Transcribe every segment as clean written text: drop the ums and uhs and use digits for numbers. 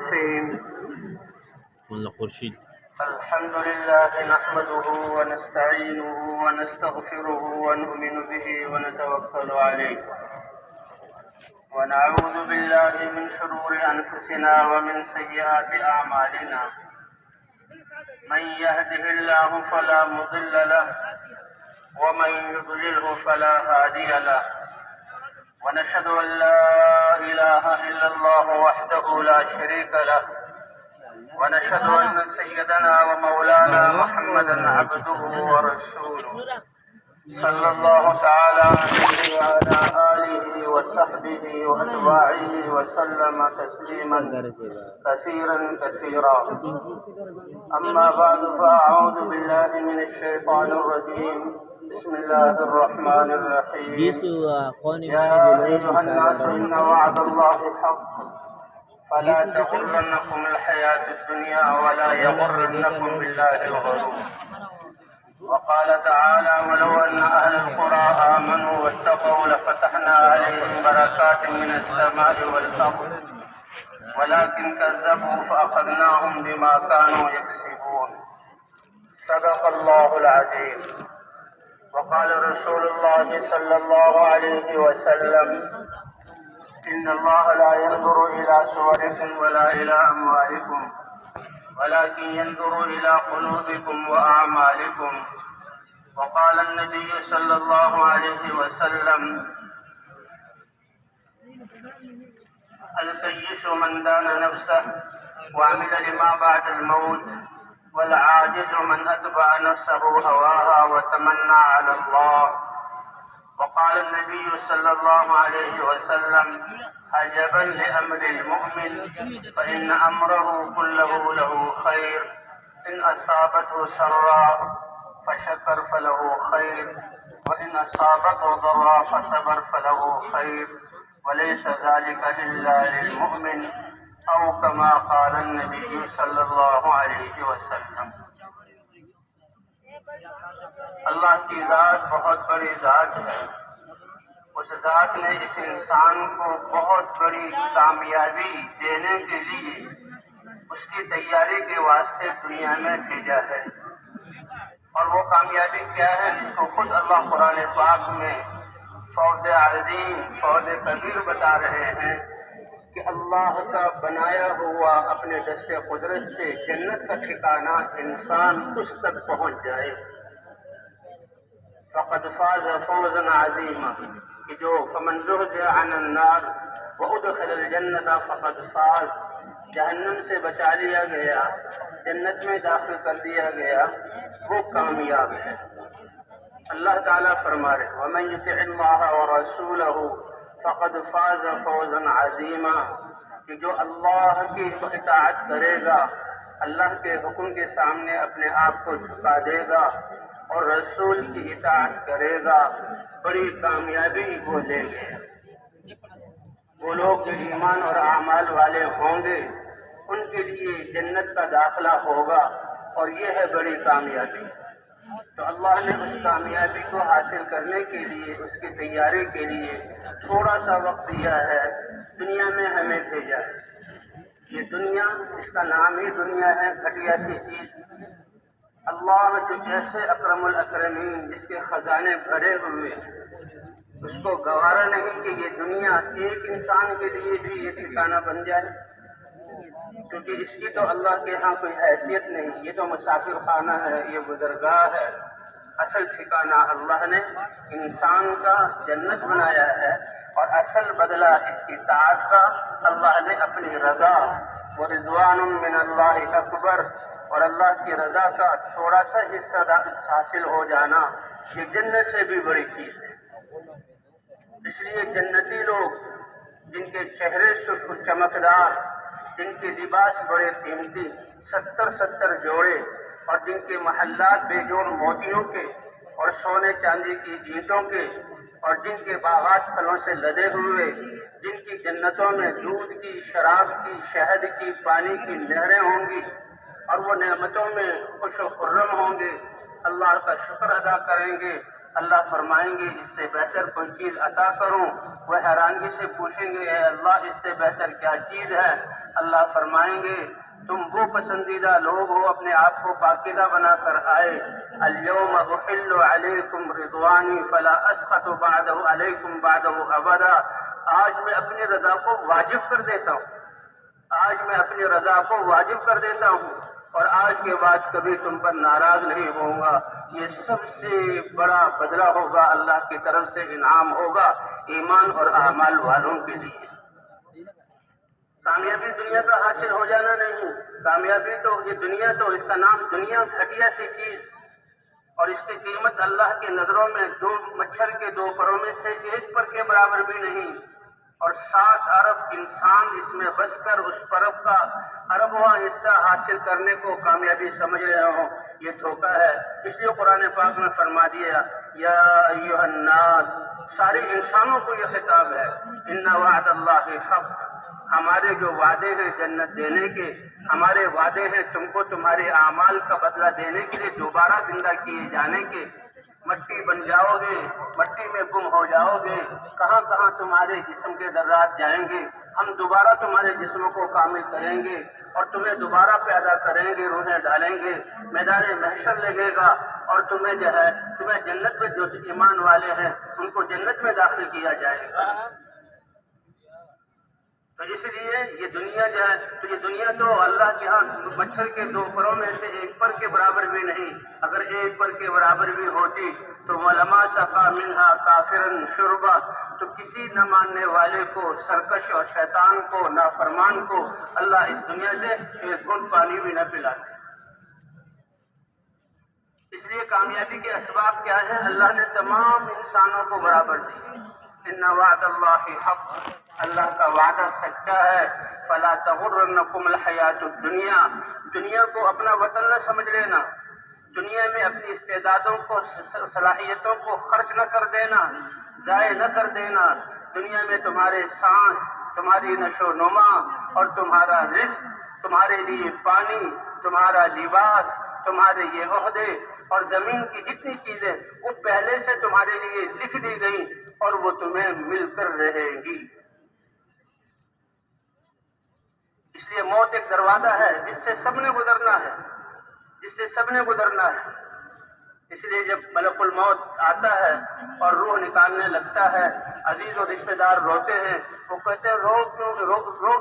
الرحيم الحمد لله نحمده ونستعينه ونستغفره ونؤمن به ونتوكل عليه ونعوذ بالله من شرور أنفسنا ومن سيئات أعمالنا من يهده الله فلا مضل له ومن يضلله فلا هادي له ونشهد أن لا إله إلا الله وحده لا شريك له ونشهد أن سيدنا ومولانا محمدا عبده ورسوله صلى الله تعالى عليه وعلى آله وصحبه وأتباعه وسلم تسليما كثيرا أما بعد فأعوذ بالله من الشيطان الرجيم بسم الله الرحمن الرحيم يا أيها الناس إن وعد الله حق فلا تغرنكم الحياة الدنيا ولا يغرنكم بالله الغرور وقال تعالى ولو أن أهل القرى آمنوا واتقوا لفتحنا عليهم بركات من السماء والأرض ولكن كذبوا فأخذناهم بما كانوا يكسبون صدق الله العظيم وقال رسول الله صلى الله عليه وسلم إن الله لا ينظر إلى صوركم ولا إلى أموالكم ولكن ينظر إلى قلوبكم وأعمالكم وقال النبي صلى الله عليه وسلم الكيس من دان نفسه وعمل لما بعد الموت والعاجز من أتبع نفسه هواها وتمنى على الله وقال النبي صلى الله عليه وسلم عجبا لأمر المؤمن فإن أمره كله له خير إن أصابته سراء فشكر فله خير وإن أصابته ضراء فصبر فله خير وليس ذلك إلا للمؤمن أو كما قال النبي صلى الله عليه وسلم. اللہ کی ذات بہت بڑی ذات ہے. اس ذات نے اس انسان کو بہت بڑی کامیابی دینے کے لیے اس کی تیاری کے واسطے دنیا میں بھیجا ہے. اور وہ کامیابی کیا ہے جس کو خود اللہ قرآن پاک میں فوز عظیم فوز کبیر بتا رہے ہیں کہ اللہ کا بنایا ہوا اپنے دست قدرت سے جنت کا ٹھکانہ انسان اس تک پہنچ جائے. فقد فاز فوزا عظیما کہ جو فمن زحزح عن النار وادخل الجنۃ فقد فاز، جہنم سے بچا لیا گیا، جنت میں داخل کر دیا گیا، وہ کامیاب ہے. اللہ تعالیٰ فرما رہے ومن یطع اللہ ورسولہ فقد فاز فوزا عظیما کہ جو اللہ کی اطاعت کرے گا، اللہ کے حکم کے سامنے اپنے آپ کو جھکا دے گا اور رسول کی اطاعت کرے گا، بڑی کامیابی وہ لے گے. وہ لوگ جو ایمان اور اعمال والے ہوں گے ان کے لیے جنت کا داخلہ ہوگا اور یہ ہے بڑی کامیابی. تو اللہ نے اس کامیابی کو حاصل کرنے کے لیے، اس کی تیاری کے لیے تھوڑا سا وقت دیا ہے، دنیا میں ہمیں بھیجا ہے. یہ دنیا، اس کا نام ہی دنیا ہے، گھٹیا سی چیز. اللہ جو جیسے اکرم الاکرمین جس کے خزانے بھرے ہوئے، اس کو گوارا نہیں کہ یہ دنیا ایک انسان کے لیے بھی یہ ٹھکانہ بن جائے، کیونکہ اس کی تو اللہ کے ہاں کوئی حیثیت نہیں. یہ تو مسافر خانہ ہے، یہ گزرگاہ ہے. اصل ٹھکانہ اللہ نے انسان کا جنت بنایا ہے اور اصل بدلہ اس کی طاعت کا اللہ نے اپنی رضا ورضوان من اللہ اکبر اور اللہ کی رضا کا تھوڑا سا حصہ حاصل ہو جانا یہ جنت سے بھی بڑی چیز ہے. اس لیے جنتی لوگ جن کے چہرے چمکدار، جن کے لباس بڑے قیمتی 70 جوڑے اور جن کے محلات بے جوڑ موتیوں کے اور سونے چاندی کی اینٹوں کے اور جن کے باغات پھلوں سے لدے ہوئے، جن کی جنتوں میں دودھ کی، شراب کی، شہد کی، پانی کی نہریں ہوں گی اور وہ نعمتوں میں خوش و خرم ہوں گے، اللہ کا شکر ادا کریں گے. اللہ فرمائیں گے اس سے بہتر کوئی چیز عطا کروں وہ حیرانگی سے پوچھیں گے اے اللہ اس سے بہتر کیا چیز ہے؟ اللہ فرمائیں گے تم وہ پسندیدہ لوگ ہو اپنے آپ کو پاکیزہ بنا کر آئے. اليوم احل علیکم رضوانی فلا اسخط بعدہ علیکم بعدہ ابدا. آج میں اپنی رضا کو واجب کر دیتا ہوں، آج میں اپنی رضا کو واجب کر دیتا ہوں اور آج کے بعد کبھی تم پر ناراض نہیں ہوں گا. یہ سب سے بڑا بدلہ ہوگا، اللہ کی طرف سے انعام ہوگا ایمان اور اعمال والوں کے لیے. کامیابی دنیا کا حاصل ہو جانا نہیں، کامیابی تو یہ دنیا، تو اس کا نام دنیا گھٹیا سی چیز، اور اس کی قیمت اللہ کی نظروں میں دو مچھر کے دو پروں میں سے ایک پر کے برابر بھی نہیں. اور 7 ارب انسان اس میں بس کر اس پرب کا اربواں حصہ حاصل کرنے کو کامیابی سمجھ رہے ہوں، یہ دھوکہ ہے. اس لیے قرآن پاک نے فرما دیا یا ایھا الناس، سارے انسانوں کو یہ خطاب ہے، ان وعد اللہ حق، ہمارے جو وعدے ہیں جنت دینے کے، ہمارے وعدے ہیں تم کو تمہارے اعمال کا بدلہ دینے کے لیے، دوبارہ زندہ کیے جانے کے. مٹی بن جاؤ گے، مٹی میں گم ہو جاؤ گے، کہاں کہاں تمہارے جسم کے ذرات جائیں گے. ہم دوبارہ تمہارے جسموں کو کامل کریں گے اور تمہیں دوبارہ پیدا کریں گے، روحیں ڈالیں گے، میدان محشر لگے گا اور تمہیں جو ہے تمہیں جنت میں جو ایمان والے ہیں ان کو جنت میں داخل کیا جائے گا. تو اس لیے یہ دنیا جو ہے، تو یہ دنیا تو اللہ کے ہاں مچھر کے دو پروں میں سے ایک پر کے برابر بھی نہیں. اگر ایک پر کے برابر بھی ہوتی تو وَلَمَا سَقَىٰ مِنْهَا كَافِرًا شُرْبًا، تو کسی نہ ماننے والے کو، سرکش اور شیطان کو، نافرمان کو اللہ اس دنیا سے ایک گھونٹ پانی بھی نہ پلاتے. اس لیے کامیابی کے اسباب کیا ہیں؟ اللہ نے تمام انسانوں کو برابر دی. ان وعد اللہ حق، اللہ کا وعدہ سچا ہے. فلا تغرنکم الحیات الدنیا، دنیا کو اپنا وطن نہ سمجھ لینا، دنیا میں اپنی استعدادوں کو، صلاحیتوں کو خرچ نہ کر دینا، ضائع نہ کر دینا. دنیا میں تمہارے سانس، تمہاری نشو و نما اور تمہارا رزق، تمہارے لیے پانی، تمہارا لباس، تمہارے یہ عہدے اور زمین کی جتنی چیزیں وہ پہلے سے تمہارے لیے لکھ دی گئی اور وہ تمہیں مل کر رہے گی. اس لیے موت ایک دروازہ ہے جس سے سب نے گزرنا ہے، جس سے سب نے گزرنا ہے. اس لیے جب ملک الموت آتا ہے اور روح نکالنے لگتا ہے، عزیز و رشتہ دار روتے ہیں، وہ کہتے ہیں رو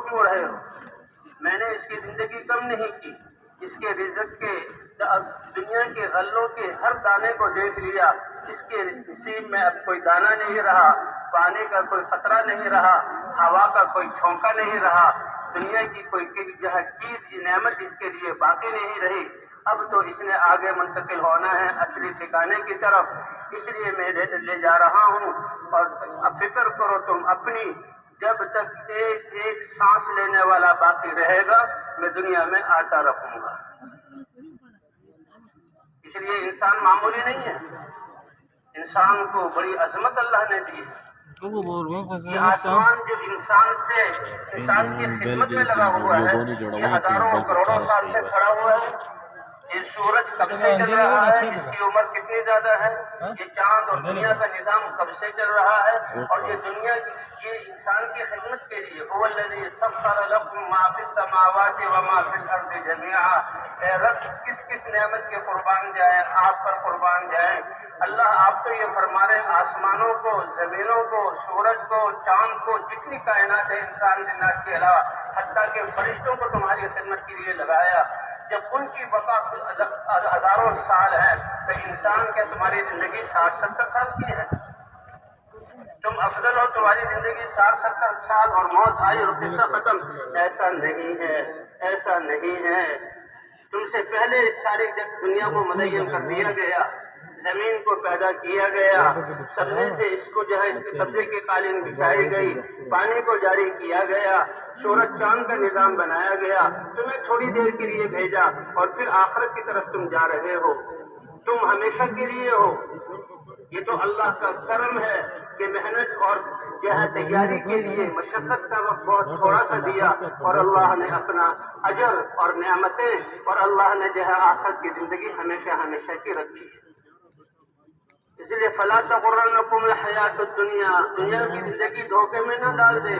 کیوں رہے ہو؟ میں نے اس کی زندگی کم نہیں کی، اس کے رزق کے، دنیا کے غلوں کے ہر دانے کو دیکھ لیا، اس کے نصیب میں اب کوئی دانہ نہیں رہا، پانی کا کوئی قطرہ نہیں رہا، ہوا کا کوئی جھونکا نہیں رہا، دنیا کی کوئی چیز نعمت اس کے لیے باقی نہیں رہی. اب تو اس نے آگے منتقل ہونا ہے اصلی ٹھکانے کی طرف. اس لیے میں لے جا رہا ہوں اور اب فکر کرو تم اپنی، جب تک ایک ایک سانس لینے والا باقی رہے گا میں دنیا میں آتا رہوں گا. اس لیے انسان معمولی نہیں ہے، انسان کو بڑی عظمت اللہ نے دی ہے. یہ آسمان جو انسان کی خدمت میں لگا ہوا ہے، یہ ہزاروں کروڑوں سال سے کھڑا ہوا ہے. یہ سورج کب سے چل رہا ہے، اس کی عمر کتنی زیادہ ہے، یہ چاند اور دنیا کا نظام کب سے چل رہا ہے، اور یہ دنیا کی، یہ انسان کی خدمت کے لیے. هو الذی سخر لکم ما فی السماوات وما فی الارض جميعا. اے رب کس کس نعمت کے قربان جائیں، آپ پر قربان جائیں. اللہ آپ تو یہ فرما رہے ہیں آسمانوں کو، زمینوں کو، سورج کو، چاند کو، جتنی کائنات ہے انسان جنات کے علاوہ، حتیٰ کہ فرشتوں کو تمہاری خدمت کے لیے لگایا. جب ان کی بقا ہزاروں سال ہے تو انسان کیا تمہاری زندگی 60-70 سال کی ہے؟ تم افضل ہو، تمہاری زندگی 60-70 سال اور موت آئی اور قصہ ختم. ایسا نہیں ہے، ایسا نہیں ہے. تم سے پہلے ساری دنیا کو مدین کر دیا گیا، زمین کو پیدا کیا گیا، سبزے سے اس کو جو ہے اس کی سبزے کی قالین بچھائی گئی، پانی کو جاری کیا گیا، سورج چاند کا نظام بنایا گیا، تمہیں تھوڑی دیر کے لیے بھیجا اور پھر آخرت کی طرف تم جا رہے ہو. تم ہمیشہ کے لیے ہو. یہ تو اللہ کا کرم ہے کہ محنت اور جو ہے تیاری کے لیے مشقت کا وقت بہت تھوڑا سا دیا اور اللہ نے اپنا اجر اور نعمتیں اور اللہ نے جو ہے آخرت کی زندگی ہمیشہ ہمیشہ کی رکھی. اس لیے فلا تغرنکم الحیات الدنیا، دنیا کی زندگی دھوکے میں نہ ڈال دے،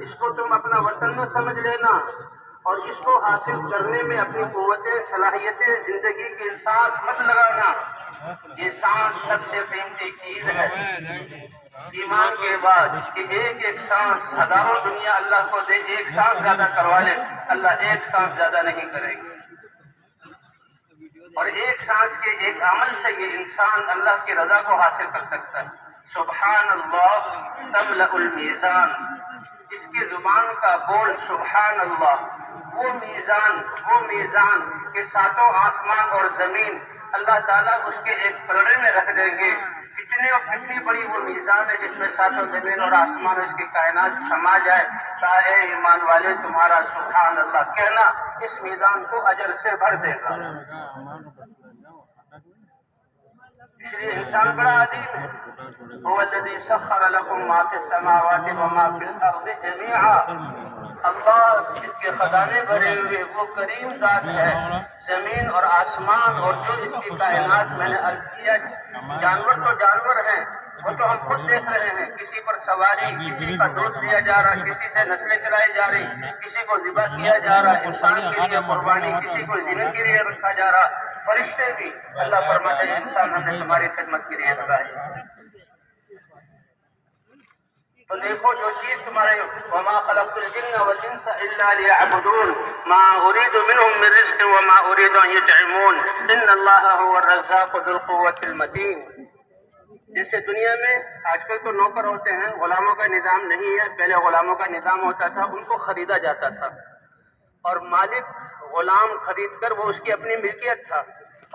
اس کو تم اپنا وطن نہ سمجھ لینا، اور اس کو حاصل کرنے میں اپنی قوتیں صلاحیتیں زندگی کی سانس مت لگانا۔ یہ سانس سب سے قیمتی چیز ہے ایمان کے بعد، کہ ایک ایک سانس ہزاروں دنیا اللہ کو دے، ایک سانس زیادہ کروا لے، اللہ ایک سانس زیادہ نہیں کرے گا۔ اور ایک سانس کے ایک عمل سے یہ انسان اللہ کی رضا کو حاصل کر سکتا ہے۔ سبحان اللہ تملأ المیزان، اس کی زبان کا بول سبحان اللہ، وہ میزان کہ ساتوں آسمان اور زمین اللہ تعالیٰ اس کے ایک پلڑے میں رکھ دیں گے۔ کتنی بڑی وہ میزان ہے جس میں ساتوں زمین اور آسمان اس کی کائنات سما جائے۔ اے ایمان والے، تمہارا سبحان اللہ کہنا اس میزان کو اجر سے بھر دے گا۔ اس لیے انسان بڑا عظیم ہے۔ هو الذي سخر لكم ما في السماوات وما في الارض جميعا، اللہ جس کے خزانے بھرے ہوئے وہ کریم ذات ہے، زمین اور آسمان اور جو اس کی کائنات میں نے عرض کیا۔ جانور تو جانور ہیں، وہ تو ہم خود دیکھ رہے ہیں، کسی پر سواری، کسی کا دودھ دیا جا رہا، کسی سے نسلیں چلائی جا رہی، کسی کو ذبح کیا جا رہا، انسان کے لیے قربانی، کسی کو زندگی کے لیے رکھا جا رہا۔ فرشتے بھی اللہ فرماتے ہیں انسان ہم نے تمہاری خدمت کے لیے لگائی۔ تو دیکھو جو چیز تمہارے وما خلقت الجن والانس الا ليعبدون ما اريد منهم من رزق وما اريد ان يطعمون ان الله هو الرزاق ذو القوة المتين۔ جیسے دنیا میں آج کل تو نوکر ہوتے ہیں، غلاموں کا نظام نہیں ہے، پہلے غلاموں کا نظام ہوتا تھا، ان کو خریدا جاتا تھا، اور مالک غلام خرید کر وہ اس کی اپنی ملکیت تھا،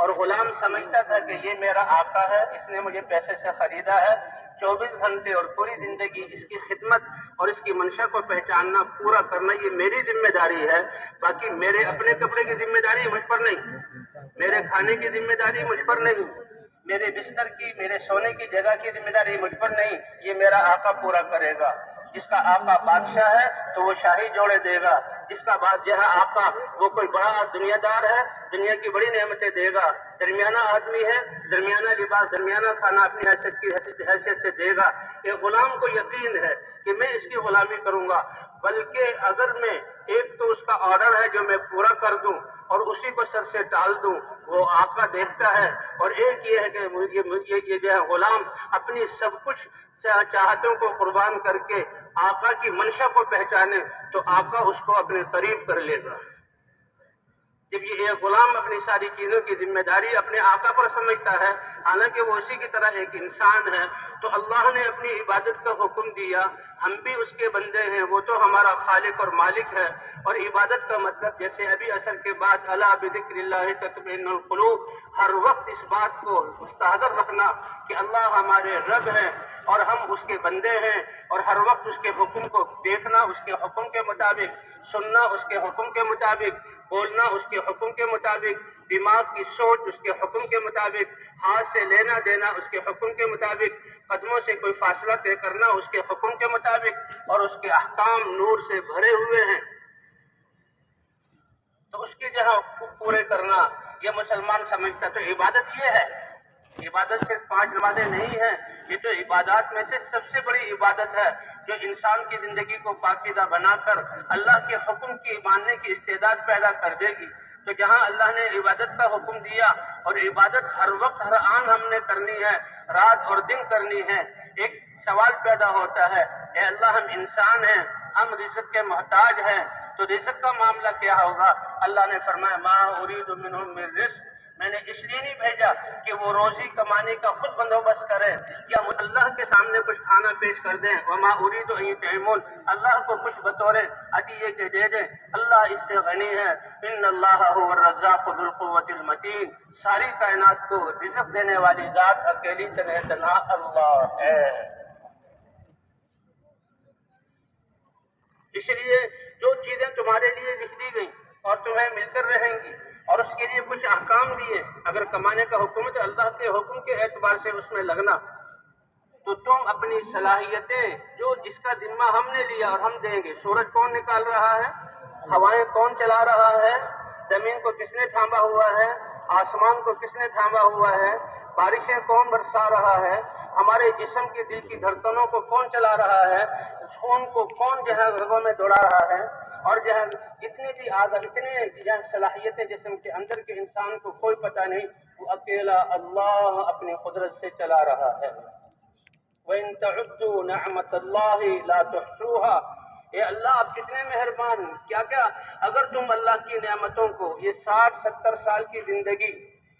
اور غلام سمجھتا تھا کہ یہ میرا آقا ہے، اس نے مجھے پیسے سے خریدا ہے۔ 24 گھنٹے اور پوری زندگی اس کی خدمت اور اس کی منشا کو پہچاننا، پورا کرنا یہ میری ذمہ داری ہے۔ باقی میرے اپنے کپڑے کی ذمہ داری مجھ پر نہیں، میرے کھانے کی ذمہ داری مجھ پر نہیں، میرے بستر کی، میرے سونے کی جگہ کی ذمہ داری مجھ پر نہیں، یہ میرا آقا پورا کرے گا۔ جس کا آقا بادشاہ ہے تو وہ شاہی جوڑے دے گا، جس کا بادشاہ آقا وہ کوئی بڑا دنیا دار ہے، دنیا کی بڑی نعمتیں دے گا، درمیانہ آدمی ہے، درمیانہ لباس، درمیانہ کھانا اپنی حیثیت سے دے گا۔ یہ غلام کو یقین ہے کہ میں اس کی غلامی کروں گا، بلکہ اگر میں ایک تو اس کا آرڈر ہے جو میں پورا کر دوں اور اسی کو سر سے ٹال دوں، وہ آقا دیکھتا ہے، اور ایک یہ ہے کہ یہ جو ہے غلام اپنی سب کچھ چاہتوں کو قربان کر کے آقا کی منشا کو پہچانے تو آقا اس کو اپنے قریب کر لے گا۔ جب یہ غلام اپنی ساری چیزوں کی ذمہ داری اپنے آقا پر سمجھتا ہے، حالانکہ وہ اسی کی طرح ایک انسان ہے، تو اللہ نے اپنی عبادت کا حکم دیا، ہم بھی اس کے بندے ہیں، وہ تو ہمارا خالق اور مالک ہے۔ اور عبادت کا مطلب جیسے ابھی عصر کے بعد الا بذکر اللہ تطمئن القلوب، ہر وقت اس بات کو مستحضر رکھنا کہ اللہ ہمارے رب ہیں اور ہم اس کے بندے ہیں، اور ہر وقت اس کے حکم کو دیکھنا، اس کے حکم کے مطابق سننا، اس کے حکم کے مطابق بولنا، اس کے حکم کے مطابق دماغ کی سوچ اس کے حکم کے مطابق، ہاتھ سے لینا دینا اس کے حکم کے مطابق، قدموں سے کوئی فاصلہ طے کرنا اس کے حکم کے مطابق، اور اس کے احکام نور سے بھرے ہوئے ہیں، تو اس کی جہاں پورے کرنا یہ مسلمان سمجھتا۔ تو عبادت یہ ہے، عبادت صرف 5 نمازیں نہیں ہیں، یہ تو عبادات میں سے سب سے بڑی عبادت ہے جو انسان کی زندگی کو پاکیزہ بنا کر اللہ کے حکم کی ماننے کی استعداد پیدا کر دے گی۔ تو جہاں اللہ نے عبادت کا حکم دیا، اور عبادت ہر وقت ہر آن ہم نے کرنی ہے، رات اور دن کرنی ہے، ایک سوال پیدا ہوتا ہے، اے اللہ ہم انسان ہیں، ہم رزق کے محتاج ہیں، تو رزق کا معاملہ کیا ہوگا؟ اللہ نے فرمایا ما اريد منهم من رزق، میں نے اس لیے نہیں بھیجا کہ وہ روزی کمانے کا خود بندوبست کرے یا اللہ کے سامنے کچھ کھانا پیش کر دیں، وما اريد ان يطعمون، اللہ کو کچھ بطور عطیے کے دے دیں، اللہ اس سے غنی ہے۔ ان اللہ هو الرزاق ذو القوة المتین، ساری کائنات کو رزق دینے والی ذات اکیلی تنہا اللہ ہے۔ اس لیے جو چیزیں تمہارے لیے لکھ دی گئیں اور تمہیں مل کر رہیں گی، اور اس کے لیے کچھ احکام دیے، اگر کمانے کا حکم ہے تو اللہ کے حکم کے اعتبار سے اس میں لگنا، تو تم اپنی صلاحیتیں جو جس کا ذمہ ہم نے لیا اور ہم دیں گے، سورج کون نکال رہا ہے، ہوائیں کون چلا رہا ہے، زمین کو کس نے تھاما ہوا ہے، آسمان کو کس نے تھاما ہوا ہے، بارشیں کون برسا رہا ہے، ہمارے جسم کے دل کی دھڑکنوں کو کون چلا رہا ہے، خون کو کون جو ہے رگوں میں دوڑا رہا ہے، اور جو ہے جتنی بھی اتنے جو ہے صلاحیتیں جسم کے اندر کے انسان کو کوئی پتہ نہیں، وہ اکیلا اللہ اپنی قدرت سے چلا رہا ہے۔ وَإِن تَعُدُّوا نِعْمَتَ اللَّهِ لَا تُحْصُوهَا، اے اللہ آپ کتنے مہربان، کیا کیا اگر تم اللہ کی نعمتوں کو، یہ 60-70 سال کی زندگی،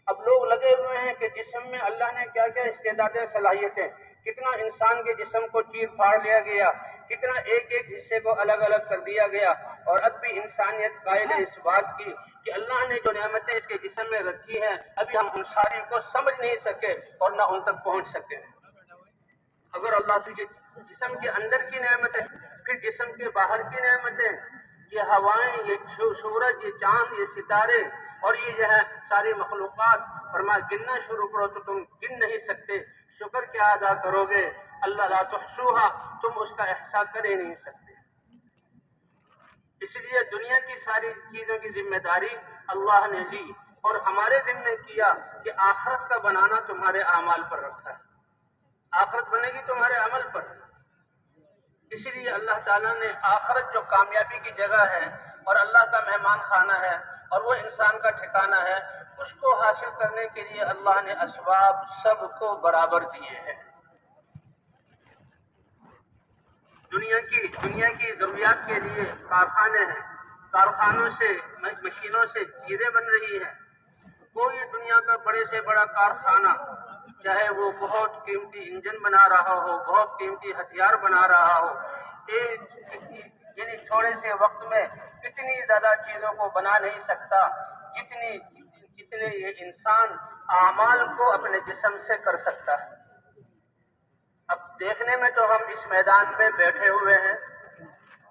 اب لوگ لگے ہوئے ہیں کہ جسم میں اللہ نے کیا کیا استعدادیں صلاحیتیں، کتنا انسان کے جسم کو چیر پھاڑ لیا گیا، کتنا ایک ایک حصے کو الگ الگ کر دیا گیا، اور اب بھی انسانیت قائل ہے اس بات کی کہ اللہ نے جو نعمتیں اس کے جسم میں رکھی ہیں ابھی ہم ان ساری کو سمجھ نہیں سکے اور نہ ان تک پہنچ سکے۔ اگر اللہ کے جسم کے اندر کی نعمتیں، پھر جسم کے باہر کی نعمتیں، یہ ہوائیں، یہ سورج، یہ چاند، یہ ستارے، اور یہ جو ہے ساری مخلوقات، فرمایا گننا شروع کرو تو تم گن نہیں سکتے، شکر کیا ادا کرو گے، اللہ لا تحصوہا، تم اس کا احصاء کر ہی نہیں سکتے۔ اس لیے دنیا کی ساری چیزوں کی ذمہ داری اللہ نے لی اور ہمارے ذمہ کیا کہ آخرت کا بنانا تمہارے اعمال پر رکھا ہے، آخرت بنے گی تمہارے عمل پر۔ اسی لیے اللہ تعالیٰ نے آخرت جو کامیابی کی جگہ ہے اور اللہ کا مہمان خانہ ہے اور وہ انسان کا ٹھکانہ ہے، اس کو حاصل کرنے کے لیے اللہ نے اسباب سب کو برابر دیے ہیں۔ دنیا کی ضروریات کے لیے کارخانے ہیں، کارخانوں سے، مشینوں سے چیزیں بن رہی ہیں۔ کوئی دنیا کا بڑے سے بڑا کارخانہ، چاہے وہ بہت قیمتی انجن بنا رہا ہو، بہت قیمتی ہتھیار بنا رہا ہو، یعنی تھوڑے سے وقت میں اتنی زیادہ چیزوں کو بنا نہیں سکتا جتنے یہ انسان اعمال کو اپنے جسم سے کر سکتا ہے۔ اب دیکھنے میں تو ہم اس میدان میں بیٹھے ہوئے ہیں،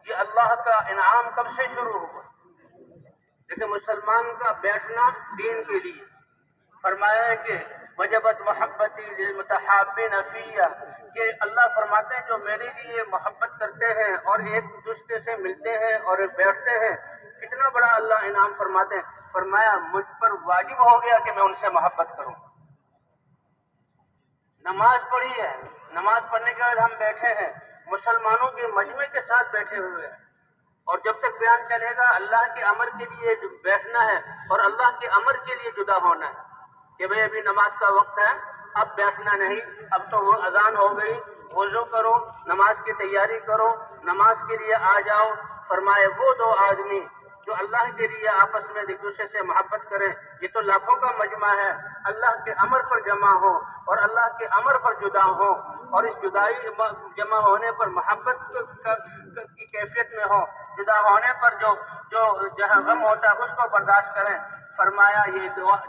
یہ اللہ کا انعام کب سے شروع ہوا؟ لیکن مسلمان کا بیٹھنا دین کے لیے، فرمایا ہے کہ وجبت محبتی للمتحابین فیہ، کہ اللہ فرماتے ہیں جو میرے لیے محبت کرتے ہیں اور ایک دوسرے سے ملتے ہیں اور بیٹھتے ہیں، کتنا بڑا اللہ انعام فرماتے ہیں، فرمایا مجھ پر واجب ہو گیا کہ میں ان سے محبت کروں۔ نماز پڑھی ہے، نماز پڑھنے کے بعد ہم بیٹھے ہیں، مسلمانوں کے مجمع کے ساتھ بیٹھے ہوئے ہیں، اور جب تک بیان چلے گا اللہ کے امر کے لیے بیٹھنا ہے اور اللہ کے امر کے لیے جدا ہونا ہے کہ بھئی ابھی نماز کا وقت ہے، اب بیٹھنا نہیں، اب تو وہ اذان ہو گئی، وضو کرو، نماز کی تیاری کرو، نماز کے لیے آ جاؤ۔ فرمائے وہ دو آدمی جو اللہ کے لیے آپس میں ایک دوسرے سے محبت کریں، یہ تو لاکھوں کا مجمع ہے، اللہ کے امر پر جمع ہو اور اللہ کے امر پر جدا ہو، اور اس جدائی جمع ہونے پر محبت کی کیفیت میں ہو، جدا ہونے پر جو جہاں غم ہوتا ہے اس کو برداشت کریں۔ فرمایا یہ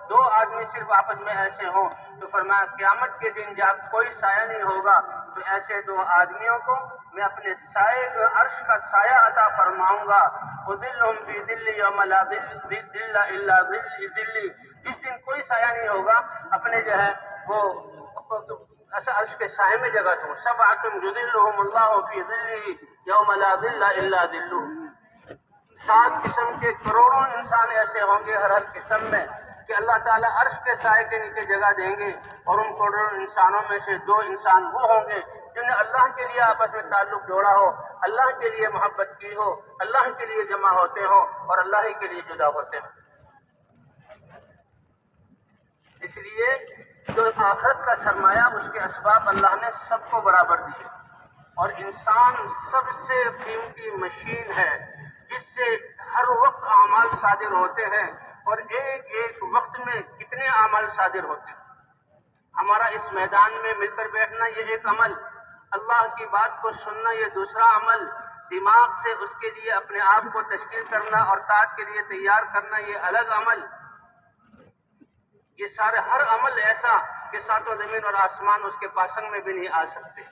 دو آدمی صرف آپس میں ایسے ہوں تو فرمایا قیامت کے دن جب کوئی سایہ نہیں ہوگا تو ایسے دو آدمیوں کو میں اپنے سائے عرش کا سایہ عطا فرماؤں گا۔ وَظِلُّهُمْ فِي ظِلِّ يَوْمَ لَا ظِلَّ إِلَّا ظِلِّي، جس دن کوئی سایہ نہیں ہوگا، اپنے جو ہے وہ ایسا عرش کے سائے میں جگہ دوں۔ سَبْعَةٌ يُظِلُّهُمُ اللَّهُ فِي ظِلِّهِ يَوْمَ لَا ظِلَّ إِلَّا ظِلُّهُ۔ 7 قسم کے کروڑوں انسان ایسے ہوں گے ہر قسم میں کہ اللہ تعالیٰ عرش کے سائے کے نیچے جگہ دیں گے، اور ان کروڑوں انسانوں میں سے 2 انسان وہ ہوں گے جنہوں نے اللہ کے لیے آپس میں تعلق جوڑا ہو، اللہ کے لیے محبت کی ہو، اللہ کے لیے جمع ہوتے ہو اور اللہ ہی کے لیے جدا ہوتے ہو۔ اس لیے جو آخرت کا سرمایہ، اس کے اسباب اللہ نے سب کو برابر دیے، اور انسان سب سے قیمتی مشین ہے جس سے ہر وقت اعمال صادر ہوتے ہیں، اور ایک ایک وقت میں کتنے اعمال صادر ہوتے ہیں۔ ہمارا اس میدان میں مل کر بیٹھنا یہ ایک عمل، اللہ کی بات کو سننا یہ دوسرا عمل، دماغ سے اس کے لیے اپنے آپ کو تشکیل کرنا اور طاعت کے لیے تیار کرنا یہ الگ عمل۔ یہ سارے ہر عمل ایسا کہ 7 زمین اور آسمان اس کے پاسنگ میں بھی نہیں آ سکتے۔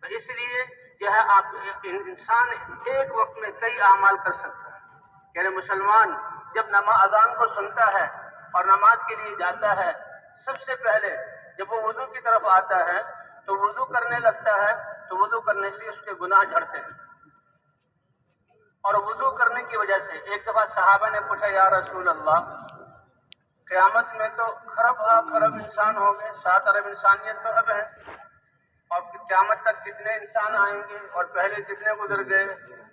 تو اس لیے جو ہے آپ انسان ایک وقت میں کئی اعمال کر سکتا ہے۔ یعنی مسلمان جب اذان کو سنتا ہے اور نماز کے لیے جاتا ہے، سب سے پہلے جب وہ وضو کی طرف آتا ہے تو وضو کرنے لگتا ہے، تو وضو کرنے سے اس کے گناہ جھڑتے ہیں، اور وضو کرنے کی وجہ سے ایک دفعہ صحابہ نے پوچھا یا رسول اللہ قیامت میں تو خرب انسان ہوں گے، 7 ارب انسانیت تو اب ہے، اور قیامت تک کتنے انسان آئیں گے اور پہلے کتنے گزر گئے،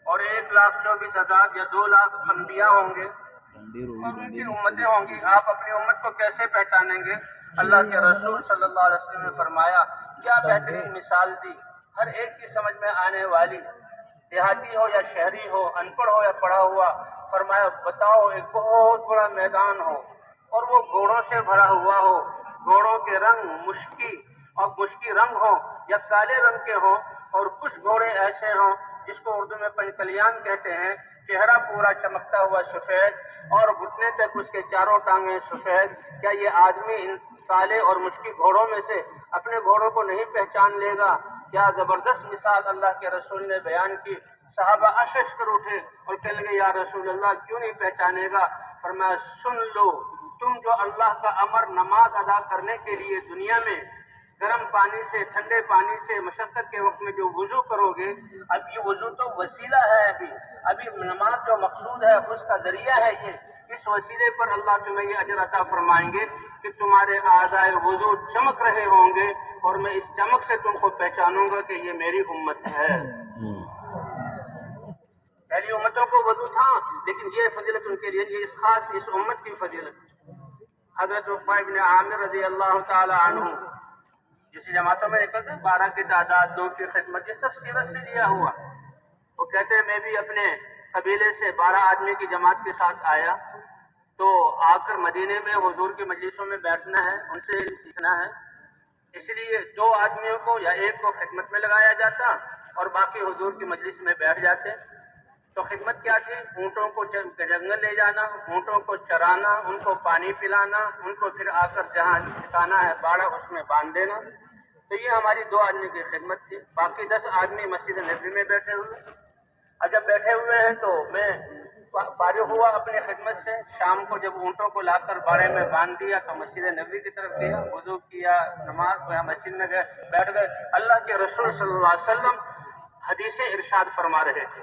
اور 1,24,000 یا 2,00,000 انبیاء ہوں گے اور ان کی امتیں ہوں گی. آپ اپنی امت کو کیسے پہچانیں گے؟ اللہ کے رسول صلی اللہ علیہ وسلم نے فرمایا، کیا بہترین مثال دی، ہر ایک کی سمجھ میں آنے والی، دیہاتی ہو یا شہری ہو، ان پڑھ ہو یا پڑھا ہوا. فرمایا بتاؤ ایک بہت بڑا میدان ہو اور وہ گھوڑوں سے بھرا ہوا ہو، گھوڑوں کے رنگ مشکی اور مشکی رنگ ہو یا کالے رنگ کے ہوں، اور کچھ گھوڑے ایسے ہوں جس کو اردو میں پنچکلیان کہتے ہیں، چہرہ پورا چمکتا ہوا سفید اور گھٹنے تک اس کے چاروں ٹانگیں سفید. کیا یہ آدمی ان کالے اور مشکی گھوڑوں میں سے اپنے گھوڑوں کو نہیں پہچان لے گا؟ کیا زبردست مثال اللہ کے رسول نے بیان کی. صحابہ اشش کر اٹھے اور کہنے لگے یا رسول اللہ کیوں نہیں پہچانے گا؟ فرمایا سن لو، تم جو اللہ کا امر نماز ادا کرنے کے لیے دنیا میں گرم پانی سے، ٹھنڈے پانی سے، مشقت کے وقت میں جو وضو کرو گے، اب یہ وضو تو وسیلہ ہے، ابھی نماز جو مقصود ہے اس کا ذریعہ ہے. یہ اس وسیلے پر اللہ تمہیں یہ اجر عطا فرمائیں گے کہ تمہارے اعضائے وضو چمک رہے ہوں گے اور میں اس چمک سے تم کو پہچانوں گا کہ یہ میری امت ہے. پہلی امتوں کو وضو تھا، لیکن یہ فضیلت ان کے لیے، یہ اس خاص اس امت کی فضیلت. حضرت عقبہ ابن عامر رضی اللہ تعالی عنہ جس جماعتوں میں نکلتے ہیں 12 کی تعداد، 2 کی خدمت، یہ سب سیرت سے لیا ہوا. وہ کہتے ہیں میں بھی اپنے قبیلے سے 12 آدمی کی جماعت کے ساتھ آیا، تو آ کر مدینے میں حضور کی مجلسوں میں بیٹھنا ہے، ان سے سیکھنا ہے. اس لیے 2 آدمیوں کو یا 1 کو خدمت میں لگایا جاتا اور باقی حضور کی مجلس میں بیٹھ جاتے. تو خدمت کیا تھی؟ اونٹوں کو جنگل لے جانا، اونٹوں کو چرانا، ان کو پانی پلانا، ان کو پھر آ کر جہاں ٹھکانا ہے باڑہ اس میں باندھ دینا. تو یہ ہماری 2 آدمی کی خدمت تھی. باقی 10 آدمی مسجد نبوی میں بیٹھے ہوئے. اور جب بیٹھے ہوئے ہیں تو میں فارغ ہوا اپنی خدمت سے. شام کو جب اونٹوں کو لا کر باڑے میں باندھ دیا تو مسجد نبوی کی طرف گیا، وضو کیا، نماز پڑھا، مسجد میں گئے، بیٹھ گئے. اللہ کے رسول صلی اللہ علیہ وسلم حدیث ارشاد فرما رہے تھے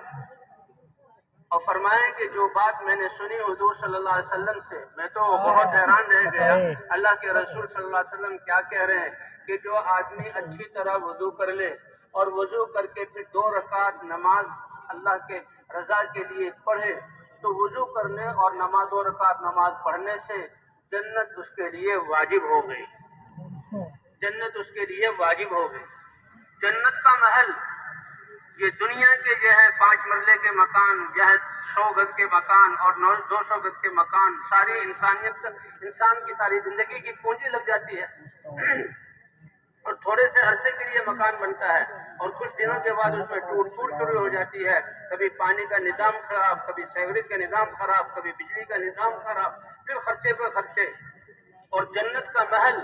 اور فرمائے کہ جو بات میں نے سنی حضور صلی اللہ علیہ وسلم سے، میں تو بہت حیران رہ گیا. اللہ کے رسول صلی اللہ علیہ وسلم کیا کہہ رہے ہیں کہ جو آدمی اچھی طرح وضو کر لے اور وضو کر کے پھر 2 رکعت نماز اللہ کے رضا کے لیے پڑھے، تو وضو کرنے اور 2 رکعت نماز پڑھنے سے جنت اس کے لیے واجب ہو گئی. جنت اس کے لیے واجب ہو گئی. جنت کا محل یہ دنیا کے جو ہے 5 مرلے کے مکان، جو ہے 100 گز کے مکان اور 200 گز کے مکان، ساری انسان کی ساری زندگی کی پونجی لگ جاتی ہے اور تھوڑے سے عرصے کے لیے مکان بنتا ہے اور کچھ دنوں کے بعد اس میں ٹوٹ شروع ہو جاتی ہے. کبھی پانی کا نظام خراب، کبھی سیوریج کا نظام خراب، کبھی بجلی کا نظام خراب، پھر خرچے پہ خرچے. اور جنت کا محل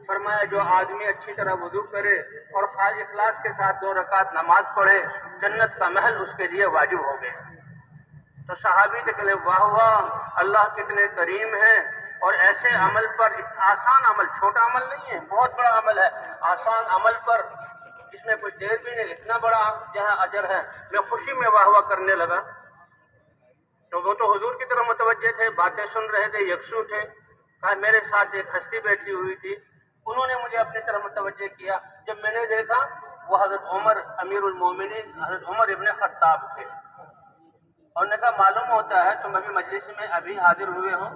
فرمایا جو آدمی اچھی طرح وضو کرے اور خالص اخلاص کے ساتھ 2 رکعت نماز پڑھے، جنت کا محل اس کے لیے واجب ہو گیا. تو صحابی نکلے واہ واہ اللہ کتنے کریم ہیں، اور ایسے عمل پر، آسان عمل، چھوٹا عمل نہیں ہے، بہت بڑا عمل ہے، آسان عمل پر جس میں کوئی دیر بھی نہیں، اتنا بڑا جہاں اجر ہے. میں خوشی میں واہ واہ کرنے لگا. تو وہ تو حضور کی طرف متوجہ تھے، باتیں سن رہے تھے، یکسو تھے. کہا میرے ساتھ ایک ہستی بیٹھی ہوئی تھی، انہوں نے مجھے اپنی طرف متوجہ کیا. جب میں نے دیکھا وہ حضرت عمر امیر المومنین، حضرت عمر ابن خطاب تھے. اور نے کہا معلوم ہوتا ہے تم ابھی مجلس میں ابھی حاضر ہوئے ہو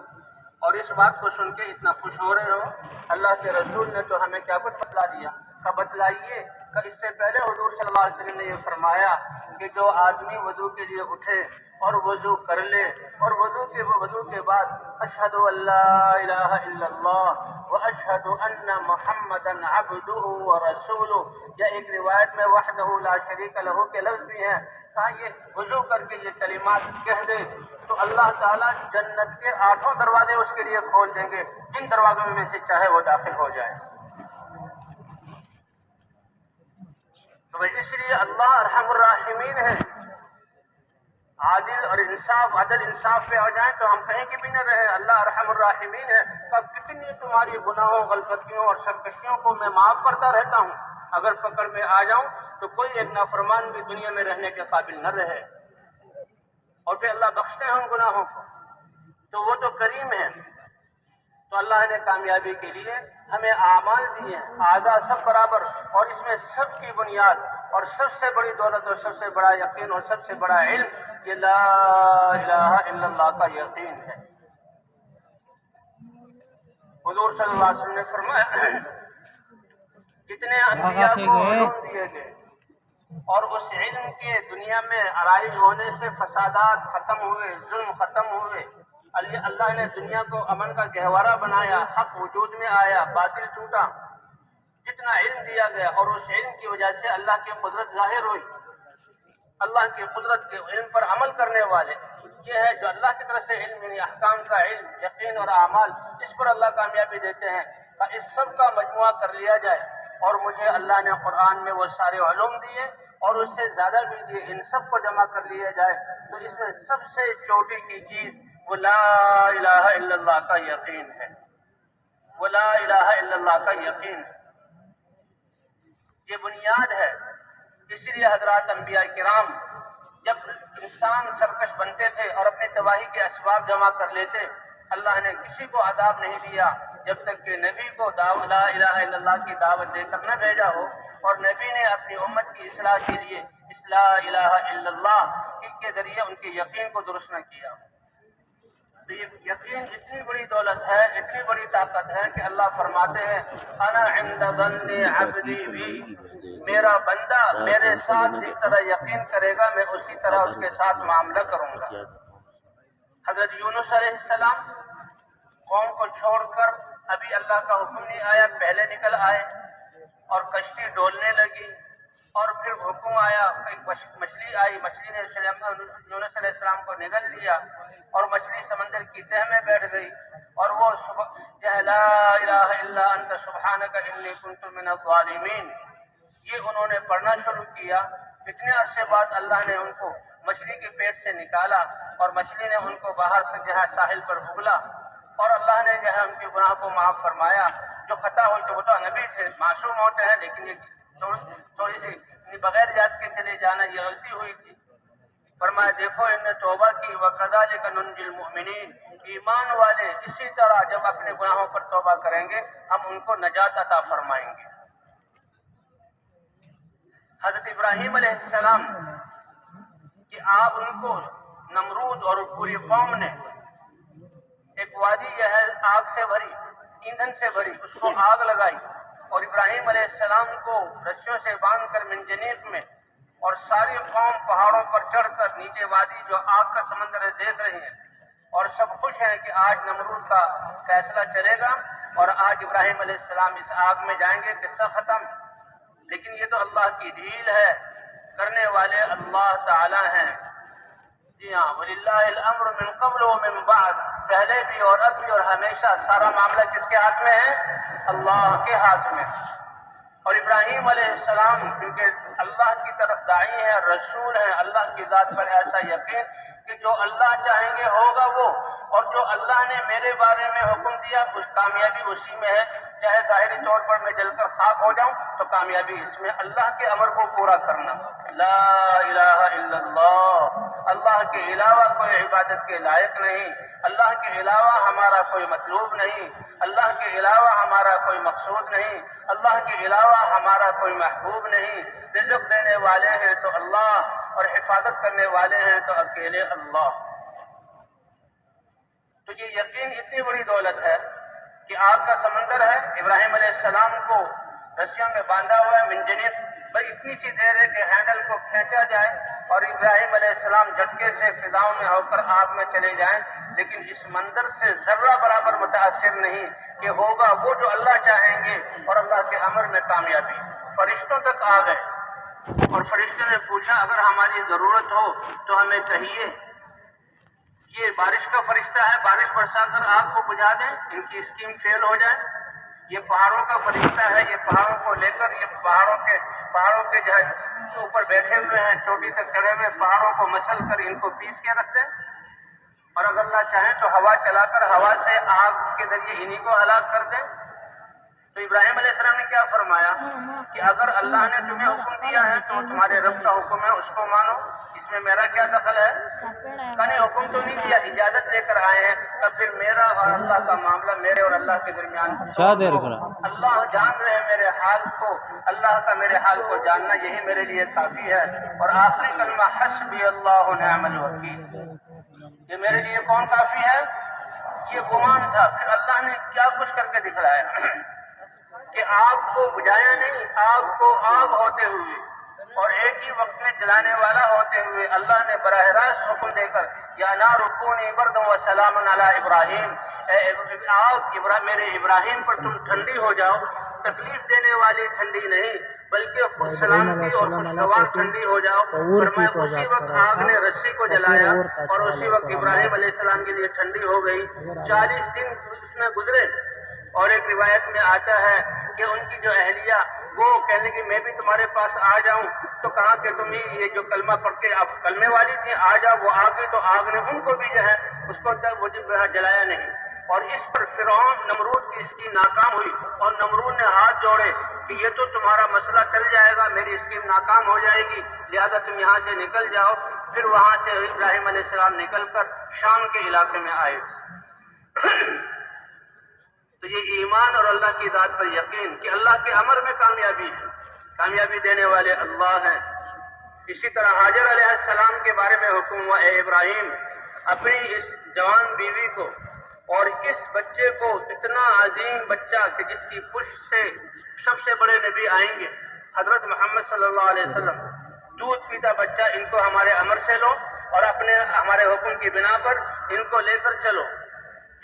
اور اس بات کو سن کے اتنا خوش ہو رہے ہو. اللہ کے رسول نے تو ہمیں کیا کچھ بتلا دیا. کہا بتلائیے. کہ اس سے پہلے حضور صلی اللہ علیہ وسلم نے یہ فرمایا کہ جو آدمی وضو کے لیے اٹھے اور وضو کر لے اور وضو کے بعد اشہد ان لا الہ الا اللہ واشہد ان محمدا عبدہ ورسولہ، یا ایک روایت میں وحدہ لا شریک لہ کے لفظ بھی ہیں. کہا یہ وضو کر کے یہ کلمات کہہ دے تو اللہ تعالیٰ جنت کے 8 دروازے اس کے لیے کھول دیں گے، جن دروازوں میں سے چاہے وہ داخل ہو جائے. تو اس لیے اللہ ارحم الراحمین ہے. عادل اور عدل انصاف پہ آ جائیں تو ہم کہیں کی بھی نہ رہے. اللہ ارحم الراحمین ہے. اب کتنی تمہاری گناہوں، غلطیوں اور سرکشیوں کو میں معاف کرتا رہتا ہوں. اگر پکڑ میں آ جاؤں تو کوئی ایک نافرمان بھی دنیا میں رہنے کے قابل نہ رہے. اور پھر اللہ بخشتے ہیں ان گناہوں کو، تو وہ تو کریم ہے. تو اللہ نے کامیابی کے لیے ہمیں اعمال دیے ہیں، اعضاء سب برابر، اور اس میں سب کی بنیاد اور سب سے بڑی دولت اور سب سے بڑا یقین اور سب سے بڑا علم یہ لا الہ الا اللہ کا یقین ہے۔ حضور صلی اللہ علیہ وسلم نے فرمایا کتنے انبیاء کو علوم دیے گئے اور اس علم کے دنیا میں عرائض ہونے سے فسادات ختم ہوئے، ظلم ختم ہوئے، اللہ نے دنیا کو امن کا گہوارہ بنایا، حق وجود میں آیا، باطل ٹوٹا۔ جتنا علم دیا گیا اور اس علم کی وجہ سے اللہ کی قدرت ظاہر ہوئی، اللہ کی قدرت کے علم پر عمل کرنے والے یہ ہے جو اللہ کی طرف سے علم، یعنی احکام کا علم، یقین اور اعمال، اس پر اللہ کامیابی دیتے ہیں۔ اس سب کا مجموعہ کر لیا جائے، اور مجھے اللہ نے قرآن میں وہ سارے علوم دیے اور اس سے زیادہ بھی دیے، ان سب کو جمع کر لیا جائے تو اس میں سب سے چوٹی کی چیز وہ لا الہ الا اللہ کا یقین ہے، وہ لا الہ الا اللہ کا یقین ہے، یہ بنیاد ہے۔ اسی لیے حضرات انبیاء کرام جب انسان سرکش بنتے تھے اور اپنی تباہی کے اسباب جمع کر لیتے، اللہ نے کسی کو عذاب نہیں دیا جب تک کہ نبی کو لا الہ الا اللہ کی دعوت دے کر نہ بھیجا ہو، اور نبی نے اپنی امت کی اصلاح کے لیے اس لا الہ الا اللہ کے ذریعے ان کے یقین کو درست نہ کیا۔ تو یہ یقین اتنی بڑی دولت ہے، اتنی بڑی طاقت ہے کہ اللہ فرماتے ہیں انا عند ظن عبدی بی، میرا بندہ میرے ساتھ جس طرح یقین کرے گا میں اسی طرح اس کے ساتھ معاملہ کروں گا۔ حضرت یونس علیہ السلام قوم کو چھوڑ کر ابھی اللہ کا حکم نہیں آیا پہلے نکل آئے اور کشتی ڈولنے لگی، اور پھر حکم آیا، ایک مچھلی آئی، مچھلی نے یونس علیہ السلام کو نگل لیا اور مچھلی سمندر کی تہ میں بیٹھ گئی، اور وہ لا الہ الا انت سبحانک انی کنت من الظالمین یہ انہوں نے پڑھنا شروع کیا۔ اتنے عرصے بعد اللہ نے ان کو مچھلی کے پیٹ سے نکالا اور مچھلی نے ان کو باہر سے جو ہے ساحل پر اگلا، اور اللہ نے جو ہے ان کے گناہ کو معاف فرمایا۔ جو خطا ہوئی تو وہ تو نبی تھے، معصوم ہوتے ہیں، لیکن یہ تھوڑی سی بغیر یاد کے چلے جانا یہ غلطی ہوئی تھی۔ فرمایا دیکھو ان نے توبہ کی، وَكَذَلِكَ نُنْجِي الْمُؤْمِنِينَ، ایمان والے اسی طرح جب اپنے گناہوں پر توبہ کریں گے ہم ان کو نجات عطا فرمائیں گے۔ حضرت ابراہیم علیہ السلام کہ آپ ان کو نمرود اور پوری قوم نے ایک وادی جو ہے آگ سے بھری، ایندھن سے بھری، اس کو آگ لگائی، اور ابراہیم علیہ السلام کو رسیوں سے باندھ کر منجنیق میں، اور ساری قوم پہاڑوں پر چڑھ کر نیچے وادی جو آگ کا سمندر ہے دیکھ رہی ہیں، اور سب خوش ہیں کہ آج نمرود کا فیصلہ چلے گا اور آج ابراہیم علیہ السلام اس آگ میں جائیں گے، قصہ ختم۔ لیکن یہ تو اللہ کی ڈھیل ہے، کرنے والے اللہ تعالی ہیں۔ جی ہاں، وَلِلَّهِ الْأَمْرُ مِنْ قَبْلُ وَمِنْ بَعْدُ، پہلے بھی اور اب بھی اور ہمیشہ سارا معاملہ کس کے ہاتھ میں ہے؟ اللہ کے ہاتھ میں۔ اور ابراہیم علیہ السلام کیونکہ اللہ کی طرف داعی ہیں، رسول ہیں، اللہ کی ذات پر ایسا یقین کہ جو اللہ چاہیں گے ہوگا وہ، اور جو اللہ نے میرے بارے میں حکم دیا کچھ کامیابی اسی میں ہے، چاہے ظاہری طور پر میں جل کر خاک ہو جاؤں تو کامیابی اس میں اللہ کے امر کو پورا کرنا۔ لا الہ الا اللہ، اللہ کے علاوہ کوئی عبادت کے لائق نہیں، اللہ کے علاوہ ہمارا کوئی مطلوب نہیں، اللہ کے علاوہ ہمارا کوئی مقصود نہیں، اللہ کے علاوہ ہمارا کوئی محبوب نہیں۔ رزق دینے والے ہیں تو اللہ، اور حفاظت کرنے والے ہیں تو اکیلے اللہ۔ تو یہ یقین اتنی بڑی دولت ہے کہ آگ کا سمندر ہے، ابراہیم علیہ السلام کو رسیوں میں باندھا ہوا ہے، منجنیق بھائی اتنی سی دیر ہے کہ ہینڈل کو کھینچا جائے اور ابراہیم علیہ السلام جھٹکے سے فضاؤں میں ہو کر آگ میں چلے جائیں، لیکن اس منظر سے ذرہ برابر متاثر نہیں کہ ہوگا وہ جو اللہ چاہیں گے اور اللہ کے امر میں کامیابی۔ فرشتوں تک آ گئے اور فرشتوں نے پوچھا اگر ہماری ضرورت ہو تو ہمیں کہیے، یہ بارش کا فرشتہ ہے، بارش برسا کر آگ کو بجھا دیں، ان کی اسکیم فیل ہو جائے۔ یہ پہاڑوں کا فرشتہ ہے، یہ پہاڑوں کو لے کر یہ پہاڑوں کے جو ہے اوپر بیٹھے ہوئے ہیں، چوٹی تک چڑھے ہوئے، پہاڑوں کو مسل کر ان کو پیس کے رکھ دیں، اور اگر اللہ چاہیں تو ہوا چلا کر ہوا سے آگ کے ذریعے انہی کو ہلاک کر دیں۔ تو ابراہیم علیہ السلام نے کیا فرمایا کہ اگر اللہ نے تمہیں حکم دیا ہے تو تمہارے رب کا حکم ہے، اس کو مانو، اس میں میرا کیا دخل ہے؟ کہیں حکم تو نہیں دیا، اجازت لے کر آئے ہیں، تب پھر میرا اور اللہ کا معاملہ میرے اور اللہ کے درمیان اللہ جان رہے ہیں میرے حال کو، اللہ کا میرے حال کو جاننا یہی میرے لیے کافی ہے۔ اور آخری کلمہ حسبی اللہ و نعم الوکیل، یہ میرے لیے کون کافی ہے؟ یہ گمان تھا۔ پھر اللہ نے کیا کچھ کر کے دکھلایا کہ آگ کو بجھایا نہیں، آگ کو آگ ہوتے ہوئے اور ایک ہی وقت میں جلانے والا ہوتے ہوئے اللہ نے براہ راست حکم دے کر یا نار کونی بردا و سلام علی ابراہیم، اے آگ میرے ابراہیم پر تم ٹھنڈی ہو جاؤ، تکلیف دینے والی ٹھنڈی نہیں بلکہ خود سلامتی اور خوشگوار ٹھنڈی ہو جاؤ۔ فرمایا اسی وقت آگ نے رسی کو جلایا اور اسی وقت ابراہیم علیہ السلام کے لیے ٹھنڈی ہو گئی۔ 40 دن اس میں گزرے، اور ایک روایت میں آتا ہے کہ ان کی جو اہلیہ وہ کہنے کہ میں بھی تمہارے پاس آ جاؤں، تو کہا کہ تم ہی یہ جو کلمہ پڑھ کے اب کلمے والی تھی آ جاؤ، وہ آ گئی تو آگ نے ان کو بھی جو ہے اس کو وہ جلایا نہیں۔ اور اس پر فرعون نمرود کی اسکیم ناکام ہوئی اور نمرود نے ہاتھ جوڑے کہ یہ تو تمہارا مسئلہ چل جائے گا، میری اسکیم ناکام ہو جائے گی، لہذا تم یہاں سے نکل جاؤ۔ پھر وہاں سے ابراہیم علیہ السلام نکل کر شام کے علاقے میں آئے۔ تو یہ ایمان اور اللہ کی ذات پر یقین کہ اللہ کے امر میں کامیابی ہے، کامیابی دینے والے اللہ ہیں۔ اسی طرح حاجر علیہ السلام کے بارے میں حکم ہوا، اے ابراہیم اپنی اس جوان بیوی کو اور اس بچے کو، اتنا عظیم بچہ کہ جس کی پشت سے سب سے بڑے نبی آئیں گے حضرت محمد صلی اللہ علیہ وسلم، دودھ پیتا بچہ، ان کو ہمارے امر سے لو اور ہمارے حکم کی بنا پر ان کو لے کر چلو۔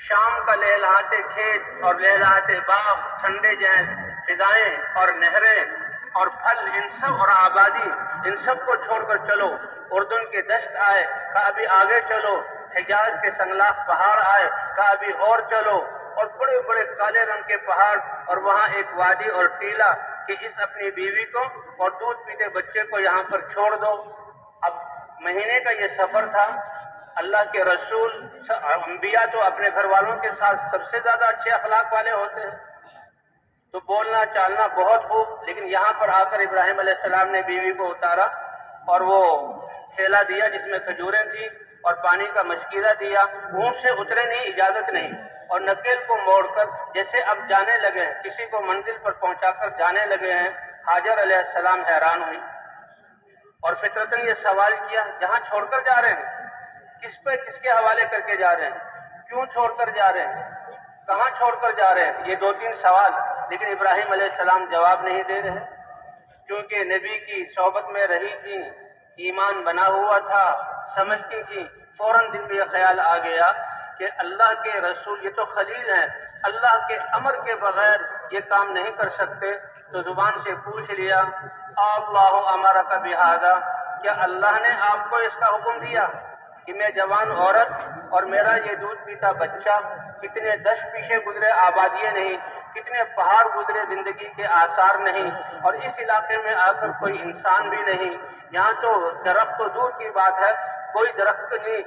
شام کا لہلہاتے کھیت اور لہلہاتے باغ، ٹھنڈے جیس فضائیں اور نہریں اور پھل، ان سب اور آبادی، ان سب کو چھوڑ کر چلو۔ اردن کے دشت آئے، کہا ابھی آگے چلو۔ حجاز کے سنگلاخ پہاڑ آئے، کہا ابھی اور چلو۔ اور بڑے بڑے کالے رنگ کے پہاڑ اور وہاں ایک وادی اور ٹیلا کہ اس اپنی بیوی کو اور دودھ پیتے بچے کو یہاں پر چھوڑ دو۔ اب مہینے کا یہ سفر تھا۔ اللہ کے رسول انبیاء تو اپنے گھر والوں کے ساتھ سب سے زیادہ اچھے اخلاق والے ہوتے ہیں، تو بولنا چالنا بہت خوب، لیکن یہاں پر آ کر ابراہیم علیہ السلام نے بیوی کو اتارا اور وہ تھیلا دیا جس میں کھجوریں تھیں اور پانی کا مشکیزہ دیا۔ اونٹ سے اترے نہیں، اجازت نہیں، اور نکیل کو موڑ کر جیسے اب جانے لگے ہیں، کسی کو منزل پر پہنچا کر جانے لگے ہیں۔ حاجر علیہ السلام حیران ہوئی اور فطرتاً یہ سوال کیا، جہاں چھوڑ کر جا رہے ہیں، کس کے حوالے کر کے جا رہے ہیں، کیوں چھوڑ کر جا رہے ہیں، کہاں چھوڑ کر جا رہے ہیں؟ یہ 2-3 سوال، لیکن ابراہیم علیہ السلام جواب نہیں دے رہے، کیونکہ نبی کی صحبت میں رہی تھی، ایمان بنا ہوا تھا، سمجھتی تھی۔ فوراً دل میں یہ خیال آ گیا کہ اللہ کے رسول یہ تو خلیل ہیں، اللہ کے امر کے بغیر یہ کام نہیں کر سکتے، تو زبان سے پوچھ لیا، اللہ امرک بہذا، کیا اللہ نے آپ کو اس کا حکم دیا کہ میں جوان عورت اور میرا یہ دودھ پیتا بچہ، کتنے دشت پیچھے گزرے، آبادیاں نہیں، کتنے پہاڑ گزرے، زندگی کے آثار نہیں، اور اس علاقے میں آ کر کوئی انسان بھی نہیں، یہاں تو درخت تو دور کی بات ہے، کوئی درخت نہیں،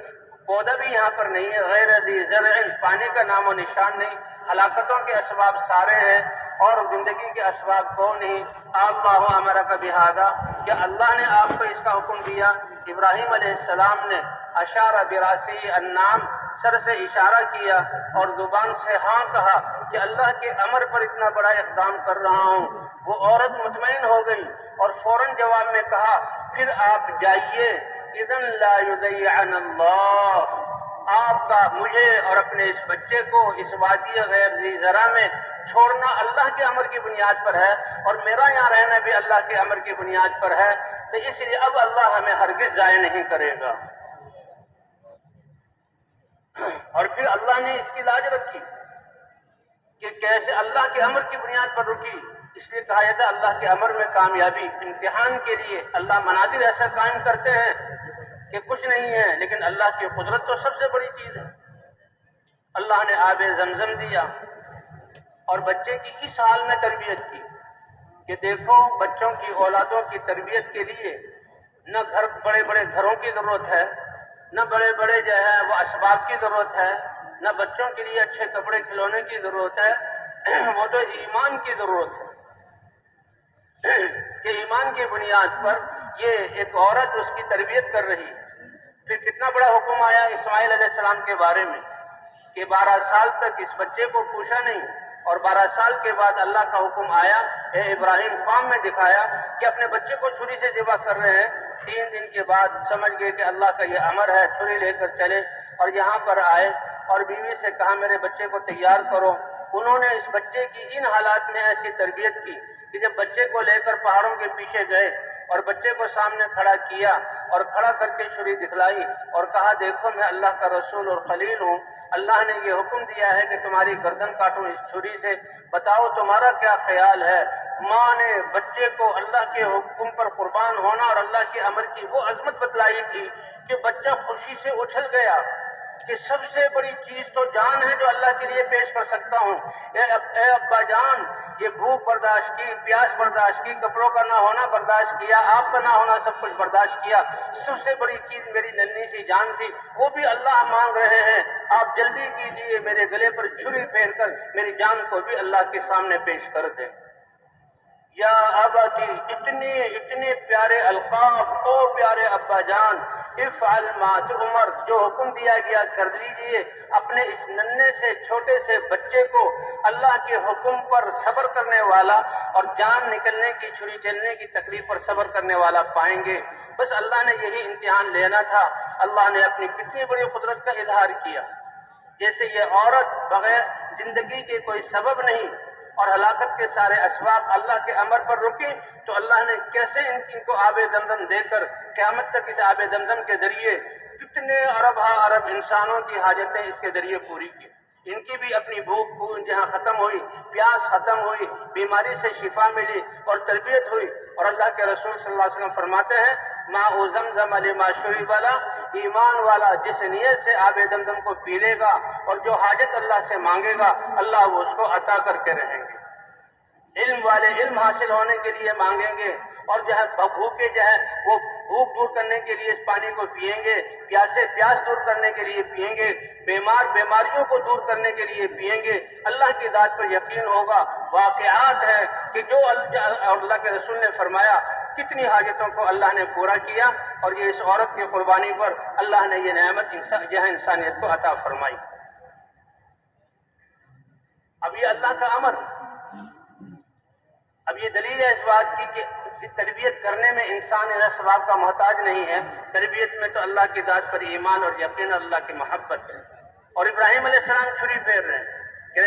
پودا بھی یہاں پر نہیں ہے، غیر ذی زرع، پانی کا نام و نشان نہیں، ہلاکتوں کے اسباب سارے ہیں اور زندگی کے اسباب کو نہیں۔ اللہ امرک بہذا، کیا اللہ نے آپ کو اس کا حکم دیا؟ ابراہیم علیہ السلام نے اشارہ براسی النام، سر سے اشارہ کیا اور زبان سے ہاں کہا کہ اللہ کے امر پر اتنا بڑا اقدام کر رہا ہوں۔ وہ عورت مطمئن ہو گئی اور فوراً جواب میں کہا، پھر آپ جائیے، اذن لا یضیعن اللہ، آپ کا مجھے اور اپنے اس بچے کو اس وادی غیر ذی زرع میں چھوڑنا اللہ کے امر کی بنیاد پر ہے، اور میرا یہاں رہنا بھی اللہ کے امر کی بنیاد پر ہے، تو اس لیے اب اللہ ہمیں ہرگز ضائع نہیں کرے گا۔ اور پھر اللہ نے اس کی لاج رکھی کہ کیسے اللہ کے امر کی بنیاد پر رکی، اس لیے کہا جاتا ہے اللہ کے امر میں کامیابی، امتحان کے لیے اللہ مناظر ایسا قائم کرتے ہیں کہ کچھ نہیں ہے، لیکن اللہ کی قدرت تو سب سے بڑی چیز ہے۔ اللہ نے آب زمزم دیا اور بچے کی اس حال میں تربیت کی کہ دیکھو، بچوں کی اولادوں کی تربیت کے لیے نہ بڑے بڑے گھروں کی ضرورت ہے، نہ بڑے بڑے جو ہے وہ اسباب کی ضرورت ہے، نہ بچوں کے لیے اچھے کپڑے کھلونے کی ضرورت ہے، وہ تو ایمان کی ضرورت ہے کہ ایمان کی بنیاد پر یہ ایک عورت اس کی تربیت کر رہی ہے۔ پھر کتنا بڑا حکم آیا اسماعیل علیہ السلام کے بارے میں کہ 12 سال تک اس بچے کو پوچھا نہیں، اور 12 سال کے بعد اللہ کا حکم آیا، اے ابراہیم فام میں دکھایا کہ اپنے بچے کو چھری سے ذبح کر رہے ہیں۔ 3 دن کے بعد سمجھ گئے کہ اللہ کا یہ امر ہے، چھری لے کر چلے اور یہاں پر آئے اور بیوی سے کہا میرے بچے کو تیار کرو۔ انہوں نے اس بچے کی ان حالات میں ایسی تربیت کی کہ جب بچے کو لے کر پہاڑوں کے پیچھے گئے اور بچے کو سامنے کھڑا کیا اور کھڑا کر کے چھری دکھلائی اور کہا دیکھو میں اللہ کا رسول اور خلیل ہوں، اللہ نے یہ حکم دیا ہے کہ تمہاری گردن کاٹوں اس چھری سے، بتاؤ تمہارا کیا خیال ہے؟ ماں نے بچے کو اللہ کے حکم پر قربان ہونا اور اللہ کے امر کی وہ عظمت بتلائی تھی کہ بچہ خوشی سے اچھل گیا کہ سب سے بڑی چیز تو جان ہے جو اللہ کے لیے پیش کر سکتا ہوں۔ اے ابا جان، یہ بھوک برداشت کی، پیاس برداشت کی، کپڑوں کا نہ ہونا برداشت کیا، آپ کا نہ ہونا سب کچھ برداشت کیا، سب سے بڑی چیز میری ننھی سی جان تھی، وہ بھی اللہ مانگ رہے ہیں، آپ جلدی کیجئے میرے گلے پر چھری پھیر کر میری جان کو بھی اللہ کے سامنے پیش کر دیں۔ یا ابتی، اتنے پیارے القاب، او پیارے ابا جان، افعل ما تؤمر، جو حکم دیا گیا کر لیجئے۔ اپنے اس ننھے سے چھوٹے سے بچے کو اللہ کے حکم پر صبر کرنے والا اور جان نکلنے کی، چھری چلنے کی تکلیف پر صبر کرنے والا پائیں گے۔ بس اللہ نے یہی امتحان لینا تھا۔ اللہ نے اپنی کتنی بڑی قدرت کا اظہار کیا، جیسے یہ عورت بغیر زندگی کے کوئی سبب نہیں اور ہلاکت کے سارے اسباب اللہ کے امر پر رکی، تو اللہ نے کیسے ان کو آب زمزم دے کر قیامت تک اس آب زمزم کے ذریعے کتنے ارب انسانوں کی حاجتیں اس کے ذریعے پوری کی۔ ان کی بھی اپنی بھوک جہاں ختم ہوئی، پیاس ختم ہوئی، بیماری سے شفا ملی اور تربیت ہوئی، اور اللہ کے رسول صلی اللہ علیہ وسلم فرماتے ہیں ماء زمزم لما شرب له، ایمان والا جس نیت سے آب زمزم کو پی لے گا اور جو حاجت اللہ سے مانگے گا اللہ وہ اس کو عطا کر کے رہیں گے۔ علم والے علم حاصل ہونے کے لیے مانگیں گے، اور جو ہے بھوکے جو ہے وہ بھوک دور کرنے کے لیے اس پانی کو پئیں گے، پیاسے پیاس دور کرنے کے لیے پئیں گے، بیمار بیماریوں کو دور کرنے کے لیے پئیں گے۔ اللہ کی ذات پر یقین ہوگا۔ واقعات ہے کہ جو اللہ کے رسول نے فرمایا کتنی حاجتوں کو اللہ نے پورا کیا، اور یہ اس عورت کی قربانی پر اللہ نے یہ نعمت انسانیت کو عطا فرمائی۔ اب یہ اللہ کا امر، اب یہ دلیل ہے اس بات کی کہ تربیت کرنے میں انسان ثواب کا محتاج نہیں ہے، تربیت میں تو اللہ کی ذات پر ایمان اور یقین اللہ کی محبت ہے۔ اور ابراہیم علیہ السلام چھری پھیر رہے ہیں کہ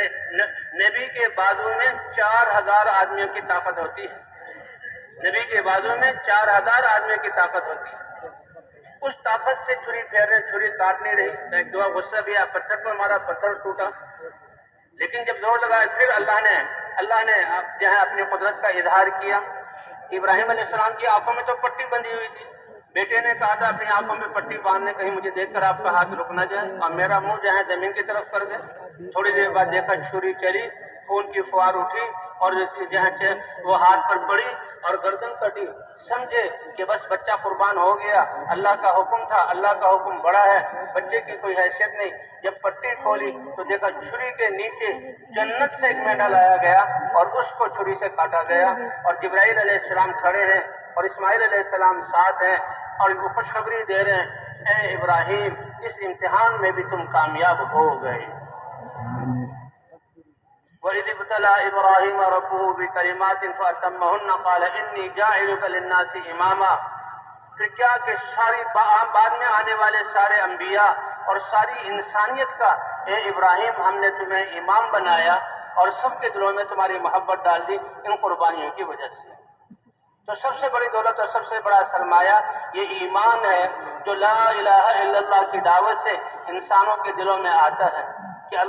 نبی کے بازو میں 4000 آدمیوں کی طاقت ہوتی ہے، نبی کے بازو میں 4000 آدمیوں کی طاقت ہوتی ہے، اس طاقت سے چھری پھیر رہے، چھری کاٹ نہیں رہی۔ ایک دعا غصہ بھی آیا، پتھر پر مارا، پتھر ٹوٹا، لیکن جب زور لگایا پھر اللہ نے جو ہے اپنی قدرت کا اظہار کیا۔ ابراہیم علیہ السلام کی آنکھوں میں تو پٹی بندھی ہوئی تھی، بیٹے نے کہا تھا اپنی آنکھوں میں پٹی باندھنے، کہیں مجھے دیکھ کر آپ کا ہاتھ رک نہ جائے اور میرا منہ جو ہے زمین کی طرف کر دے۔ تھوڑی دیر بعد دیکھا چھری چلی، خون کی فوار اٹھی اور جو ہے وہ ہاتھ پر پڑی اور گردن کٹی۔ سمجھے کہ بس بچہ قربان ہو گیا، اللہ کا حکم تھا، اللہ کا حکم بڑا ہے، بچے کی کوئی حیثیت نہیں۔ جب پٹی کھولی تو دیکھا چھری کے نیچے جنت سے ایک مینڈا لایا گیا اور اس کو چھری سے کاٹا گیا، اور جبرائیل علیہ السلام کھڑے ہیں اور اسماعیل علیہ السلام ساتھ ہیں اور وہ خوشخبری دے رہے ہیں اے ابراہیم اس امتحان میں بھی تم کامیاب ہو گئے۔ وَإِذِ ابْتَلَىٰ إِبْرَاهِيمَ رَبُّهُ بِكَلِمَاتٍ فَأَتَمَّهُنَّ قَالَ إِنِّي جَاعِلُكَ لِلنَّاسِ إِمَامًا۔ پھر کیا کہ ساری بعد میں آنے والے سارے انبیاء اور ساری انسانیت کا اے ابراہیم ہم نے تمہیں امام بنایا اور سب کے دلوں میں تمہاری محبت ڈال دی ان قربانیوں کی وجہ سے۔ تو سب سے بڑی دولت اور سب سے بڑا سرمایہ یہ ایمان ہے جو لا الہ الا اللہ کی دعوت سے انسانوں کے دلوں میں آتا ہے کہ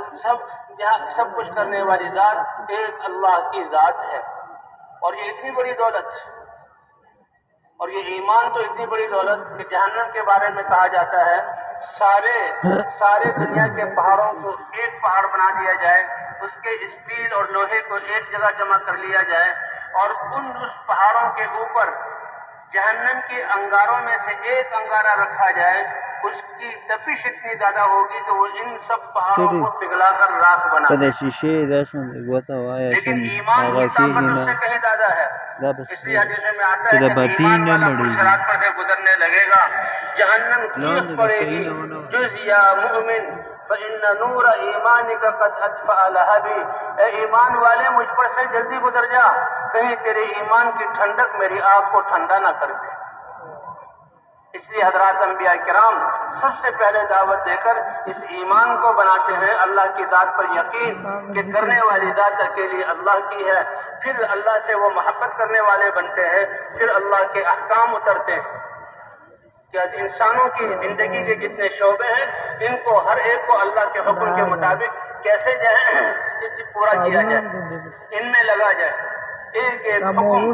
سب کچھ کرنے والی ذات ایک اللہ کی ذات ہے۔ اور یہ اتنی بڑی دولت اور یہ ایمان تو اتنی بڑی دولت کہ جہنم کے بارے میں کہا جاتا ہے سارے دنیا کے پہاڑوں کو ایک پہاڑ بنا دیا جائے، اس کے اسٹیل اور لوہے کو ایک جگہ جمع کر لیا جائے اور اس پہاڑوں کے اوپر جہنم کے انگاروں میں سے ایک انگارہ رکھا جائے، اس کی تپش اتنی زیادہ ہوگی کہ وہ ان سب پہاڑوں کو پگھلا کر راکھ بنا دے. لیکن ایمان کی طاقت اس سے کہیں زیادہ ہے. اس لیے حدیث میں آتا ہے کہ ایمان والا صراط پر سے گزرنے لگے گا، جہنم چیخ پڑے گی، جز یا مؤمن فإن نور ایمانک قد اطفأ لہبی، اے ایمان والے مجھ پر سے جلدی گزر جا، کہیں تیرے ایمان کی ٹھنڈک میری آگ کو ٹھنڈا نہ کر دے. اس لیے حضرات انبیاء کرام سب سے پہلے دعوت دے کر اس ایمان کو بناتے ہیں اللہ کی ذات پر یقین کہ کرنے والی ذات اکیلی اللہ کی ہے. پھر اللہ سے وہ محبت کرنے والے بنتے ہیں، پھر اللہ کے احکام اترتے ہیں کہ انسانوں کی زندگی کے جتنے شعبے ہیں ان کو ہر ایک کو اللہ کے حکم کے مطابق کیسے پورا کیا جائے، ان میں لگا جائے. ایک ایک حکم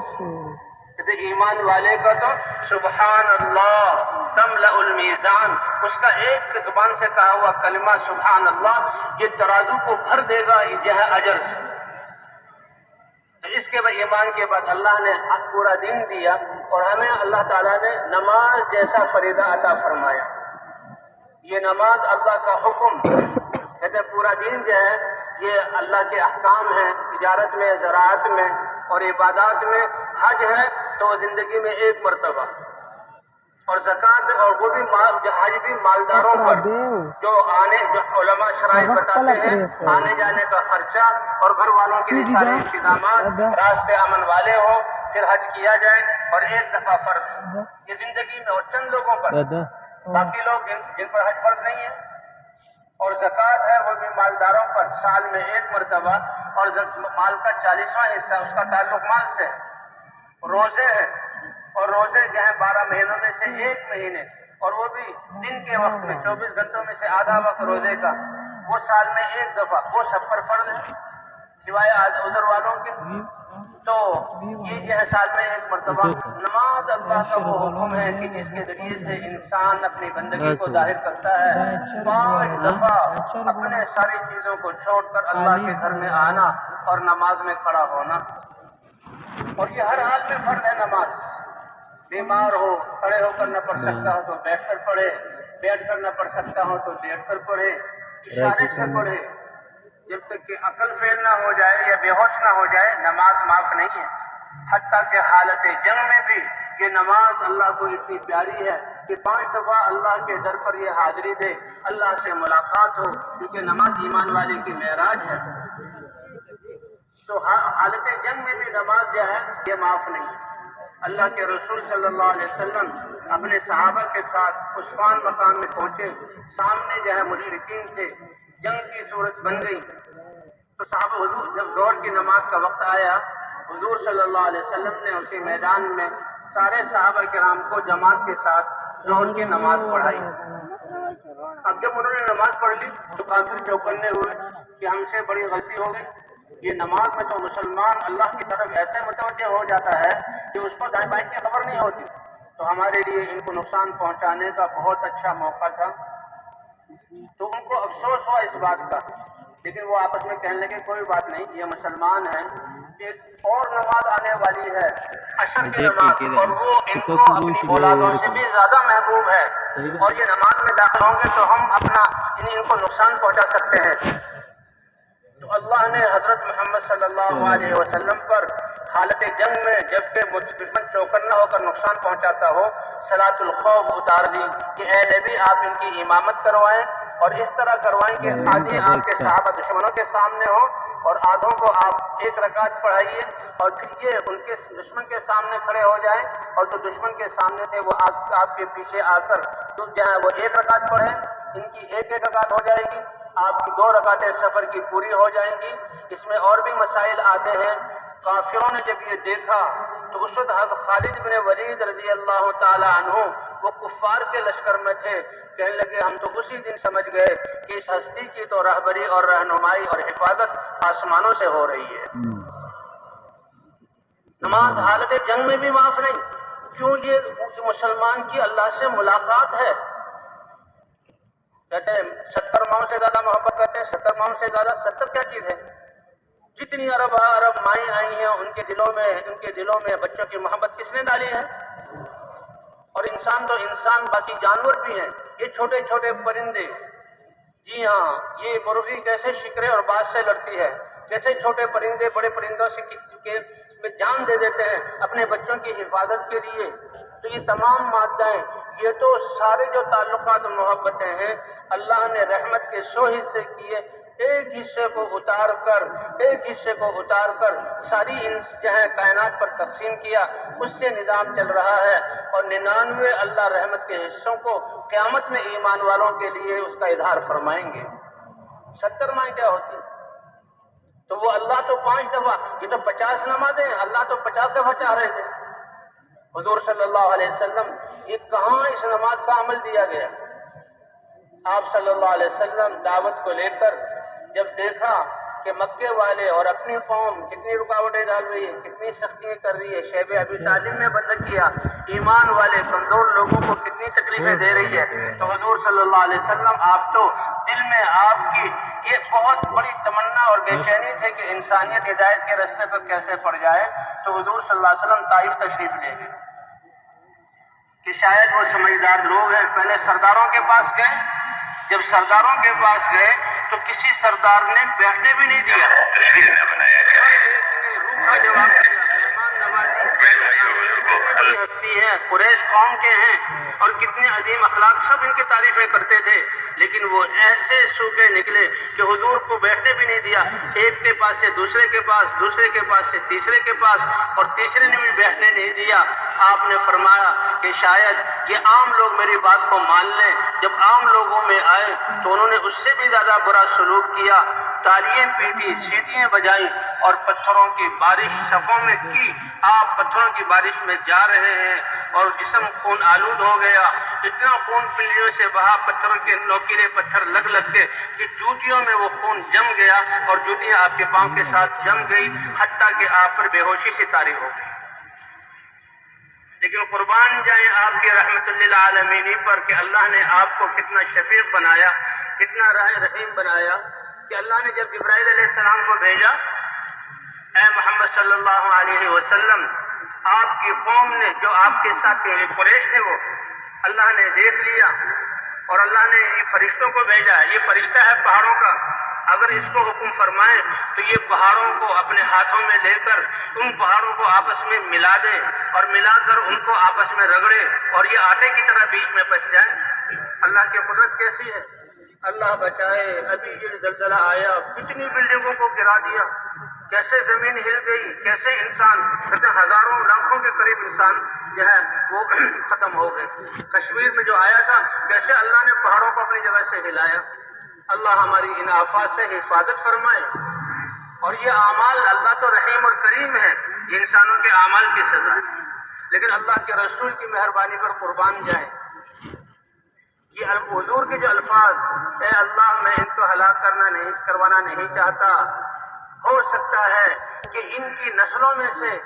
ایمان والے کا تو سبحان اللہ تملأ المیزان، اس کا ایک زبان سے کہا ہوا کلمہ سبحان اللہ یہ ترازو کو بھر دے گا یہ اجر سے. تو اس کے بعد ایمان کے بعد اللہ نے پورا دین دیا اور ہمیں اللہ تعالیٰ نے نماز جیسا فریضہ عطا فرمایا. یہ نماز اللہ کا حکم کہتے پورا دین جو ہے یہ اللہ کے احکام ہیں، تجارت میں، زراعت میں اور عبادات میں. حج ہے تو زندگی میں ایک مرتبہ، اور زکوٰۃ اور وہ بھی حج بھی مالداروں پر جو علماء شرائط بتاتے ہیں آنے جانے کا خرچہ اور گھر والوں کے لیے سارے انتظامات، راستے امن والے ہوں پھر حج کیا جائے. اور ایک دفعہ فرض یہ زندگی میں اور چند لوگوں پر، باقی لوگ جن پر حج فرض نہیں ہے. اور زکوٰۃ ہے وہ بھی مالداروں پر سال میں ایک مرتبہ، اور مال کا 40واں حصہ اس کا تعلق مال سے. روزے ہیں اور روزے جو ہیں 12 مہینوں میں سے ایک مہینے، اور وہ بھی دن کے وقت میں 24 گھنٹوں میں سے آدھا وقت روزے کا، وہ سال میں ایک دفعہ، وہ سب پر فرض ہے سوائے عذر والوں کے. تو یہ جو ہے سال میں ایک مرتبہ. نماز اللہ کا وہ حکم ہے کہ جس کے ذریعے سے انسان اپنی بندگی کو ظاہر کرتا ہے. 5 دفعہ اپنے ساری چیزوں کو چھوڑ کر اللہ کے گھر میں آنا اور نماز میں کھڑا ہونا. اور یہ ہر حال میں فرض ہے نماز. بیمار ہو کھڑے ہو کر نہ پڑھ سکتا ہو تو بیٹھ کر پڑھے، بیٹھ کر نہ پڑھ سکتا ہو تو لیٹ کر پڑھے، اشارے سے پڑھے. جب تک کہ عقل فیل نہ ہو جائے یا بے ہوش نہ ہو جائے نماز معاف نہیں ہے. حتیٰ کہ حالت جنگ میں بھی یہ نماز اللہ کو اتنی پیاری ہے کہ 5 دفعہ اللہ کے در پر یہ حاضری دے، اللہ سے ملاقات ہو، کیونکہ نماز ایمان والے کی معراج ہے. تو حالت جنگ میں بھی نماز جو ہے یہ معاف نہیں ہے. اللہ کے رسول صلی اللہ علیہ وسلم اپنے صحابہ کے ساتھ عثمان مقام میں پہنچے، سامنے جو ہے مشرکین تھے، جنگ کی صورت بن گئی. تو صحابہ حضور جب ظہر کی نماز کا وقت آیا حضور صلی اللہ علیہ وسلم نے اسی میدان میں سارے صحابہ کرام کو جماعت کے ساتھ ظہر کی نماز پڑھائی. اب جب انہوں نے نماز پڑھ لی تو کافر چوکنے ہوئے کہ ہم سے بڑی غلطی ہو گئی. یہ نماز میں تو مسلمان اللہ کی طرف ایسے متوجہ ہو جاتا ہے کہ اس کو دائیں بائیں کی خبر نہیں ہوتی. تو ہمارے لیے ان کو نقصان پہنچانے کا بہت اچھا موقع تھا. تو ان کو افسوس ہوا اس بات کا، لیکن وہ آپس میں کہنے لگے کوئی بات نہیں، یہ مسلمان ہیں. ایک اور نماز آنے والی ہے عشر کی نماز، اور وہ ان کو اپنی اولادوں سے بھی زیادہ محبوب ہے، اور یہ نماز میں داخل ہوں گے تو ہم اپنا ان کو نقصان پہنچا سکتے ہیں. تو اللہ نے حضرت محمد صلی اللہ علیہ وسلم پر حالت جنگ میں جبکہ دشمن چوکنا ہو کر نقصان پہنچاتا ہو صلاۃ الخوف اتار دی کہ اے نبی آپ ان کی امامت کروائیں، اور اس طرح کروائیں کہ آدھی آپ کے صحابہ دشمنوں کے سامنے ہوں اور آدھوں کو آپ 1 رکعت پڑھائیے، اور پھر یہ ان کے دشمن کے سامنے کھڑے ہو جائیں، اور جو دشمن کے سامنے تھے وہ آپ کے پیچھے آ کر تو جہاں وہ 1 رکعت پڑھیں، ان کی 1 رکعت ہو جائے گی، آپ کی 2 رکعتیں سفر کی پوری ہو جائیں گی. اس میں اور بھی مسائل آتے ہیں. کافروں نے جب یہ دیکھا تو اس وقت حضرت خالد بن ولید رضی اللہ تعالی عنہ وہ کفار کے لشکر میں تھے، کہنے لگے ہم تو اسی دن سمجھ گئے کہ اس ہستی کی تو رہبری اور رہنمائی اور حفاظت آسمانوں سے ہو رہی ہے. نماز حالت جنگ میں بھی معاف نہیں. کیوں؟ یہ مسلمان کی اللہ سے ملاقات ہے. کہتے ہیں 70 ماؤں سے زیادہ محبت کرتے ہیں. 70 ماؤں سے زیادہ 70 کیا چیز ہے؟ جتنی عرب مائیں آئی ہیں ان کے دلوں میں بچوں کی محبت کس نے ڈالی ہے؟ اور انسان تو انسان، باقی جانور بھی ہیں، یہ چھوٹے چھوٹے پرندے، جی ہاں، یہ مرغی کیسے شکرے اور باز سے لڑتی ہے، کیسے چھوٹے پرندے بڑے پرندوں سے میں جان دے دیتے ہیں اپنے بچوں کی حفاظت کے لیے. تو یہ تمام مادائیں، یہ تو سارے جو تعلقات و محبتیں ہیں، اللہ نے رحمت کے 100 حصے کیے، ایک حصے کو اتار کر ساری جو ہے کائنات پر تقسیم کیا، اس سے نظام چل رہا ہے. اور 99 اللہ رحمت کے حصوں کو قیامت میں ایمان والوں کے لیے اس کا اظہار فرمائیں گے. 70 مائیں کیا ہوتی؟ تو وہ اللہ تو 5 دفعہ، یہ تو 50 نمازیں ہیں، اللہ تو 50 دفعہ چاہ رہے تھے. حضور صلی اللہ علیہ وسلم، یہ کہاں اس نماز کا عمل دیا گیا؟ آپ صلی اللہ علیہ وسلم دعوت کو لے کر جب دیکھا کہ مکے والے اور اپنی قوم کتنی رکاوٹیں ڈال رہی ہے، کتنی سختیاں کر رہی ہے، شیب ابی طالب نے بند کیا، ایمان والے کمزور لوگوں کو کتنی تکلیفیں دے رہی ہے، تو حضور صلی اللہ علیہ وسلم، آپ تو دل میں آپ کی یہ بہت بڑی تمنا اور بے چینی تھے کہ انسانیت ہدایت کے راستے پر کیسے پڑ جائے. تو حضور صلی اللہ علیہ وسلم طائف تشریف لے گئے کہ شاید وہ سمجھدار لوگ ہیں. پہلے سرداروں کے پاس گئے، جب سرداروں کے پاس گئے تو کسی سردار نے بیٹھنے بھی نہیں دیا، روکھا جواب دیا. مہمان نوازی ہستی ہے، قریش قوم کے ہیں اور کتنے عظیم اخلاق، سب ان کی تعریفیں کرتے تھے، لیکن وہ ایسے سوکھے نکلے کہ حضور کو بیٹھنے بھی نہیں دیا. ایک کے پاس سے دوسرے کے پاس، دوسرے کے پاس سے تیسرے کے پاس، اور تیسرے نے بھی بیٹھنے نہیں دیا. آپ نے فرمایا کہ شاید یہ عام لوگ میری بات کو مان لیں. جب عام لوگوں میں آئے تو انہوں نے اس سے بھی زیادہ برا سلوک کیا، تالیاں پیٹی، سیٹیاں بجائیں اور پتھروں کی بارش صفوں میں کی. آپ پتھروں کی بارش میں جا رہے ہیں اور جسم خون آلود ہو گیا، اتنا خون پنڈلیوں سے بہا، پتھروں کے نوکیلے پتھر لگ کے کہ جوتیوں میں وہ خون جم گیا اور جوتیاں آپ کے پاؤں کے ساتھ جم گئی، حتیٰ کہ آپ پر بے ہوشی سے طاری ہو گئی. لیکن قربان جائیں آپ کی رحمت للعالمین پر کہ اللہ نے آپ کو کتنا شفیق بنایا، کتنا رحیم بنایا کہ اللہ نے جب جبرائیل علیہ السلام کو بھیجا، اے محمد صلی اللہ علیہ وسلم، آپ کی قوم نے جو آپ کے ساتھ قریش تھے وہ اللہ نے دیکھ لیا اور اللہ نے یہ فرشتوں کو بھیجا. یہ فرشتہ ہے پہاڑوں کا، اگر اس کو حکم فرمائے تو یہ پہاڑوں کو اپنے ہاتھوں میں لے کر ان پہاڑوں کو آپس میں ملا دے اور ملا کر ان کو آپس میں رگڑے اور یہ آٹے کی طرح بیچ میں پس جائے. اللہ کی قدرت کیسی ہے، اللہ بچائے. ابھی یہ زلزلہ آیا، کتنی بلڈنگوں کو گرا دیا، کیسے زمین ہل گئی، کیسے انسان، ہزاروں لاکھوں کے قریب انسان جو ہے وہ ختم ہو گئے. کشمیر میں جو آیا تھا، کیسے اللہ نے پہاڑوں کو اپنی جگہ سے ہلایا. اللہ ہماری ان آفات سے حفاظت فرمائے. اور یہ اعمال، اللہ تو رحیم اور کریم ہے، یہ انسانوں کے اعمال کی سزا ہے، لیکن اللہ کے رسول کی مہربانی پر قربان جائیں. یہ حضور کے جو الفاظ، اے اللہ میں ان کو ہلاک کروانا نہیں چاہتا، ہو سکتا ہے کہ ان کی نسلوں میں سے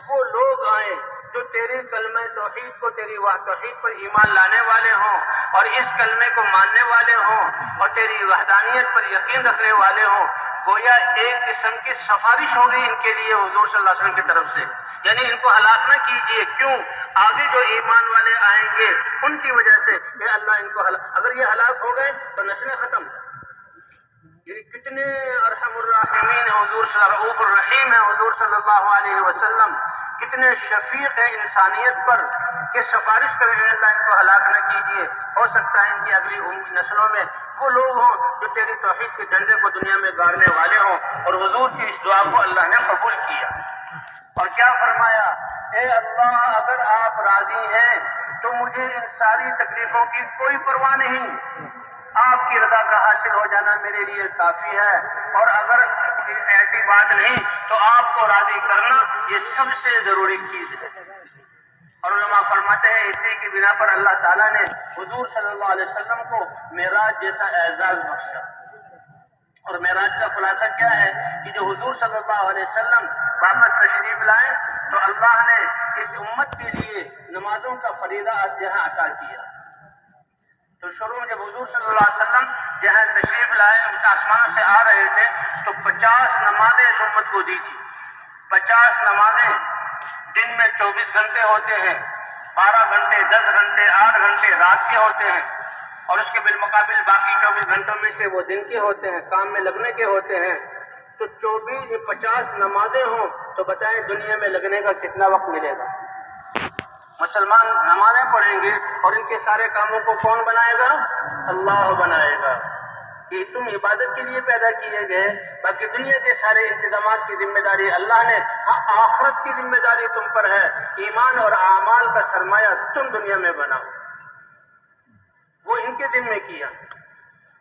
وہ لوگ آئیں جو تیری کلمہ توحید کو، تیری توحید پر ایمان لانے والے ہوں اور اس کلمے کو ماننے والے ہوں اور تیری وحدانیت پر یقین رکھنے والے ہوں. گویا ایک قسم کی سفارش ہو گئی ان کے لیے حضور صلی اللہ علیہ وسلم کی طرف سے، یعنی ان کو ہلاک نہ کیجیے. کیوں؟ آگے جو ایمان والے آئیں گے ان کی وجہ سے کہ اللہ ان کو اگر یہ ہلاک ہو گئے تو نسلیں ختم. یہ کتنے ارحم الراحمین ہیں حضور، رؤوف الرحیم ہے حضور صلی اللہ علیہ وسلم، کتنے شفیق ہیں انسانیت پر کہ سفارش کریں اللہ ان کو ہلاک نہ کیجیے. ہو سکتا ہے ان کی اگلی نسلوں میں وہ لوگ ہوں جو تیری توحید کے ڈنڈے کو دنیا میں گاڑنے والے ہوں. اور حضور کی اس دعا کو اللہ نے قبول کیا اور کیا فرمایا، اے اللہ اگر آپ راضی ہیں تو مجھے ان ساری تکلیفوں کی کوئی پرواہ نہیں، آپ کی رضا کا حاصل ہو جانا میرے لیے کافی ہے، اور اگر ایسی بات نہیں تو آپ کو راضی کرنا یہ سب سے ضروری چیز ہے. اور علماء فرماتے ہیں اسی کی بنا پر اللہ تعالیٰ نے حضور صلی اللہ علیہ وسلم کو معراج جیسا اعزاز بخشا. اور معراج کا خلاصہ کیا ہے کہ جو حضور صلی اللہ علیہ وسلم واپس تشریف لائے تو اللہ نے اس امت کے لیے نمازوں کا فریضہ جہاں عطا کیا. تو شروع میں جب حضور صلی اللہ علیہ وسلم جہاں تشریف لائے، آسمانوں سے آ رہے تھے تو 50 نمازیں اس امت کو دی تھی. 50 نمازیں، دن میں 24 گھنٹے ہوتے ہیں، 12 گھنٹے 10 گھنٹے 8 گھنٹے رات کے ہوتے ہیں، اور اس کے بالمقابل باقی 24 گھنٹوں میں سے وہ دن کے ہوتے ہیں، کام میں لگنے کے ہوتے ہیں، تو 50 نمازیں ہوں تو بتائیں دنیا میں لگنے کا کتنا وقت ملے گا؟ مسلمان نمازیں پڑھیں گے اور ان کے سارے کاموں کو کون بنائے گا؟ اللہ بنائے گا، کہ تم عبادت کے لیے پیدا کیے گئے، باقی دنیا کے سارے انتظامات کی ذمہ داری اللہ نے، ہاں آخرت کی ذمہ داری تم پر ہے، ایمان اور اعمال کا سرمایہ تم دنیا میں بناؤ، وہ ان کے ذمہ کیا۔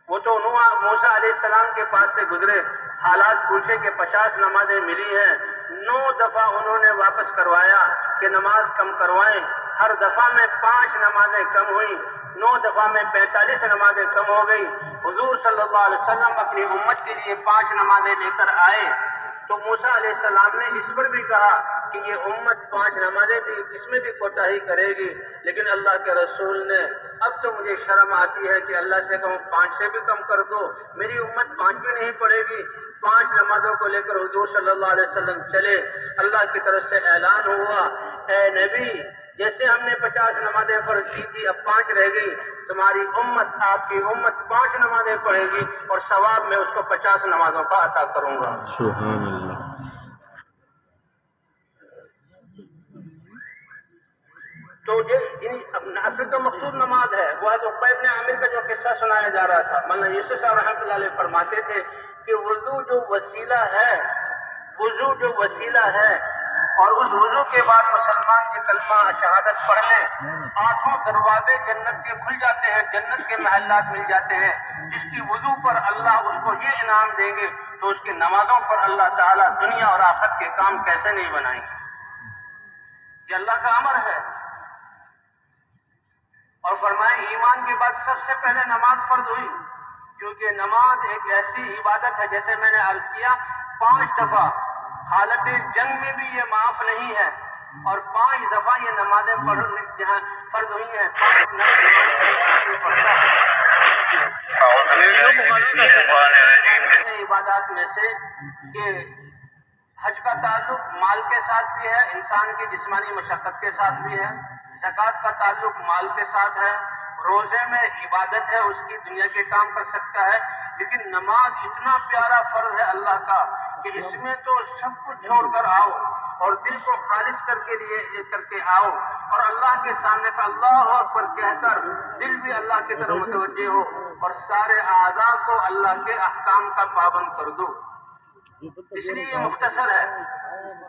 وہ تو موسیٰ علیہ السلام کے پاس سے گزرے، حالات پوچھے کہ 50 نمازیں ملی ہیں، 9 دفعہ انہوں نے واپس کروایا کہ نماز کم کروائیں، ہر دفعہ میں 5 نمازیں کم ہوئیں، 9 دفعہ میں 45 نمازیں کم ہو گئی۔ حضور صلی اللہ علیہ وسلم اپنی امت کے لیے 5 نمازیں لے کر آئے، تو موسیٰ علیہ السلام نے اس پر بھی کہا کہ یہ امت 5 نمازیں بھی اس میں بھی کوتاہی کرے گی، لیکن اللہ کے رسول نے، اب تو مجھے شرم آتی ہے کہ اللہ سے کہوں 5 سے بھی کم کر دو، میری امت 5 بھی نہیں پڑھے گی۔ 5 نمازوں کو لے کر حضور صلی اللہ علیہ وسلم چلے، اللہ کی طرف سے اعلان ہوا، اے نبی، جیسے ہم نے 50 نمازیں فرض کی تھی، اب 5 رہ گئی، تمہاری امت، آپ کی امت 5 نمازیں پڑھے گی اور ثواب میں اس کو 50 نمازوں کا عطا کروں گا۔ سبحان اللہ۔ تو اصل تو مقصود نماز ہے، وہ عقبہ ابن عامر کا جو قصہ سنایا جا رہا تھا، مولانا یوسف صاحب رحمۃ اللہ علیہ فرماتے تھے کہ وضو جو وسیلہ ہے اور اس وضو کے بعد مسلمان کے کلمہ شہادت پڑھ لیں، 8 دروازے جنت کے کھل جاتے ہیں، جنت کے محلات مل جاتے ہیں۔ جس کی وضو پر اللہ اس کو یہ انعام دیں گے تو اس کی نمازوں پر اللہ تعالیٰ دنیا اور آخرت کے کام کیسے نہیں بنائیں گے؟ یہ اللہ کا امر ہے۔ اور فرمائیں ایمان کے بعد سب سے پہلے نماز فرض ہوئی، کیونکہ نماز ایک ایسی عبادت ہے، جیسے میں نے عرض کیا 5 دفعہ حالت جنگ میں بھی یہ معاف نہیں ہے، اور 5 دفعہ یہ نمازیں جہاں فرض ہوئی ہیں، 5 پڑھتا ہے۔ عبادات میں سے کہ حج کا تعلق مال کے ساتھ بھی ہے، انسان کی جسمانی مشقت کے ساتھ بھی ہے، زکوٰۃ کا تعلق مال کے ساتھ ہے، روزے میں عبادت ہے، اس کی دنیا کے کام کر سکتا ہے، لیکن نماز اتنا پیارا فرض ہے اللہ کا کہ اس میں تو سب کچھ چھوڑ کر آؤ اور دل کو خالص کر کے آؤ، اور اللہ کے سامنے کا اللہ اکبر کہہ کر دل بھی اللہ کی طرف متوجہ ہو، اور سارے اعضاء کو اللہ کے احکام کا پابند کر دو۔ اس لیے یہ مختصر ہے،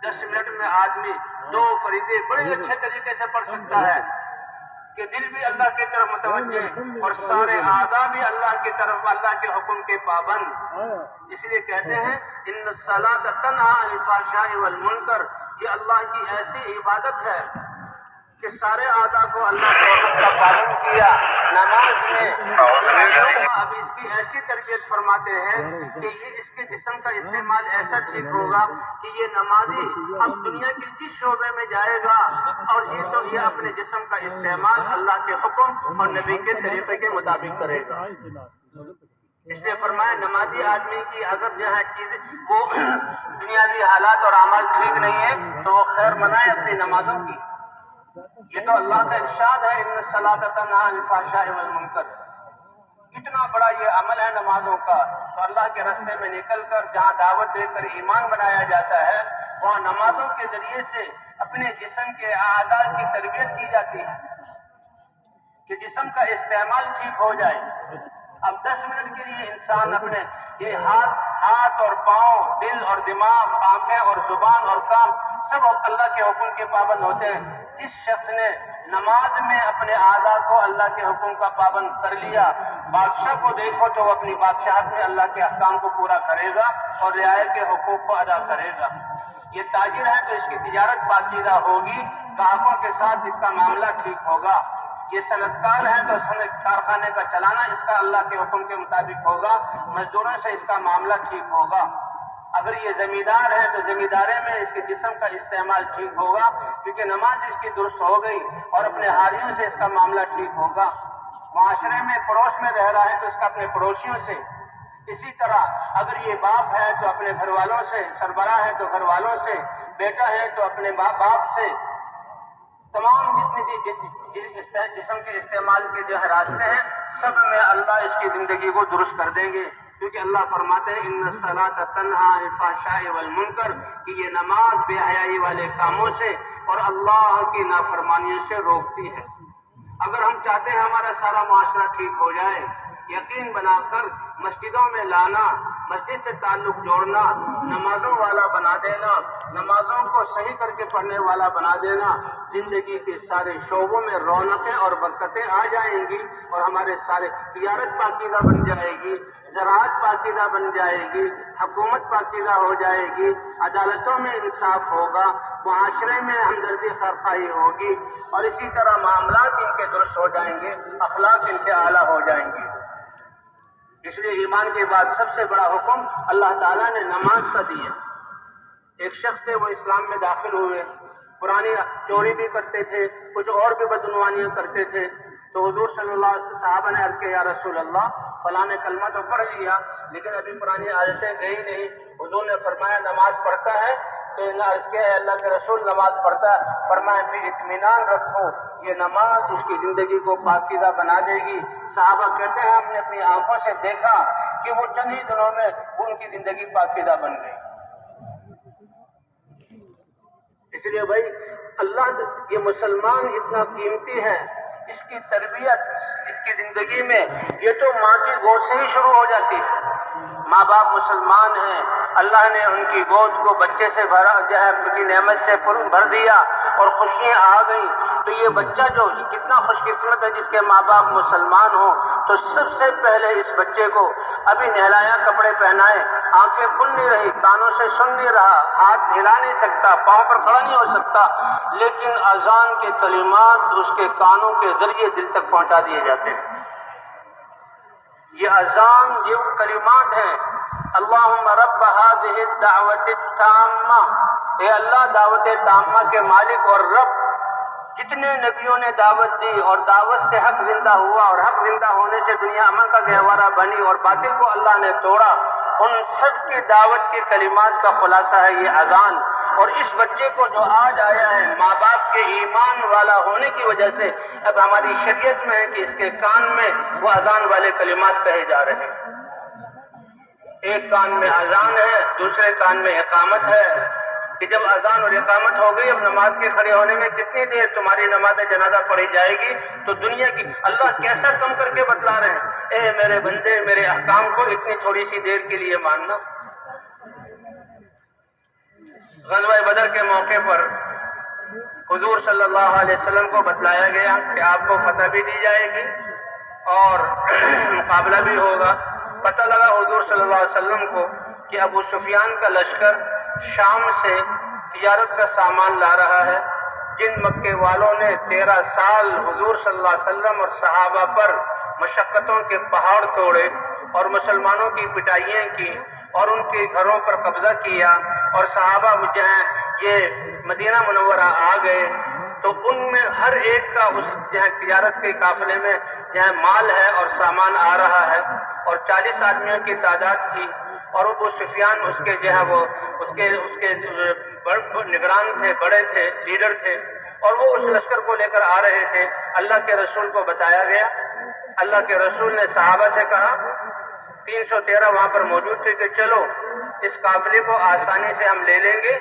10 منٹ میں آدمی 2 فریضے بڑے اچھے طریقے سے پڑھ سکتا ہے کہ دل بھی اللہ کی طرف متوجہ اور سارے اعضاء بھی اللہ کی طرف، اللہ کے حکم کے پابند۔ اس لیے کہتے ہیں ان الصلاۃ تنہی عن الفحشاء والمنکر، یہ اللہ کی ایسی عبادت ہے کہ سارے اعضاء کو اللہ کے حکم کا پابند کیا۔ نماز میں اب اس کی ایسی تربیت فرماتے ہیں کہ یہ اس کے جسم کا استعمال ایسا ٹھیک ہوگا کہ یہ نمازی اب دنیا کے جس شعبے میں جائے گا، اور یہ اپنے جسم کا استعمال اللہ کے حکم اور نبی کے طریقے کے مطابق کرے گا۔ اس لیے فرمایا نمازی آدمی کی اگر جہاں چیز وہ دنیاوی حالات اور اعمال ٹھیک نہیں ہے تو وہ خیر منائے اپنی نمازوں کی۔ یہ تو اللہ کا ارشاد ہے ان الصلاۃ تنہی عن الفحشاء والمنکر، اتنا بڑا یہ عمل ہے نمازوں کا۔ تو اللہ کے راستے میں نکل کر جہاں دعوت دے کر ایمان بنایا جاتا ہے، وہاں نمازوں کے ذریعے سے اپنے جسم کے اعضاء کی تربیت کی جاتی ہے کہ جسم کا استعمال ٹھیک ہو جائے۔ اب 10 منٹ کے لیے انسان اپنے یہ ہاتھ اور پاؤں، دل اور دماغ، آنکھیں اور زبان اور کام سب اللہ کے حکم کے پابند ہوتے ہیں۔ جس شخص نے نماز میں اپنے اعضاء کو اللہ کے حکم کا پابند کر لیا، بادشاہ کو دیکھو تو وہ اپنی بادشاہت میں اللہ کے احکام کو پورا کرے گا اور رعایت کے حقوق کو ادا کرے گا۔ یہ تاجر ہے تو اس کی تجارت پاکیزہ ہوگی، گاہکوں کے ساتھ اس کا معاملہ ٹھیک ہوگا۔ یہ صنعت کار ہے تو صنعت کارخانے کا چلانا اس کا اللہ کے حکم کے مطابق ہوگا، مزدوروں سے اس کا معاملہ ٹھیک ہوگا۔ اگر یہ زمیندار ہے تو زمینداری میں اس کے جسم کا استعمال ٹھیک ہوگا، کیونکہ نماز اس کی درست ہو گئی، اور اپنے حاریوں سے اس کا معاملہ ٹھیک ہوگا۔ معاشرے میں پڑوس میں رہ رہا ہے تو اس کا اپنے پڑوسیوں سے، اسی طرح اگر یہ باپ ہے تو اپنے گھر والوں سے، سربراہ ہے تو گھر والوں سے، بیٹا ہے تو اپنے باپ سے، تمام جتنے بھی جسم کے استعمال کے جو ہے راستے ہیں سب میں اللہ اس کی زندگی کو درست کر دیں گے، کیونکہ اللہ فرماتے ہیں ان الصلاۃ تنہی عن الفحشاء والمنکر، کہ یہ نماز بے حیائی والے کاموں سے اور اللہ کی نافرمانیوں سے روکتی ہے۔ اگر ہم چاہتے ہیں ہمارا سارا معاشرہ ٹھیک ہو جائے، یقین بنا کر مسجدوں میں لانا، مسجد سے تعلق جوڑنا، نمازوں والا بنا دینا، نمازوں کو صحیح کر کے پڑھنے والا بنا دینا، زندگی کے سارے شعبوں میں رونقیں اور برکتیں آ جائیں گی، اور ہمارے سارے تجارت پاکیزہ بن جائے گی، زراعت پاکیزہ بن جائے گی، حکومت پاکیزہ ہو جائے گی، عدالتوں میں انصاف ہوگا، معاشرے میں ہمدردی خیرخواہی ہوگی، اور اسی طرح معاملات ان کے درست ہو جائیں گے، اخلاق ان کے اعلیٰ ہو جائیں گے۔ اس لیے ایمان کے بعد سب سے بڑا حکم اللہ تعالیٰ نے نماز کا دیا۔ ایک شخص تھے، وہ اسلام میں داخل ہوئے، پرانی چوری بھی کرتے تھے، کچھ اور بھی بدعنوانیاں کرتے تھے، تو حضور صلی اللہ علیہ وسلم صحابہ نے عرض کیا یا رسول اللہ فلاں نے کلمہ تو پڑھ لیا لیکن ابھی پرانی عادتیں گئی نہیں۔ حضور نے فرمایا نماز پڑھتا ہے؟ تو انہیں عرض کیا ہے اللہ کے رسول نماز پڑھتا ہے۔ فرمایا پھر اطمینان رکھو، یہ نماز اس کی زندگی کو پاکیزہ بنا دے گی۔ صحابہ کہتے ہیں ہم نے اپنی آنکھوں سے دیکھا کہ وہ چند ہی دنوں میں ان کی زندگی پاکیزہ بن گئی۔ اس لیے بھائی اللہ یہ مسلمان اتنا قیمتی ہے، اس کی تربیت اس کی زندگی میں یہ تو ماں کی گود سے ہی شروع ہو جاتی ہے۔ ماں باپ مسلمان ہیں، اللہ نے ان کی گود کو بچے سے بھرا جو ہے ان کی نعمت سے بھر دیا اور خوشیاں آ گئیں، تو یہ بچہ جو کتنا خوش قسمت ہے جس کے ماں باپ مسلمان ہوں۔ تو سب سے پہلے اس بچے کو ابھی نہلایا، کپڑے پہنائے، آنکھیں کھل نہیں رہی، کانوں سے سن نہیں رہا، ہاتھ ہلا نہیں سکتا، پاؤں پر کھڑا نہیں ہو سکتا، لیکن اذان کے کلمات اس کے کانوں کے ذریعے دل تک پہنچا دیے جاتے ہیں۔ یہ اذان یہ کلمات ہیں، اللہم رب هذه الدعوت التامہ، اے اللہ دعوت تامہ کے مالک اور رب، جتنے نبیوں نے دعوت دی اور دعوت سے حق زندہ ہوا اور حق زندہ ہونے سے دنیا امن کا گہوارہ بنی اور باطل کو اللہ نے توڑا، ان سب کی دعوت کے کلمات کا خلاصہ ہے یہ اذان۔ اور اس بچے کو جو آج آیا ہے ماں باپ کے ایمان والا ہونے کی وجہ سے اب ہماری شریعت میں ہے کہ اس کے کان میں وہ اذان والے کلمات کہے جا رہے ہیں۔ ایک کان میں اذان ہے، دوسرے کان میں اقامت ہے، کہ جب اذان اور اقامت ہو گئی اب نماز کے کھڑے ہونے میں کتنی دیر تمہاری نماز جنازہ پڑھی جائے گی، تو دنیا کی اللہ کیسا کم کر کے بتلا رہے ہیں، اے میرے بندے میرے احکام کو اتنی تھوڑی سی دیر کے لیے ماننا۔ غزوہ بدر کے موقع پر حضور صلی اللہ علیہ وسلم کو بتلایا گیا کہ آپ کو فتح بھی دی جائے گی اور مقابلہ بھی ہوگا۔ پتہ لگا حضور صلی اللہ علیہ وسلم کو کہ ابو سفیان کا لشکر شام سے تجارت کا سامان لا رہا ہے، جن مکے والوں نے 13 سال حضور صلی اللہ علیہ وسلم اور صحابہ پر مشقتوں کے پہاڑ توڑے اور مسلمانوں کی پٹائیاں کی اور ان کے گھروں پر قبضہ کیا اور صحابہ جو ہیں یہ مدینہ منورہ آ گئے، تو ان میں ہر ایک کا اس جہاں تجارت کے قافلے میں جہاں مال ہے اور سامان آ رہا ہے، اور 40 آدمیوں کی تعداد تھی، اور ابو سفیان اس کے جو ہے وہ اس کے نگران تھے، بڑے تھے، لیڈر تھے، اور وہ اس لشکر کو لے کر آ رہے تھے۔ اللہ کے رسول کو بتایا گیا، اللہ کے رسول نے صحابہ سے کہا، 313 وہاں پر موجود تھے، کہ چلو اس قافلے کو آسانی سے ہم لے لیں گے،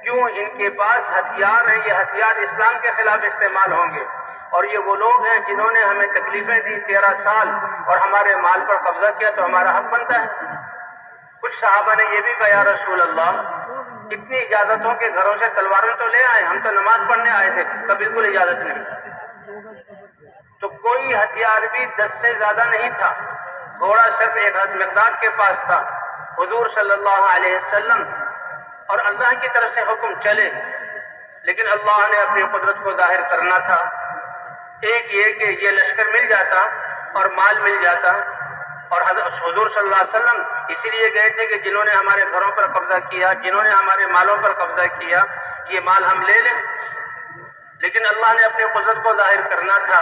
کیوں ان کے پاس ہتھیار ہیں، یہ ہتھیار اسلام کے خلاف استعمال ہوں گے، اور یہ وہ لوگ ہیں جنہوں نے ہمیں تکلیفیں دی 13 سال اور ہمارے مال پر قبضہ کیا، تو ہمارا حق بنتا ہے۔ کچھ صحابہ نے یہ بھی کہا یا رسول اللہ اتنی اجازتوں کے گھروں سے تلواریں تو لے آئے، ہم تو نماز پڑھنے آئے تھے، تو بالکل اجازت نہیں۔ تو کوئی ہتھیار بھی 10 سے زیادہ نہیں تھا، گھوڑا صرف ایک مقداد کے پاس تھا۔ حضور صلی اللہ علیہ وسلم اور اللہ کی طرف سے حکم چلے، لیکن اللہ نے اپنی قدرت کو ظاہر کرنا تھا۔ ایک یہ کہ یہ لشکر مل جاتا اور مال مل جاتا، اور حضور صلی اللہ علیہ وسلم اسی لیے گئے تھے کہ جنہوں نے ہمارے گھروں پر قبضہ کیا، جنہوں نے ہمارے مالوں پر قبضہ کیا، یہ مال ہم لے لیں، لیکن اللہ نے اپنی قدرت کو ظاہر کرنا تھا۔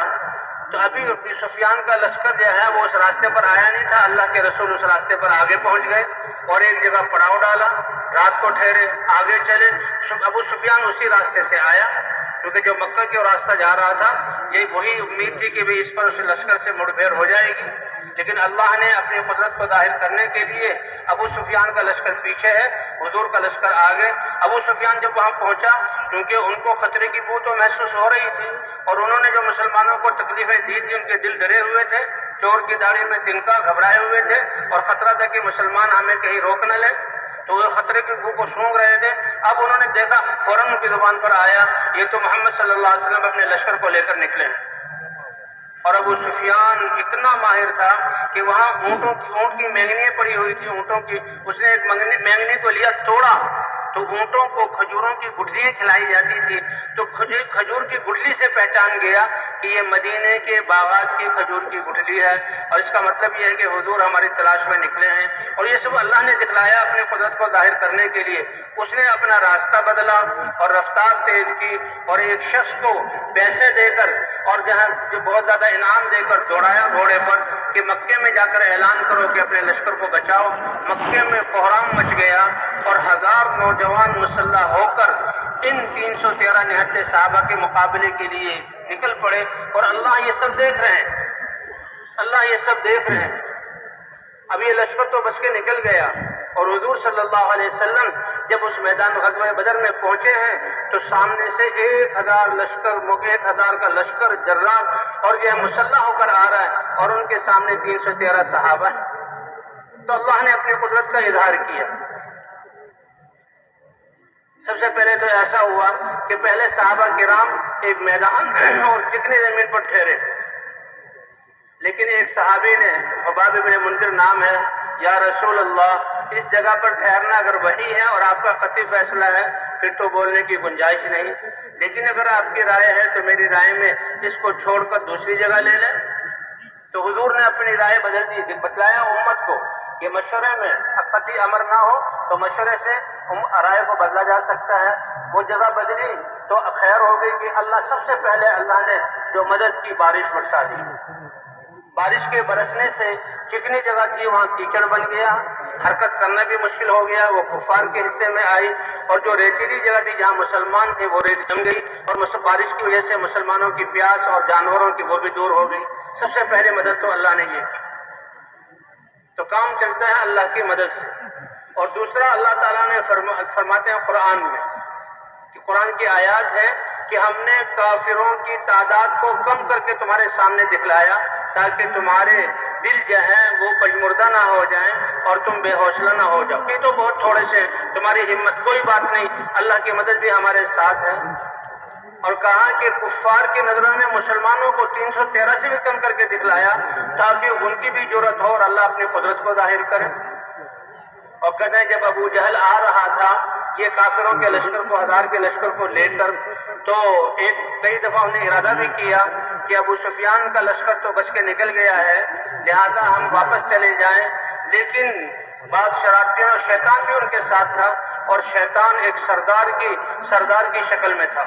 تو ابھی ابو سفیان کا لشکر جو ہے وہ اس راستے پر آیا نہیں تھا، اللہ کے رسول اس راستے پر آگے پہنچ گئے اور ایک جگہ پڑاؤ ڈالا، رات کو ٹھہرے، آگے چلے۔ ابو سفیان اسی راستے سے آیا، کیونکہ جو مکہ کی اور راستہ جا رہا تھا یہی وہی امید تھی کہ بھی اس پر اس لشکر سے مڑبھیڑ ہو جائے گی، لیکن اللہ نے اپنی قدرت کو ظاہر کرنے کے لیے ابو سفیان کا لشکر پیچھے ہے، حضور کا لشکر آگے۔ ابو سفیان جب وہاں پہنچا، کیونکہ ان کو خطرے کی بو تو محسوس ہو رہی تھی، اور انہوں نے جو مسلمانوں کو تکلیفیں دی تھی ان کے دل ڈرے ہوئے تھے، چور کی داڑھی میں تنکا، گھبرائے ہوئے تھے، اور خطرہ تھا کہ مسلمان ہمیں کہیں روک نہ لیں، تو وہ خطرے کی بو کو سونگ رہے تھے۔ اب انہوں نے دیکھا، فوراً ان کی زبان پر آیا، یہ تو محمد صلی اللہ علیہ وسلم اپنے لشکر کو لے کر نکلے ہیں۔ اور ابو سفیان اتنا ماہر تھا کہ وہاں اونٹ کی مینگنیاں پڑی ہوئی تھی، اونٹوں کی، اس نے ایک مینگنی کو لیا، توڑا تو اونٹوں کو کھجوروں کی گٹھلیاں کھلائی جاتی تھی، تو کھجور کی گٹھلی سے پہچان گیا کہ یہ مدینے کے باغات کی کھجور کی گٹھلی ہے، اور اس کا مطلب یہ ہے کہ حضور ہماری تلاش میں نکلے ہیں۔ اور یہ سب اللہ نے دکھلایا اپنی قدرت کو ظاہر کرنے کے لیے۔ اس نے اپنا راستہ بدلا اور رفتار تیز کی، اور ایک شخص کو پیسے دے کر اور جو بہت زیادہ انعام دے کر دوڑایا گھوڑے پر کہ مکے میں جا کر اعلان کرو کہ اپنے لشکر کو بچاؤ۔ مکے میں کوہرام مچ گیا، اور 1000 نوجوان مسلح ہو کر ان 313 نہتے صحابہ کے مقابلے کے لیے نکل پڑے، اور اللہ یہ سب دیکھ رہے ہیں، اللہ یہ سب دیکھ رہے ہیں۔ اب یہ لشکر تو بچ کے نکل گیا، اور حضور صلی اللہ علیہ وسلم جب اس میدان غزوہ بدر میں پہنچے ہیں تو سامنے سے 1000 کا لشکر جرار اور یہ مسلح ہو کر آ رہا ہے، اور ان کے سامنے 313 صحابہ ہیں۔ تو اللہ نے اپنی قدرت کا اظہار کیا۔ سب سے پہلے تو ایسا ہوا کہ پہلے صحابہ کرام ایک میدان اور چکنی زمین پر ٹھہرے، لیکن ایک صحابی نے، خباب بن منذر نام ہے، یا رسول اللہ اس جگہ پر ٹھہرنا اگر وحی ہے اور آپ کا قطعی فیصلہ ہے پھر تو بولنے کی گنجائش نہیں، لیکن اگر آپ کی رائے ہے تو میری رائے میں اس کو چھوڑ کر دوسری جگہ لے لیں۔ تو حضور نے اپنی رائے بدل دی، بتلایا امت کو کہ مشورے میں قطعی امر نہ ہو تو مشورے سے رائے کو بدلا جا سکتا ہے۔ وہ جگہ بدلی تو خیر ہو گئی کہ اللہ سب سے پہلے اللہ نے جو مدد کی، بارش برسا دی۔ بارش کے برسنے سے چکنی جگہ تھی وہاں کیچڑ بن گیا، حرکت کرنا بھی مشکل ہو گیا، وہ کفار کے حصے میں آئی، اور جو ریتیلی جگہ تھی جہاں مسلمان تھے وہ ریت جم گئی، اور بارش کی وجہ سے مسلمانوں کی پیاس اور جانوروں کی وہ بھی دور ہو گئی۔ سب سے پہلے مدد تو اللہ نے یہ کی۔ تو کام چلتا ہے اللہ کی مدد سے۔ اور دوسرا اللہ تعالیٰ نے فرماتے ہیں قرآن میں کہ قرآن کی آیات ہے کہ ہم نے کافروں کی تعداد کو کم کر کے تمہارے سامنے دکھلایا تاکہ تمہارے دل جو ہیں وہ پژمردہ نہ ہو جائیں اور تم بے حوصلہ نہ ہو جاؤ۔ یہ تو بہت تھوڑے سے، تمہاری ہمت کوئی بات نہیں، اللہ کی مدد بھی ہمارے ساتھ ہے۔ اور کہا کہ کفار کی نظروں میں مسلمانوں کو 313 سے بھی کم کر کے دکھلایا تاکہ ان کی بھی جرأت ہو اور اللہ اپنی قدرت کو ظاہر کرے۔ اور کہتے ہیں جب ابو جہل آ رہا تھا یہ کافروں کے لشکر کو، 1000 کے لشکر کو لے کر، تو کئی دفعہ انہیں ارادہ بھی کیا کہ ابو سفیان کا لشکر تو بچ کے نکل گیا ہے لہذا ہم واپس چلے جائیں، لیکن بعض شرارتیوں اور شیطان بھی ان کے ساتھ تھا، اور شیطان ایک سردار کی شکل میں تھا۔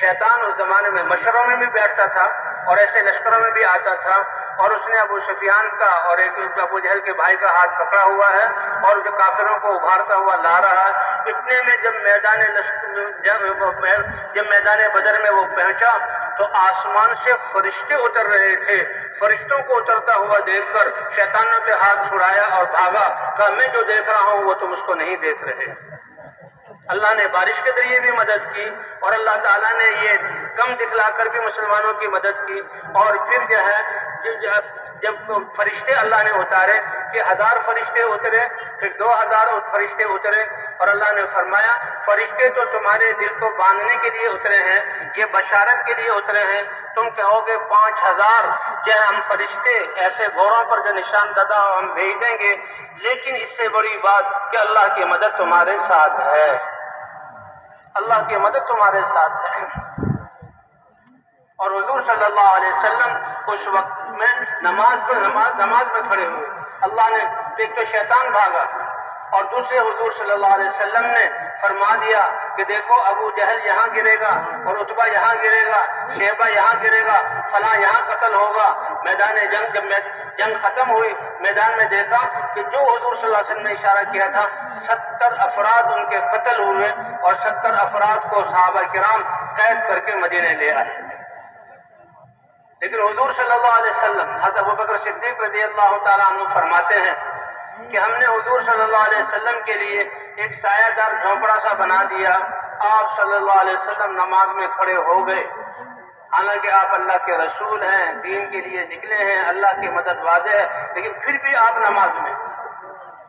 شیطان اس زمانے میں مشوروں میں بھی بیٹھتا تھا اور ایسے لشکروں میں بھی آتا تھا، اور اس نے ابو سفیان کا اور ایک ابو جہل کے بھائی کا ہاتھ پکڑا ہوا ہے اور جو کافروں کو ابھارتا ہوا لا رہا ہے۔ اتنے میں جب میدان بدر میں وہ پہنچا تو آسمان سے فرشتے اتر رہے تھے۔ فرشتوں کو اترتا ہوا دیکھ کر شیطانوں سے ہاتھ چھڑایا اور بھاگا، کہا میں جو دیکھ رہا ہوں وہ تم اس کو نہیں دیکھ رہے۔ اللہ نے بارش کے ذریعے بھی مدد کی، اور اللہ تعالیٰ نے یہ کم دکھلا کر بھی مسلمانوں کی مدد کی۔ اور پھر جو ہے جب فرشتے اللہ نے اتارے کہ 1000 فرشتے اترے، پھر 2000 فرشتے اترے، اور اللہ نے فرمایا فرشتے تو تمہارے دل کو باندھنے کے لیے اترے ہیں، یہ بشارت کے لیے اترے ہیں۔ تم کہو گے 5000 جو ہم فرشتے ایسے گھوڑوں پر جو نشان زدہ ہم بھیج دیں گے، لیکن اس سے بڑی بات کہ اللہ کی مدد تمہارے ساتھ ہے، اللہ کی مدد تمہارے ساتھ ہے۔ اور حضور صلی اللہ علیہ وسلم اس وقت میں نماز میں کھڑے ہوئے، اللہ نے ایک تو شیطان بھاگا، اور دوسرے حضور صلی اللہ علیہ وسلم نے فرما دیا کہ دیکھو ابو جہل یہاں گرے گا اور عتبہ یہاں گرے گا، شیبہ یہاں گرے گا، فلاں یہاں قتل ہوگا، میدان جنگ جب جنگ ختم ہوئی میدان میں دیکھا کہ جو حضور صلی اللہ علیہ وسلم نے اشارہ کیا تھا 70 افراد ان کے قتل ہوئے اور 70 افراد کو صحابہ کرام قید کر کے مدینے لے آئے۔ لیکن حضور صلی اللہ علیہ وسلم حضرت ابوبکر صدیق رضی اللہ تعالیٰ عنہ فرماتے ہیں کہ ہم نے حضور صلی اللہ علیہ وسلم کے لیے ایک سایہ دار جھونپڑا سا بنا دیا، آپ صلی اللہ علیہ وسلم نماز میں کھڑے ہو گئے، حالانکہ آپ اللہ کے رسول ہیں، دین کے لیے نکلے ہیں، اللہ کی مدد واضح ہے، لیکن پھر بھی آپ نماز میں،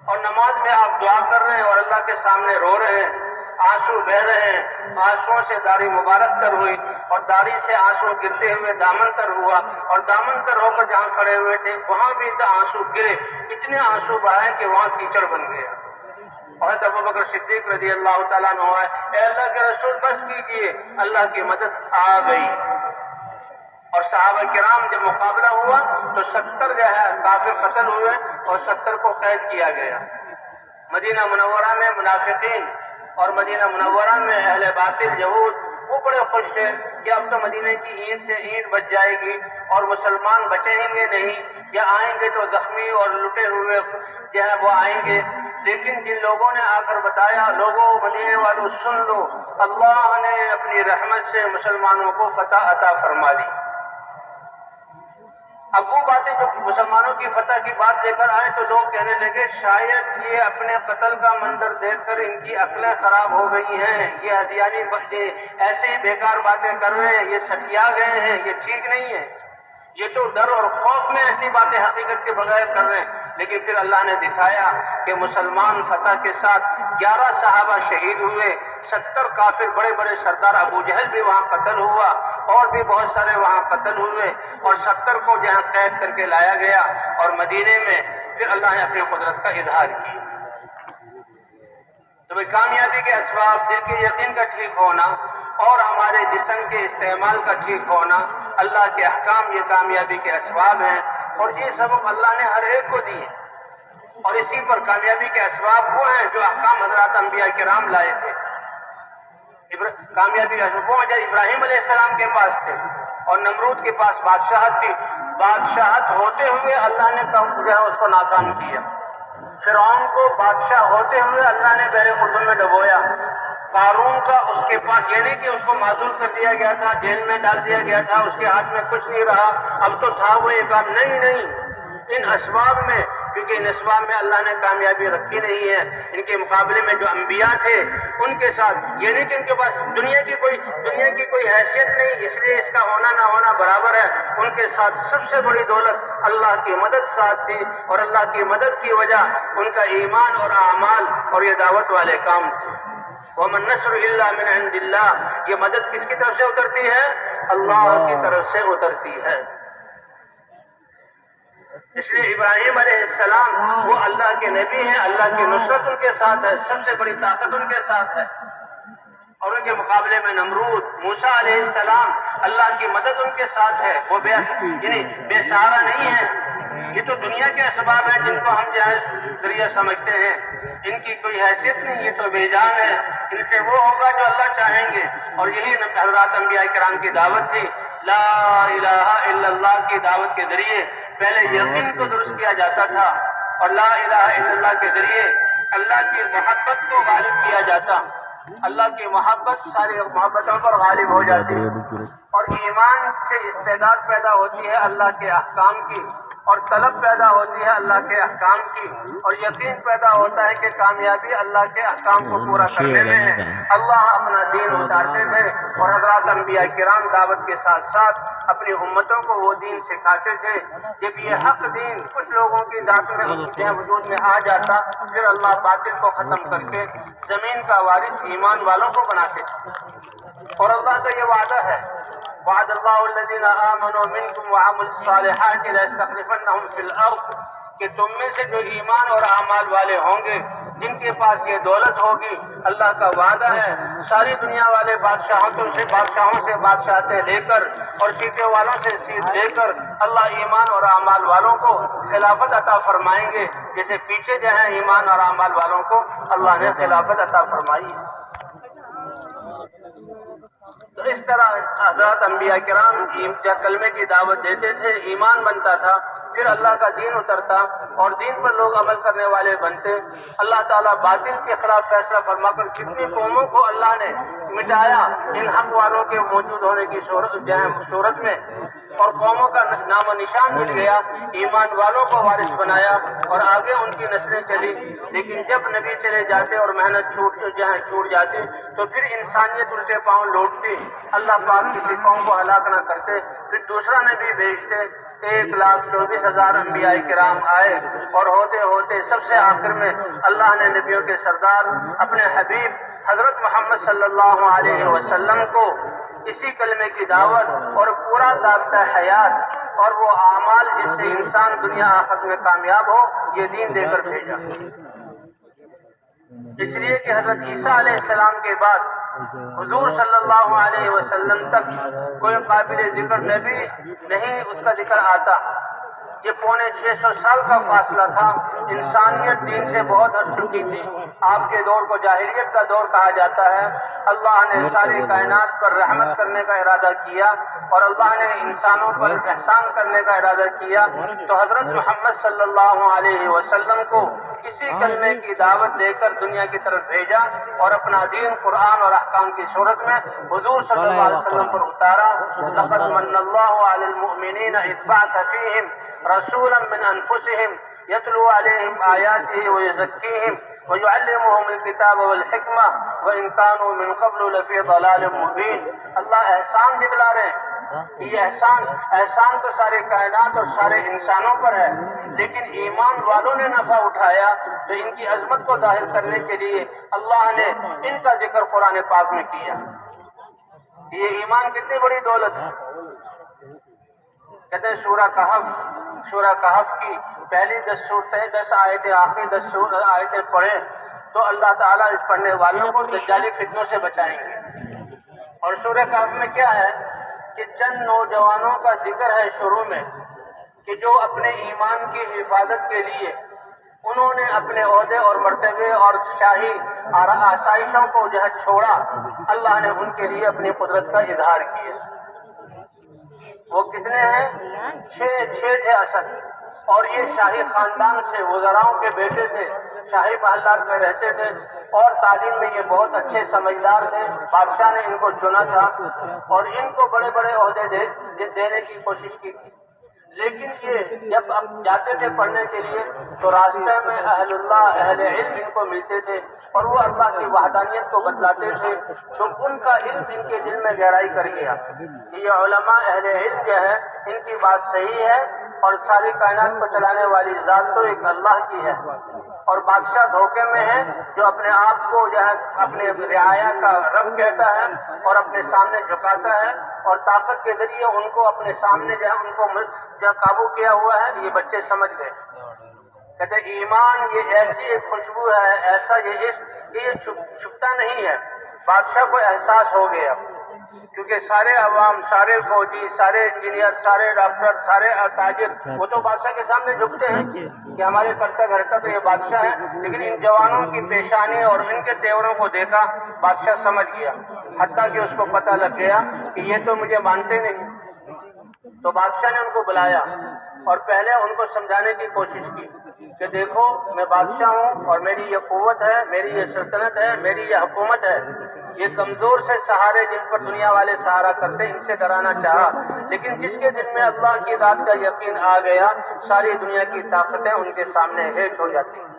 اور نماز میں آپ دعا کر رہے ہیں اور اللہ کے سامنے رو رہے ہیں، آنسو بہ رہے ہیں، آنسوؤں سے داڑھی مبارک تر ہوئی اور داڑھی سے آنسو گرتے ہوئے دامن تر ہوا، اور دامن تر ہو کر جہاں کھڑے ہوئے تھے وہاں بھی آنسو گرے، اتنے آنسو بہائے کہ وہاں کیچڑ بن گیا۔ اور حضرت ابوبکر صدیق رضی اللہ تعالیٰ عنہ ہے، اے اللہ کے رسول بس کیجئے، اللہ کی مدد آ گئی۔ اور صحابہ کرام جب مقابلہ ہوا تو 70 جو ہے کافر قتل ہوئے اور 70 کو قید کیا گیا۔ مدینہ منورہ میں منافقین اور مدینہ منورہ میں اہل باطل یہود وہ بڑے خوش تھے کہ اب تو مدینہ کی اینٹ سے اینٹ بچ جائے گی اور مسلمان بچیں گے نہیں، یا آئیں گے تو زخمی اور لٹے ہوئے جو ہے وہ آئیں گے۔ لیکن جن لوگوں نے آ کر بتایا، لوگوں مدینے والوں سن لو، اللہ نے اپنی رحمت سے مسلمانوں کو فتح عطا فرما دی۔ اب وہ باتیں جو مسلمانوں کی فتح کی بات لے کر آئے تو لوگ کہنے لگے شاید یہ اپنے قتل کا منظر دیکھ کر ان کی عقلیں خراب ہو گئی ہیں، یہ ہدیانی ایسے ہی بیکار باتیں کر رہے ہیں، یہ سٹیا گئے ہیں، یہ ٹھیک نہیں ہے، یہ تو ڈر اور خوف میں ایسی باتیں حقیقت کے بغیر کر رہے ہیں۔ لیکن پھر اللہ نے دکھایا کہ مسلمان فتح کے ساتھ 11 صحابہ شہید ہوئے، 70 کافر بڑے بڑے سردار ابو جہل بھی وہاں قتل ہوا، اور بھی بہت سارے وہاں قتل ہوئے، اور 70 کو جہاں قید کر کے لایا گیا، اور مدینے میں پھر اللہ نے اپنی قدرت کا اظہار کیا۔ تو کامیابی کے اسباب دل کے یقین کا ٹھیک ہونا اور ہمارے جسم کے استعمال کا ٹھیک ہونا، اللہ کے احکام یہ کامیابی کے اسباب ہیں، اور یہ سبب اللہ نے ہر ایک کو دیے، اور اسی پر کامیابی کے اسباب وہ ہیں جو احکام حضرات انبیاء کرام لائے تھے۔ کامیابی کا اسباب وہ جو ابراہیم علیہ السلام کے پاس تھے، اور نمرود کے پاس بادشاہت تھی، بادشاہت ہوتے ہوئے اللہ نے جو ہے اس کو ناکام کیا۔ فرعون کو بادشاہ ہوتے ہوئے اللہ نے بحر اردن میں ڈبویا۔ قارون کا اس کے پاس یہ نہیں کہ اس کو معذور کر دیا گیا تھا، جیل میں ڈال دیا گیا تھا، اس کے ہاتھ میں کچھ نہیں رہا، اب تو تھا وہ ایک کام، نہیں، ان اسباب میں، کیونکہ ان اسباب میں اللہ نے کامیابی رکھی نہیں ہے۔ ان کے مقابلے میں جو انبیاء تھے ان کے ساتھ یہ نہیں کہ ان کے پاس دنیا کی کوئی حیثیت نہیں، اس لیے اس کا ہونا نہ ہونا برابر ہے، ان کے ساتھ سب سے بڑی دولت اللہ کی مدد ساتھ تھی، اور اللہ کی مدد کی وجہ ان کا ایمان اور اعمال اور یہ دعوت والے کام تھے۔ وَمَن نَّصْرُ إِلَّا مِنْ عِندِ اللَّهِ، یہ مدد کس کی طرف سے اترتی ہے؟ اللہ کی طرف سے اترتی ہے۔ اس لیے ابراہیم علیہ السلام وہ اللہ کے نبی ہیں، اللہ کی نصرت ان کے ساتھ ہے، سب سے بڑی طاقت ان کے ساتھ ہے، اور ان کے مقابلے میں نمرود، موسیٰ علیہ السلام، اللہ کی مدد ان کے ساتھ ہے، وہ بے سہارا نہیں ہے۔ یہ تو دنیا کے اسباب ہیں جن کو ہم جائز ذریعہ سمجھتے ہیں، ان کی کوئی حیثیت نہیں، یہ تو بے جان ہے، ان سے وہ ہوگا جو اللہ چاہیں گے، اور یہی حضرات انبیاء کرام کی دعوت تھی۔ لا الہ الا اللہ کی دعوت کے ذریعے پہلے یقین کو درست کیا جاتا تھا، اور لا الہ الا اللہ کے ذریعے اللہ کی محبت کو غالب کیا جاتا، اللہ کی محبت ساری محبتوں پر غالب ہو جاتی، اور ایمان سے استعداد پیدا ہوتی ہے اللہ کے احکام کی، اور طلب پیدا ہوتی ہے اللہ کے احکام کی، اور یقین پیدا ہوتا ہے کہ کامیابی اللہ کے احکام کو پورا کرنے میں ہے۔ اللہ اپنا دین اتارتے تھے، اور حضرات انبیاء کرام دعوت کے ساتھ ساتھ اپنی امتوں کو وہ دین سکھاتے تھے۔ جب یہ حق دین کچھ لوگوں کی ذات میں وجود میں آ جاتا، پھر اللہ باطل کو ختم کر کے زمین کا وارث ایمان والوں کو بناتے تھے، اور اللہ کا یہ وعدہ ہے، وعد اللہ الذین آمنوا منکم وعملوا الصالحات ليستخلفنهم فی الارض، کہ تم میں سے جو ایمان اور اعمال والے ہوں گے، جن کے پاس یہ دولت ہوگی، اللہ کا وعدہ ہے ساری دنیا والے بادشاہوں سے بادشاہتیں لے کر اور سیٹوں والوں سے سیٹ لے کر اللہ ایمان اور اعمال والوں کو خلافت عطا فرمائیں گے، جیسے پیچھے جو ہیں ایمان اور اعمال والوں کو اللہ نے خلافت عطا فرمائی ہے۔ تو اس طرح حضرات انبیاء کرام جب کلمے کی دعوت دیتے تھے ایمان بنتا تھا، پھر اللہ کا دین اترتا اور دین پر لوگ عمل کرنے والے بنتے۔ اللہ تعالیٰ باطل کے خلاف فیصلہ فرما کر کتنی قوموں کو اللہ نے مٹایا ان حق والوں کے موجود ہونے کی صورت میں، اور قوموں کا نام و نشان مٹ گیا، ایمان والوں کو وارث بنایا اور آگے ان کی نسلیں چلی۔ لیکن جب نبی چلے جاتے اور محنت چھوٹ جاتی تو پھر انسانیت الٹے پاؤں لوٹتی، اللہ پاک کسی قوم کو ہلاک نہ کرتے، پھر دوسرا نبی بھیجتے۔ 1,24,000 انبیاء کرام آئے اور ہوتے ہوتے سب سے آخر میں اللہ نے نبیوں کے سردار اپنے حبیب حضرت محمد صلی اللہ علیہ وسلم کو اسی کلمے کی دعوت اور پورا ضابطہ حیات اور وہ اعمال جس سے انسان دنیا آخرت میں کامیاب ہو، یہ دین دے کر بھیجا۔ اس لیے کہ حضرت عیسیٰ علیہ السلام کے بعد حضور صلی اللہ علیہ وسلم تک کوئی قابل ذکر نبی نہیں اس کا ذکر آتا۔ یہ 650 سال کا فاصلہ تھا، انسانیت دین سے بہت ہٹ چکی تھی۔ آپ کے دور کو جاہلیت کا دور کہا جاتا ہے۔ اللہ نے ساری کائنات پر رحمت کرنے کا ارادہ کیا اور اللہ نے انسانوں پر احسان کرنے کا ارادہ کیا، تو حضرت محمد صلی اللہ علیہ وسلم کو اسی کلمے کی دعوت دے کر دنیا کی طرف بھیجا اور اپنا دین قرآن اور احکام کی صورت میں حضور صلی اللہ علیہ وسلم پر اتارا۔ لقد من اللہ علی المؤمنین اذ بعث فیہم رسولا من انفسهم يتلو عليهم آياته ويزكيهم ويعلمهم الكتاب والحکمہ وإن كانوا من قبل لفی ضلال مبین۔ اللہ احسان جتلا رہے ہیں، یہ احسان تو سارے کائنات اور سارے انسانوں پر ہے، لیکن ایمان والوں نے نفع اٹھایا تو ان کی عظمت کو ظاہر کرنے کے لیے اللہ نے ان کا ذکر قرآن پاک میں کیا۔ یہ ایمان کتنی بڑی دولت ہے۔ کہتے ہیں سورہ کہف کی پہلی 10 صورتیں 10 آیتیں آخری 10 آیتیں پڑھیں تو اللہ تعالیٰ اس پڑھنے والوں کو دجالی فتنوں سے بچائیں گے۔ اور سورہ کہف میں کیا ہے کہ چند نوجوانوں کا ذکر ہے شروع میں کہ جو اپنے ایمان کی حفاظت کے لیے انہوں نے اپنے عہدے اور مرتبے اور شاہی آسائشوں کو جو ہے چھوڑا، اللہ نے ان کے لیے اپنی قدرت کا اظہار کیا۔ وہ کتنے ہیں؟ 6 تھے اصل، اور یہ شاہی خاندان سے وزراؤں کے بیٹے تھے، شاہی محلات میں رہتے تھے اور تعلیم میں یہ بہت اچھے سمجھدار تھے۔ بادشاہ نے ان کو چنا تھا اور ان کو بڑے بڑے عہدے دینے کی کوشش کی، لیکن یہ جب اب جاتے تھے پڑھنے کے لیے تو راستے میں اہل اللہ اہل علم ان کو ملتے تھے اور وہ اللہ کی وحدانیت کو بتلاتے تھے، تو ان کا علم ان کے دل میں گہرائی کر گیا۔ یہ علماء اہل علم جو ہے ان کی بات صحیح ہے اور ساری کائنات کو چلانے والی ذات تو ایک اللہ کی ہے، اور بادشاہ دھوکے میں ہے جو اپنے آپ کو جو ہے اپنے رعایا کا رب کہتا ہے اور اپنے سامنے جھکاتا ہے اور طاقت کے ذریعے ان کو اپنے سامنے جو ہے ان کو جو قابو کیا ہوا ہے۔ یہ بچے سمجھ گئے، کہتے ایمان یہ ایسی ایک خوشبو ہے، ایسا یہ عشق کہ یہ چھپتا نہیں ہے۔ بادشاہ کو احساس ہو گیا کیونکہ سارے عوام، سارے فوجی، سارے انجینئر، سارے ڈاکٹر، سارے تاجر وہ تو بادشاہ کے سامنے جھکتے ہیں کہ ہمارے کرتا دھرتا تو یہ بادشاہ ہے، لیکن ان جوانوں کی پیشانی اور ان کے تیوروں کو دیکھا بادشاہ سمجھ گیا، حتیٰ کہ اس کو پتہ لگ گیا کہ یہ تو مجھے مانتے نہیں۔ تو بادشاہ نے ان کو بلایا اور پہلے ان کو سمجھانے کی کوشش کی کہ دیکھو میں بادشاہ ہوں اور میری یہ قوت ہے، میری یہ سلطنت ہے، میری یہ حکومت ہے۔ یہ کمزور سے سہارے جن پر دنیا والے سہارا کرتے ان سے ڈرانا چاہا، لیکن جس کے دل میں اللہ کی ذات کا یقین آ گیا ساری دنیا کی طاقتیں ان کے سامنے ہیٹ ہو جاتی ہیں۔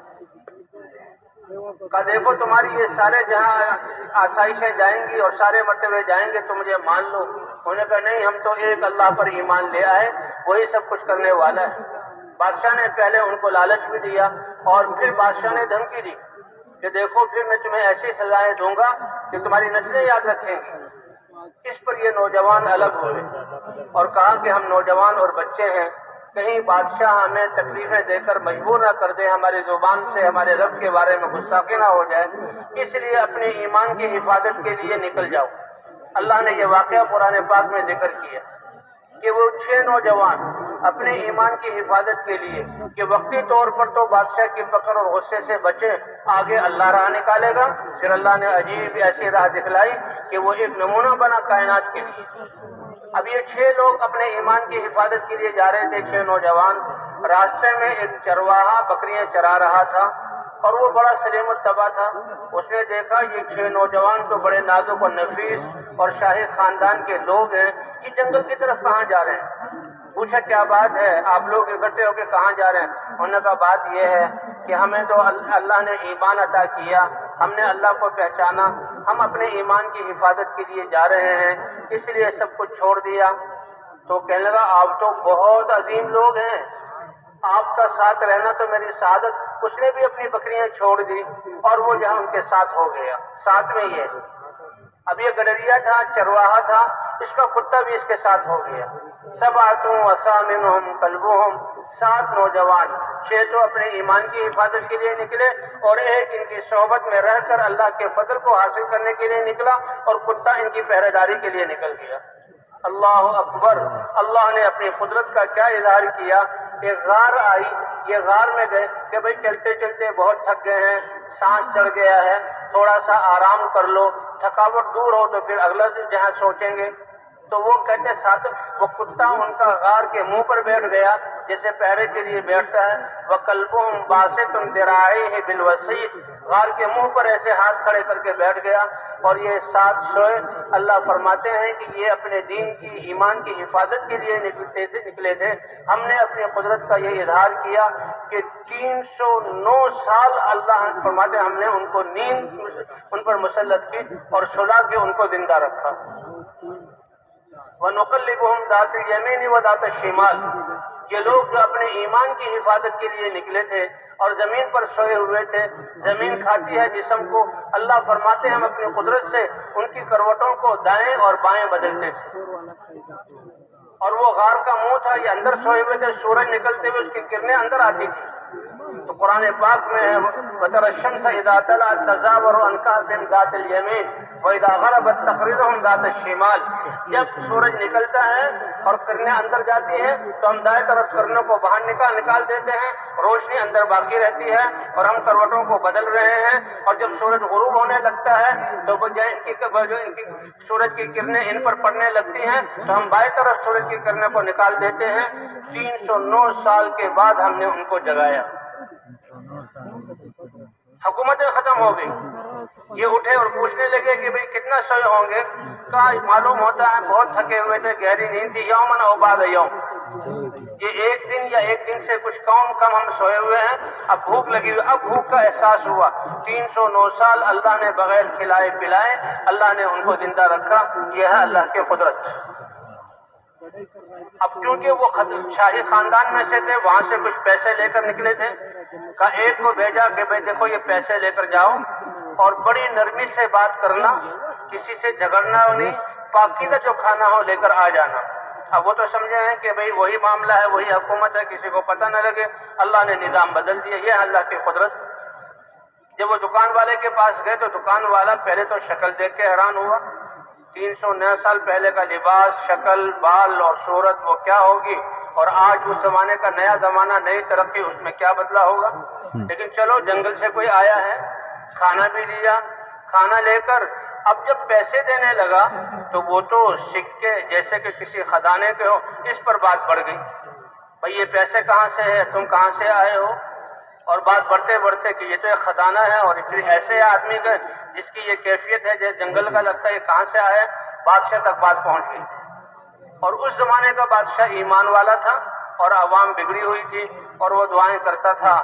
کہا دیکھو تمہاری یہ سارے جہاں آسائشیں جائیں گی اور سارے مرتبے جائیں گے تو مجھے مان لو۔ انہوں نے کہا نہیں، ہم تو ایک اللہ پر ایمان لے آئے، وہی سب کچھ کرنے والا ہے۔ بادشاہ نے پہلے ان کو لالچ بھی دیا اور پھر بادشاہ نے دھمکی دی کہ دیکھو پھر میں تمہیں ایسی سزائیں دوں گا کہ تمہاری نسلیں یاد رکھیں گی۔ اس پر یہ نوجوان الگ ہوئے اور کہا کہ ہم نوجوان اور بچے ہیں، کہیں بادشاہ ہمیں تکلیفیں دے کر مجبور نہ کر دے، ہماری زبان سے ہمارے رب کے بارے میں گستاخی نہ ہو جائے، اس لیے اپنے ایمان کی حفاظت کے لیے نکل جاؤ۔ اللہ نے یہ واقعہ قرآن پاک میں ذکر کیا کہ وہ 6 نوجوان اپنے ایمان کی حفاظت کے لیے کہ وقتی طور پر تو بادشاہ کی پکڑ اور غصے سے بچے، آگے اللہ راہ نکالے گا۔ پھر اللہ نے عجیب ایسی راہ دکھلائی کہ وہ ایک نمونہ بنا کائنات کے لیے۔ اب یہ 6 لوگ اپنے ایمان کی حفاظت کے لیے جا رہے تھے، 6 نوجوان۔ راستے میں ایک چرواہا بکریاں چرا رہا تھا اور وہ بڑا سلیم الطبع تھا۔ اس نے دیکھا یہ 6 نوجوان تو بڑے نازک و نفیس اور شاہی خاندان کے لوگ ہیں، یہ جنگل کی طرف کہاں جا رہے ہیں؟ پوچھا کیا بات ہے، آپ لوگ اکٹھے ہو کے کہاں جا رہے ہیں؟ انہوں نے کہا بات یہ ہے کہ ہمیں تو اللہ نے ایمان عطا کیا، ہم نے اللہ کو پہچانا، ہم اپنے ایمان کی حفاظت کے لیے جا رہے ہیں، اس لیے سب کچھ چھوڑ دیا۔ تو کہنے لگا آپ تو بہت عظیم لوگ ہیں، آپ کا ساتھ رہنا تو میری سعادت۔ اس نے بھی اپنی بکریاں چھوڑ دی اور وہ جہاں ان کے ساتھ ہو گیا۔ ساتھ میں یہ اب یہ گڈریا تھا، چرواہا تھا، اس کا کتا بھی اس کے ساتھ ہو گیا۔ سبعۃ وثامنہم کلبہم، 7 نوجوان، 6 تو اپنے ایمان کی حفاظت کے لیے نکلے اور ایک ان کی صحبت میں رہ کر اللہ کے فضل کو حاصل کرنے کے لیے نکلا، اور کتا ان کی پہرے داری کے لیے نکل گیا۔ اللہ اکبر! اللہ نے اپنی قدرت کا کیا اظہار کیا۔ ایک غار آئی، یہ غار میں گئے کہ بھئی چلتے چلتے بہت تھک گئے ہیں، سانس چڑھ گیا ہے، تھوڑا سا آرام کر لو، تھکاوٹ دور ہو تو پھر اگلا دن جہاں سوچیں گے۔ تو وہ کہتے ساتھ وہ کتا ان کا غار کے منہ پر بیٹھ گیا جیسے پہرے کے لیے بیٹھتا ہے۔ وَكَلْبُهُمْ بَاسِطٌ ذِرَاعَيْهِ بِالْوَصِيدِ، غار کے منہ پر ایسے ہاتھ کھڑے کر کے بیٹھ گیا، اور یہ 7 سوئے۔ اللہ فرماتے ہیں کہ یہ اپنے دین کی، ایمان کی حفاظت کے لیے نکلے تھے۔ ہم نے اپنی قدرت کا یہ اظہار کیا کہ 309 سال اللہ فرماتے ہیں ہم نے ان کو نیند ان پر مسلط کی اور سلا کے ان کو زندہ رکھا۔ وَنُقَلِّبُهُمْ ذَاتَ الْيَمِينِ وَذَاتَ الشِّمَالِ، یہ لوگ جو اپنے ایمان کی حفاظت کے لیے نکلے تھے اور زمین پر سوئے ہوئے تھے، زمین کھاتی ہے جسم کو، اللہ فرماتے ہیں ہم اپنی قدرت سے ان کی کروٹوں کو دائیں اور بائیں بدلتے تھے۔ اور وہ غار کا منہ تھا، یہ اندر سوئے ہوئے تھے، سورج نکلتے ہوئے اس کی کرنیں اندر آتی تھی۔ تو قرآن پاک میں ہے وَتَرَى الشَّمْسَ إِذَا طَلَعَتْ تَزَاوَرُ عَنْ كَهْفِهِمْ ذَاتِ الْيَمِينِ وَإِذَا غَرَبَتْ تَقْرِضُهُمْ ذَاتَ الشِّمَالِ، جب سورج نکلتا ہے اور کرنیں اندر جاتی ہیں تو ہم دائیں طرف کرنوں کو باہر نکال دیتے ہیں، روشنی اندر باقی رہتی ہے اور ہم کروٹوں کو بدل رہے ہیں۔ اور جب سورج غروب ہونے لگتا ہے تو بجائے ان کی سورج کی کرنیں ان پر پڑنے لگتی ہیں تو ہم بائیں طرف سورج کی کرنوں کو نکال دیتے ہیں۔ 309 سال کے بعد ہم نے ان کو جگایا۔ حکومتیں ختم ہو گئی، یہ اٹھے اور پوچھنے لگے کہ بھئی کتنا سوئے ہوں گے؟ کہا معلوم ہوتا ہے بہت تھکے ہوئے تھے، گہری نیند تھی، یومن او بعد یوم، یہ ایک دن یا ایک دن سے کچھ کم ہم سوئے ہوئے ہیں، اب بھوک لگی ہوئی، اب بھوک کا احساس ہوا۔ 309 سال اللہ نے بغیر کھلائے پلائے اللہ نے ان کو زندہ رکھا، یہ ہے اللہ کی قدرت۔ اب کیونکہ وہ شاہی خاندان میں سے تھے، وہاں سے کچھ پیسے لے کر نکلے تھے، کا ایک کو بھیجا کہ بھئی دیکھو یہ پیسے لے کر جاؤ اور بڑی نرمی سے بات کرنا، کسی سے جھگڑنا نہیں، پاکیزہ جو کھانا ہو لے کر آ جانا۔ اب وہ تو سمجھے ہیں کہ بھئی وہی معاملہ ہے، وہی حکومت ہے، کسی کو پتہ نہ لگے، اللہ نے نظام بدل دیا، یہ ہے اللہ کی قدرت۔ جب وہ دکان والے کے پاس گئے تو دکان والا پہلے تو شکل دیکھ کے حیران ہوا، 309 سال پہلے کا لباس، شکل، بال اور صورت وہ کیا ہوگی، اور آج اس زمانے کا نیا زمانہ، نئی ترقی، اس میں کیا بدلا ہوگا۔ لیکن چلو جنگل سے کوئی آیا ہے، کھانا بھی لیا، کھانا لے کر اب جب پیسے دینے لگا تو وہ تو سکے جیسے کہ کسی خزانے کے ہو، اس پر بات بڑھ گئی، بھئی یہ پیسے کہاں سے ہے، تم کہاں سے آئے ہو، اور بات بڑھتے بڑھتے کہ یہ تو ایک خزانہ ہے، اور پھر ایسے آدمی کا جس کی یہ کیفیت ہے جیسے جنگل کا لگتا ہے، یہ کہاں سے آئے، بادشاہ تک بات پہنچ گئی۔ اور اس زمانے کا بادشاہ ایمان والا تھا اور عوام بگڑی ہوئی تھی، اور وہ دعائیں کرتا تھا۔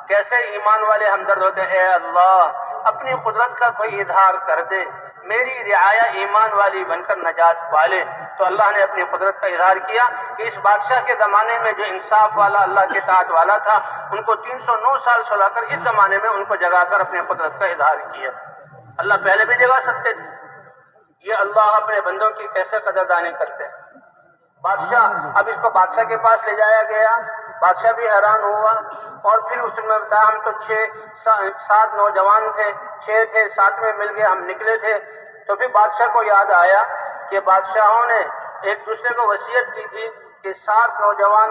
کیسے ایمان والے ہمدرد ہوتے ہیں، اے اللہ اپنی قدرت کا کوئی اظہار کر دے، میری رعایا ایمان والی بن کر نجات پالے۔ تو اللہ نے اپنی قدرت کا اظہار کیا کہ اس بادشاہ کے زمانے میں جو انصاف والا، اللہ کے اطاعت والا تھا، ان کو 309 سال سلا کر اس زمانے میں ان کو جگا کر اپنی قدرت کا اظہار کیا۔ اللہ پہلے بھی جگا سکتے تھے، یہ اللہ اپنے بندوں کی کیسے قدردانی کرتے ہیں۔ بادشاہ، اب اس کو بادشاہ کے پاس لے جایا گیا، بادشاہ بھی حیران ہوا، اور پھر اس نے بتایا ہم تو 7 نوجوان تھے، 6 تھے، 7 میں مل گئے، ہم نکلے تھے۔ تو پھر بادشاہ کو یاد آیا کہ بادشاہوں نے ایک دوسرے کو وصیت کی تھی کہ 7 نوجوان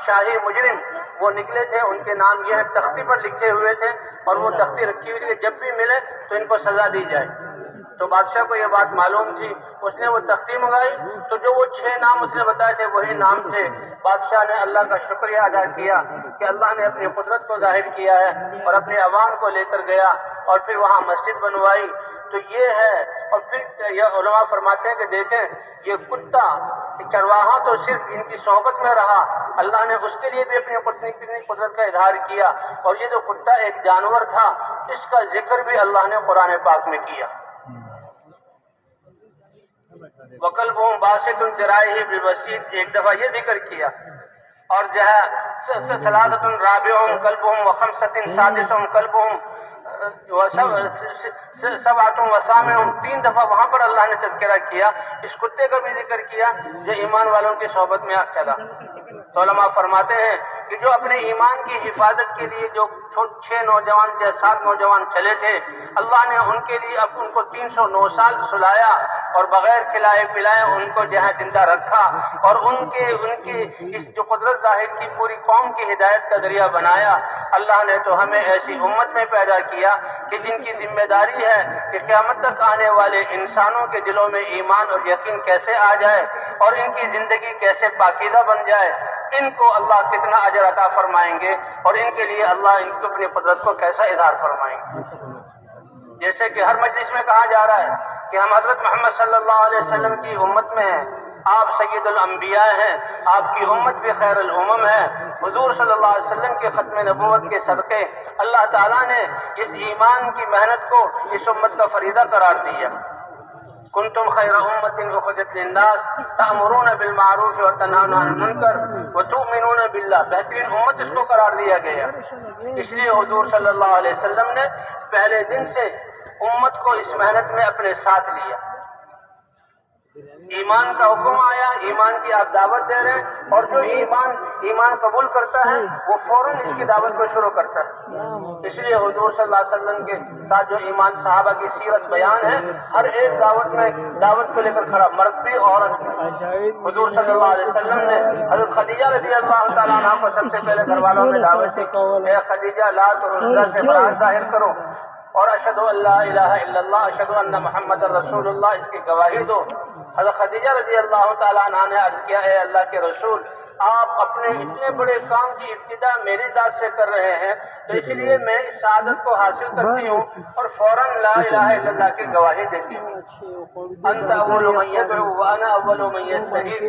شاہی مجرم وہ نکلے تھے، ان کے نام یہ تختی پر لکھے ہوئے تھے اور وہ تختی رکھی ہوئی تھی کہ جب بھی ملے تو ان کو سزا دی جائے۔ تو بادشاہ کو یہ بات معلوم تھی، اس نے وہ تختی منگائی تو جو وہ 6 نام اس نے بتائے تھے وہی نام تھے۔ بادشاہ نے اللہ کا شکریہ ادا کیا کہ اللہ نے اپنی قدرت کو ظاہر کیا ہے اور اپنے عوام کو لے کر گیا اور پھر وہاں مسجد بنوائی۔ تو یہ ہے، اور پھر یہ علماء فرماتے ہیں کہ دیکھیں یہ کتا چرواہا تو صرف ان کی صحبت میں رہا، اللہ نے اس کے لیے بھی اپنی قدرت کا اظہار کیا، اور یہ جو کتا ایک جانور تھا اس کا ذکر بھی اللہ نے قرآن پاک میں کیا۔ وَقَلْبُهُمْ بَاسِطٌ ذِرَاعَيْهِ بِالْوَسِيدِ ایک دفعہ یہ ذکر کیا، اور جو ہے ثَلَاثَةٌ رَابِعُهُمْ كَلْبُهُمْ وَخَمْسَةٌ سَادِسُهُمْ كَلْبُهُمْ سَبْعَةٌ وَثَامِنُهُمْ 3 دفعہ وہاں پر اللہ نے تذکرہ کیا، اس کتے کا بھی ذکر کیا جو ایمان والوں کی صحبت میں چلا۔ تو علماء فرماتے ہیں کہ جو اپنے ایمان کی حفاظت کے لیے جو 6 نوجوان یا 7 نوجوان چلے تھے، اللہ نے ان کے لیے اب ان کو 309 سال سلایا اور بغیر کھلائے پلائے ان کو جہاں زندہ رکھا، اور ان کی اس جو قدرت ظاہر کی پوری قوم کی ہدایت کا ذریعہ بنایا۔ اللہ نے تو ہمیں ایسی امت میں پیدا کیا کہ جن کی ذمہ داری ہے کہ قیامت تک آنے والے انسانوں کے دلوں میں ایمان اور یقین کیسے آ جائے اور ان کی زندگی کیسے پاکیزہ بن جائے، ان کو اللہ کتنا اجر عطا فرمائیں گے اور ان کے لیے اللہ ان کو اپنی قدرت کو کیسا اظہار فرمائیں گے۔ جیسے کہ ہر مجلس میں کہا جا رہا ہے کہ ہم حضرت محمد صلی اللہ علیہ وسلم کی امت میں ہیں، آپ سید الانبیاء ہیں، آپ کی امت بھی خیر الامم ہے۔ حضور صلی اللہ علیہ وسلم کے ختم نبوت کے صدقے اللہ تعالیٰ نے اس ایمان کی محنت کو اس امت کا فریضہ قرار دیا۔ کنتم خیر امت اخرجت للناس تأمرون بالمعروف وتنہون عن المنکر وتؤمنون باللہ، بہترین امت اس کو قرار دیا گیا۔ اس لیے حضور صلی اللہ علیہ وسلم نے پہلے دن سے امت کو اس محنت میں اپنے ساتھ لیا۔ ایمان کا حکم آیا، ایمان کی آپ دعوت دے رہے ہیں، اور جو ایمان قبول کرتا ہے وہ فوراً اس کی دعوت کو شروع کرتا ہے۔ اس لیے حضور صلی اللہ علیہ وسلم کے ساتھ جو ایمان صحابہ کی سیرت بیان ہے، ہر ایک دعوت کو لے کر کھڑا، مرد بھی عورت بھی۔ حضور صلی اللہ علیہ وسلم نے حضرت خدیجہ رضی اللہ تعالیٰ عنہ کو سب سے پہلے گھر والوں میں دعوت دی، اے خدیجہ لات اور عزہ سے برات ظاہر کرو اور اشہد ان لا الہ الا اللہ اشہد ان محمد رسول اللہ، اس کی گواہی دو۔ حضرت خدیجہ رضی اللہ تعالیٰ عنہ نے عرض کیا، اے اللہ کے رسول، آپ اپنے اتنے بڑے کام کی ابتدا میری ذات سے کر رہے ہیں، تو اس لیے میں اس سعادت کو حاصل کرتی ہوں اور فوراً لا الہ الا اللہ کی گواہی دیتی ہوں۔ انت اول من یدعو وانا اول من یستجیب،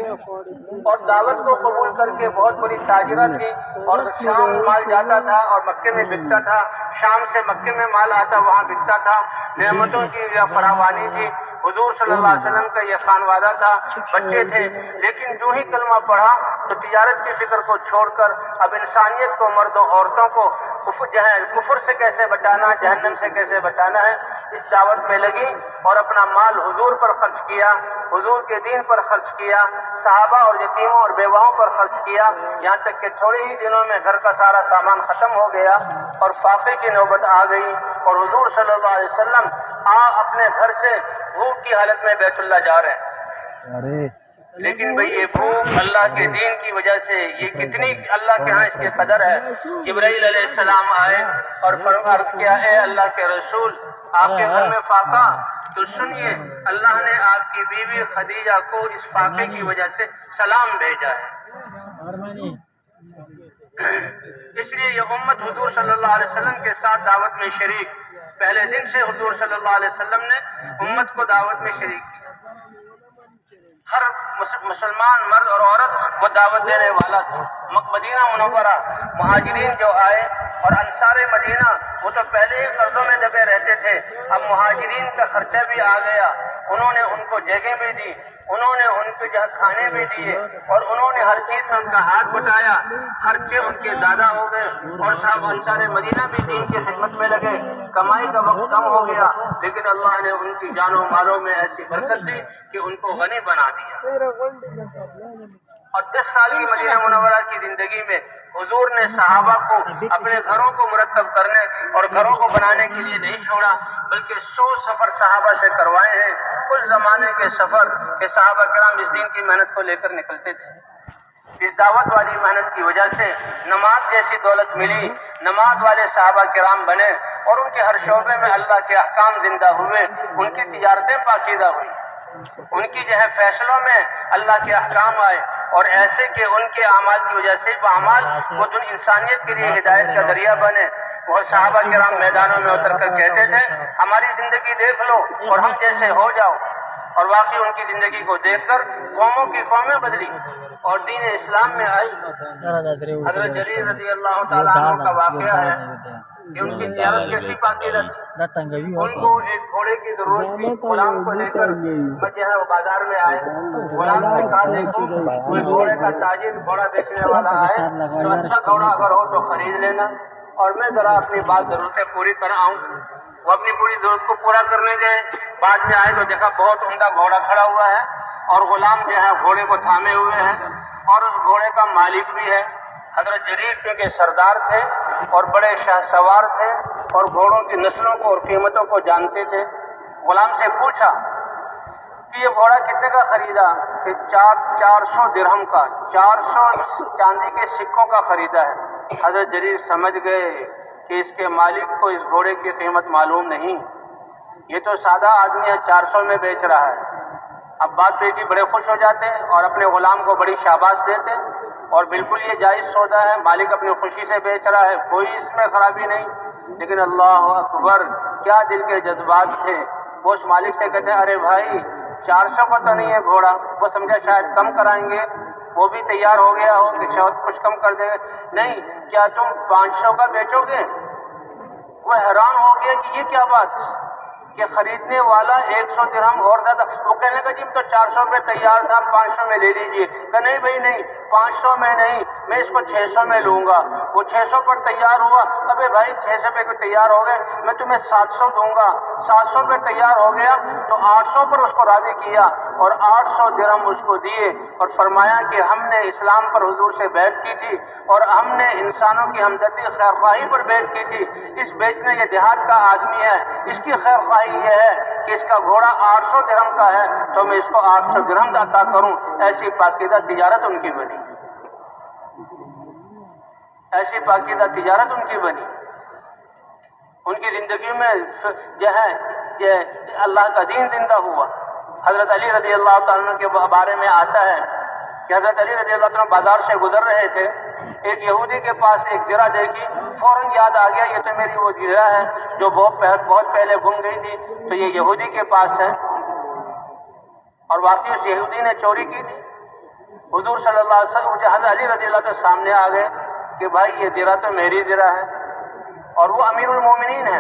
اور دعوت کو قبول کر کے بہت بڑی تاجرہ تھی، اور شام مال جاتا تھا اور مکے میں بکتا تھا، شام سے مکے میں مال آتا وہاں بکتا تھا، نعمتوں کی فراوانی تھی۔ حضور صلی اللہ علیہ وسلم کا یہ خانوادہ تھا، بچے تھے، لیکن جو ہی کلمہ پڑھا تو تجارت کی فکر کو چھوڑ کر اب انسانیت کو، مردوں عورتوں کو کفر سے کیسے بچانا، جہنم سے کیسے بچانا ہے، اس دعوت میں لگی اور اپنا مال حضور پر خرچ کیا، حضور کے دین پر خرچ کیا، صحابہ اور یتیموں اور بیواؤں پر خرچ کیا، یہاں تک کہ تھوڑے ہی دنوں میں گھر کا سارا سامان ختم ہو گیا اور فاقے کی نوبت آ گئی، اور حضور صلی اللہ علیہ وسلم اپنے گھر سے بھوک کی حالت میں بیت اللہ جا رہے ہیں۔ لیکن بھئی یہ بھوک اللہ کے دین کی وجہ سے، یہ کتنی اللہ کے ہاں اس کی قدر ہے۔ جبرائیل علیہ السلام آئے اور عرض کیا، اے اللہ کے رسول، آپ کے گھر میں فاقہ، تو سنیے اللہ نے آپ کی بیوی خدیجہ کو اس فاقے کی وجہ سے سلام بھیجا ہے۔ اس لیے یہ امت حضور صلی اللہ علیہ وسلم کے ساتھ دعوت میں شریک، پہلے دن سے حضور صلی اللہ علیہ وسلم نے امت کو دعوت میں شریک کیا۔ ہر مسلمان مرد اور عورت وہ دعوت دینے والا تھا۔ مدینہ منورہ مہاجرین جو آئے اور انصار مدینہ وہ تو پہلے ہی قرضوں میں دبے رہتے تھے، اب مہاجرین کا خرچہ بھی آ گیا، انہوں نے ان کو جگہ بھی دی، انہوں نے ان کو جہاں کھانے بھی دیے، اور انہوں نے ہر چیز میں ان کا ہاتھ بٹایا، خرچے ان کے زیادہ ہو گئے، اور صاحب انصار مدینہ بھی دین کی خدمت میں لگے، کمائی کا وقت کم ہو گیا، لیکن اللہ نے ان کی جانوں مالوں میں ایسی برکت دی کہ ان کو غنی بنا دیا۔ اور 10 سال کی مدینہ منورہ کی زندگی میں حضور نے صحابہ کو اپنے گھروں کو مرتب کرنے اور گھروں کو بنانے کے لیے نہیں چھوڑا، بلکہ 100 سفر صحابہ سے کروائے ہیں۔ اس زمانے کے سفر کہ صحابہ کرام اس دین کی محنت کو لے کر نکلتے تھے. اس دعوت والی محنت کی وجہ سے نماز جیسی دولت ملی، نماز والے صحابہ کرام بنے اور ان کے ہر شعبے میں اللہ کے احکام زندہ ہوئے، ان کی تجارتیں پاکیزہ ہوئی، ان کی جو ہے فیصلوں میں اللہ کے احکام آئے، اور ایسے کہ ان کے اعمال کی وجہ سے وہ اعمال وہ جو انسانیت کے لیے ہدایت کا ذریعہ بنے. وہ صحابہ کرام میدانوں میں اتر کر کہتے تھے ہماری زندگی دیکھ لو اور ہم جیسے ہو جاؤ، اور واقعی ان کی زندگی کو دیکھ کر قوموں کی قومیں بدلی اور دین اسلام میں آئی. حضرت جریر رضی اللہ تعالیٰ عنہ کا واقعہ ہے کہ ان کی تجارت کیسی پاکیزہ تھی. ان کو ایک گھوڑے کی ضرورت تھی، غلام کو لے کر وہ جو ہے وہ بازار میں آئے. غلام سے کہا دیکھو کوئی گھوڑے کا تاجر گھوڑا بیچنے والا آئے تو اچھا گھوڑا اگر ہو تو خرید لینا اور میں ذرا اپنی بات ضرورتیں پوری کر آؤں. وہ اپنی پوری ضرورت کو پورا کرنے گئے، بعد میں آئے تو دیکھا بہت عمدہ گھوڑا کھڑا ہوا ہے اور غلام جو ہے گھوڑے کو تھامے ہوئے ہیں اور اس گھوڑے کا مالک بھی ہے. حضرت جریر کیونکہ سردار تھے اور بڑے شاہ سوار تھے اور گھوڑوں کی نسلوں کو اور قیمتوں کو جانتے تھے. غلام سے پوچھا کہ یہ گھوڑا کتنے کا خریدا؟ کہ 400 درہم کا، 400 چاندی کے سکوں کا خریدا ہے. حضرت جریر سمجھ گئے کہ اس کے مالک کو اس گھوڑے کی قیمت معلوم نہیں، یہ تو سادہ آدمی ہے 400 میں بیچ رہا ہے. اب بات بیٹی بڑے خوش ہو جاتے اور اپنے غلام کو بڑی شاباش دیتے اور بالکل یہ جائز سودا ہے، مالک اپنی خوشی سے بیچ رہا ہے، کوئی اس میں خرابی نہیں. لیکن اللہ اکبر کیا دل کے جذبات تھے. وہ اس مالک سے کہتے ہیں ارے بھائی 400 کا تو نہیں ہے گھوڑا. وہ سمجھا شاید کم کرائیں گے، وہ بھی تیار ہو گیا ہو کہ شاید کچھ کم کر دیں گے. نہیں، کیا تم 500 کا بیچو گے؟ وہ حیران ہو گیا کہ یہ کیا بات کہ خریدنے والا 100 درہم اور زیادہ. وہ کہنے لگا جی تو 400 میں تیار تھا، 500 میں لے لیجیے. کہ نہیں بھائی نہیں، 500 میں نہیں، میں اس کو 600 میں لوں گا. وہ 600 پر تیار ہوا. ابے بھائی 600 پہ تیار ہو گئے، میں تمہیں 700 دوں گا. 700 پہ تیار ہو گیا تو 800 پر اس کو راضی کیا اور 800 درہم اس کو دیے اور فرمایا کہ ہم نے اسلام پر حضور سے بیعت کی تھی اور ہم نے انسانوں کی ہمدردی خیر خواہی پر بیعت کی تھی. اس بیچنے یہ دیہات کا آدمی ہے، اس کی خیر خواہی یہ ہے کہ اس کا گھوڑا 800 درہم کا ہے تو میں اس کو 800 درہم عطا کروں. ایسی پاکیزہ تجارت ان کی بنی، ایسی پاکیزہ تجارت ان کی بنی. ان کی زندگی میں جو ہے اللہ کا دین زندہ ہوا. حضرت علی رضی اللہ تعالیٰ عنہ کے بارے میں آتا ہے کہ حضرت علی رضی اللہ تعالیٰ بازار سے گزر رہے تھے، ایک یہودی کے پاس ایک زرہ دیکھی، فوراً یاد آ گیا یہ تو میری وہ زرہ ہے جو بہت پہلے گم گئی تھی، تو یہ یہودی کے پاس ہے. اور واقعی اس یہودی نے چوری کی تھی. حضور صلی اللہ علیہ وسلم حضرت علی رضی اللہ تعالیٰ سامنے آ گئے کہ بھائی یہ زرہ تو میری زرہ ہے اور وہ امیر المومنین ہے.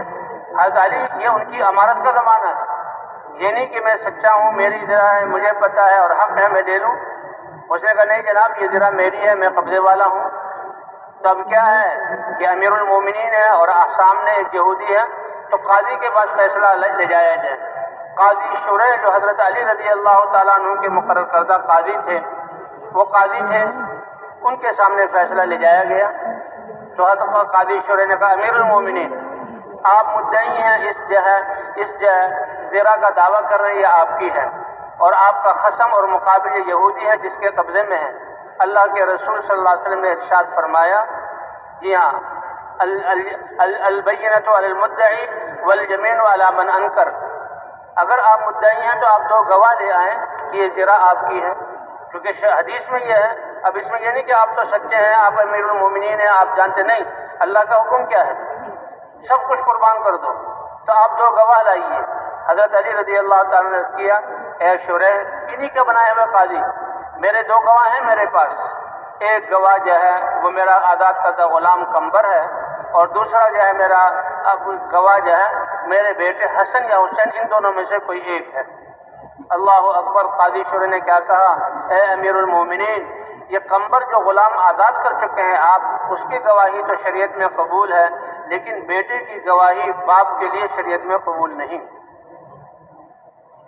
حضرت علی یہ ان کی امارت کا زمانہ ہے، یہ نہیں کہ میں سچا ہوں، میری زرہ ہے، مجھے پتہ ہے اور حق ہے میں لے لوں. اس نے کہا نہیں جناب یہ زرہ میری ہے، میں قبضے والا ہوں. تو اب کیا ہے کہ امیر المومنین ہے اور سامنے ایک یہودی ہے، تو قاضی کے پاس فیصلہ لے جایا جائے. قاضی شریح جو حضرت علی رضی اللہ تعالیٰ عنہ کے مقرر کردہ قاضی تھے، وہ قاضی تھے، ان کے سامنے فیصلہ لے جایا گیا. تو حضرت قاضی شریح نے کہا امیر المومنین آپ مدعی ہیں، اس زرہ کا دعویٰ کر رہے ہیں یہ آپ کی ہے اور آپ کا خصم اور مقابل یہودی ہے جس کے قبضے میں ہے. اللہ کے رسول صلی اللہ علیہ وسلم نے ارشاد فرمایا جی ہاں البینۃ علی المدعی والیمین علی من انکر. اگر آپ مدعی ہیں تو آپ 2 گواہ لے آئیں کہ یہ زرہ آپ کی ہے، کیونکہ حدیث میں یہ ہے. اب اس میں یہ نہیں کہ آپ تو سچے ہیں، آپ امیر المومنین ہیں، آپ جانتے نہیں. اللہ کا حکم کیا ہے؟ سب کچھ قربان کر دو. تو آپ 2 گواہ لائیے. حضرت علی رضی اللہ تعالیٰ نے کیا اے شریح انہی کا بنائے ہوئے قاضی، میرے 2 گواہ ہیں میرے پاس. ایک گواہ جو ہے وہ میرا آزاد کردہ غلام قمبر ہے اور دوسرا جو ہے میرا گواہ جو ہے میرے بیٹے حسن یا حسین، ان دونوں میں سے کوئی ایک ہے. اللہ اکبر. قاضی شریح نے کیا کہا اے امیر المومنین یہ قمبر جو غلام آزاد کر چکے ہیں آپ، اس کی گواہی تو شریعت میں قبول ہے لیکن بیٹے کی گواہی باپ کے لیے شریعت میں قبول نہیں.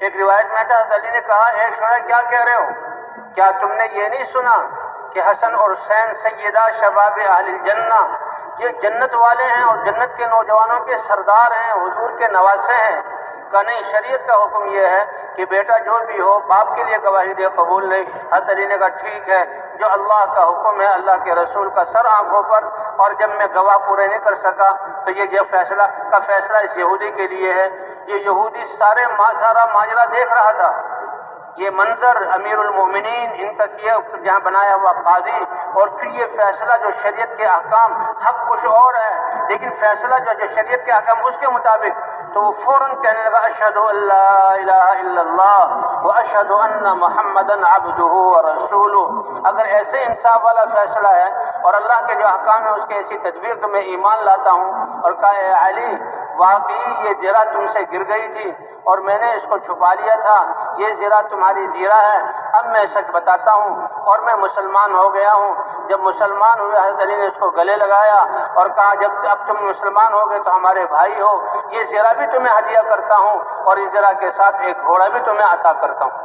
ایک روایت میں تھا حضرت علی نے کہا اے شریح کیا کہہ رہے ہو؟ کیا تم نے یہ نہیں سنا کہ حسن اور حسین سیدہ شباب اہل الجنہ، یہ جنت والے ہیں اور جنت کے نوجوانوں کے سردار ہیں، حضور کے نواسے ہیں. کہا نہیں، شریعت کا حکم یہ ہے کہ بیٹا جو بھی ہو باپ کے لیے گواہی دے، قبول نہیں۔ حضرت علی نے کہا ٹھیک ہے، جو اللہ کا حکم ہے، اللہ کے رسول کا سر آنکھوں پر، اور جب میں گواہ پورے نہیں کر سکا تو یہ فیصلہ کا فیصلہ اس یہودی کے لیے ہے۔ یہ یہودی سارا ماجرا دیکھ رہا تھا، یہ منظر امیر المومنین ان کا کیا جہاں بنایا ہوا قاضی، اور پھر یہ فیصلہ جو شریعت کے احکام، حق کچھ اور ہے لیکن فیصلہ جو شریعت کے احکام اس کے مطابق، تو وہ فوراً کہنے لگا اشہد ان لا الہ الا اللہ واشہد ان محمدً عبدہ ورسولہ۔ اگر ایسے انصاف والا فیصلہ ہے اور اللہ کے جو احکام ہیں اس کے ایسی تدبیر تو میں ایمان لاتا ہوں۔ اور کہا اے علی، واقعی یہ زرہ تم سے گر گئی تھی اور میں نے اس کو چھپا لیا تھا، یہ زرہ تمہاری زرہ ہے، اب میں سچ بتاتا ہوں اور میں مسلمان ہو گیا ہوں۔ جب مسلمان ہوئے حضرت علی نے اس کو گلے لگایا اور کہا جب اب تم مسلمان ہو گئے تو ہمارے بھائی ہو، یہ زرہ بھی تمہیں ہدیہ کرتا ہوں اور اس زرہ کے ساتھ ایک گھوڑا بھی تمہیں عطا کرتا ہوں۔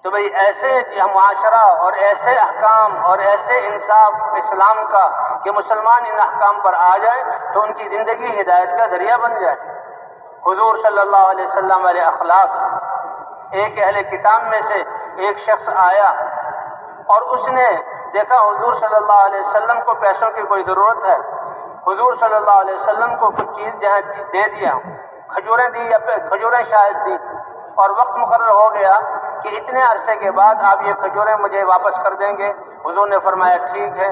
تو بھئی ایسے معاشرہ اور ایسے احکام اور ایسے انصاف اسلام کا کہ مسلمان ان احکام پر آ جائیں تو ان کی زندگی ہدایت کا ذریعہ بن جائے۔ حضور صلی اللہ علیہ وسلم والے اخلاق، ایک اہل کتاب میں سے ایک شخص آیا اور اس نے دیکھا حضور صلی اللہ علیہ وسلم کو پیسوں کی کوئی ضرورت ہے، حضور صلی اللہ علیہ وسلم کو کچھ چیز جہاں دے دیا، کھجوریں دی یا کھجوریں شاید دی، اور وقت مقرر ہو گیا کہ اتنے عرصے کے بعد آپ یہ کھجوریں مجھے واپس کر دیں گے۔ حضور نے فرمایا ٹھیک ہے،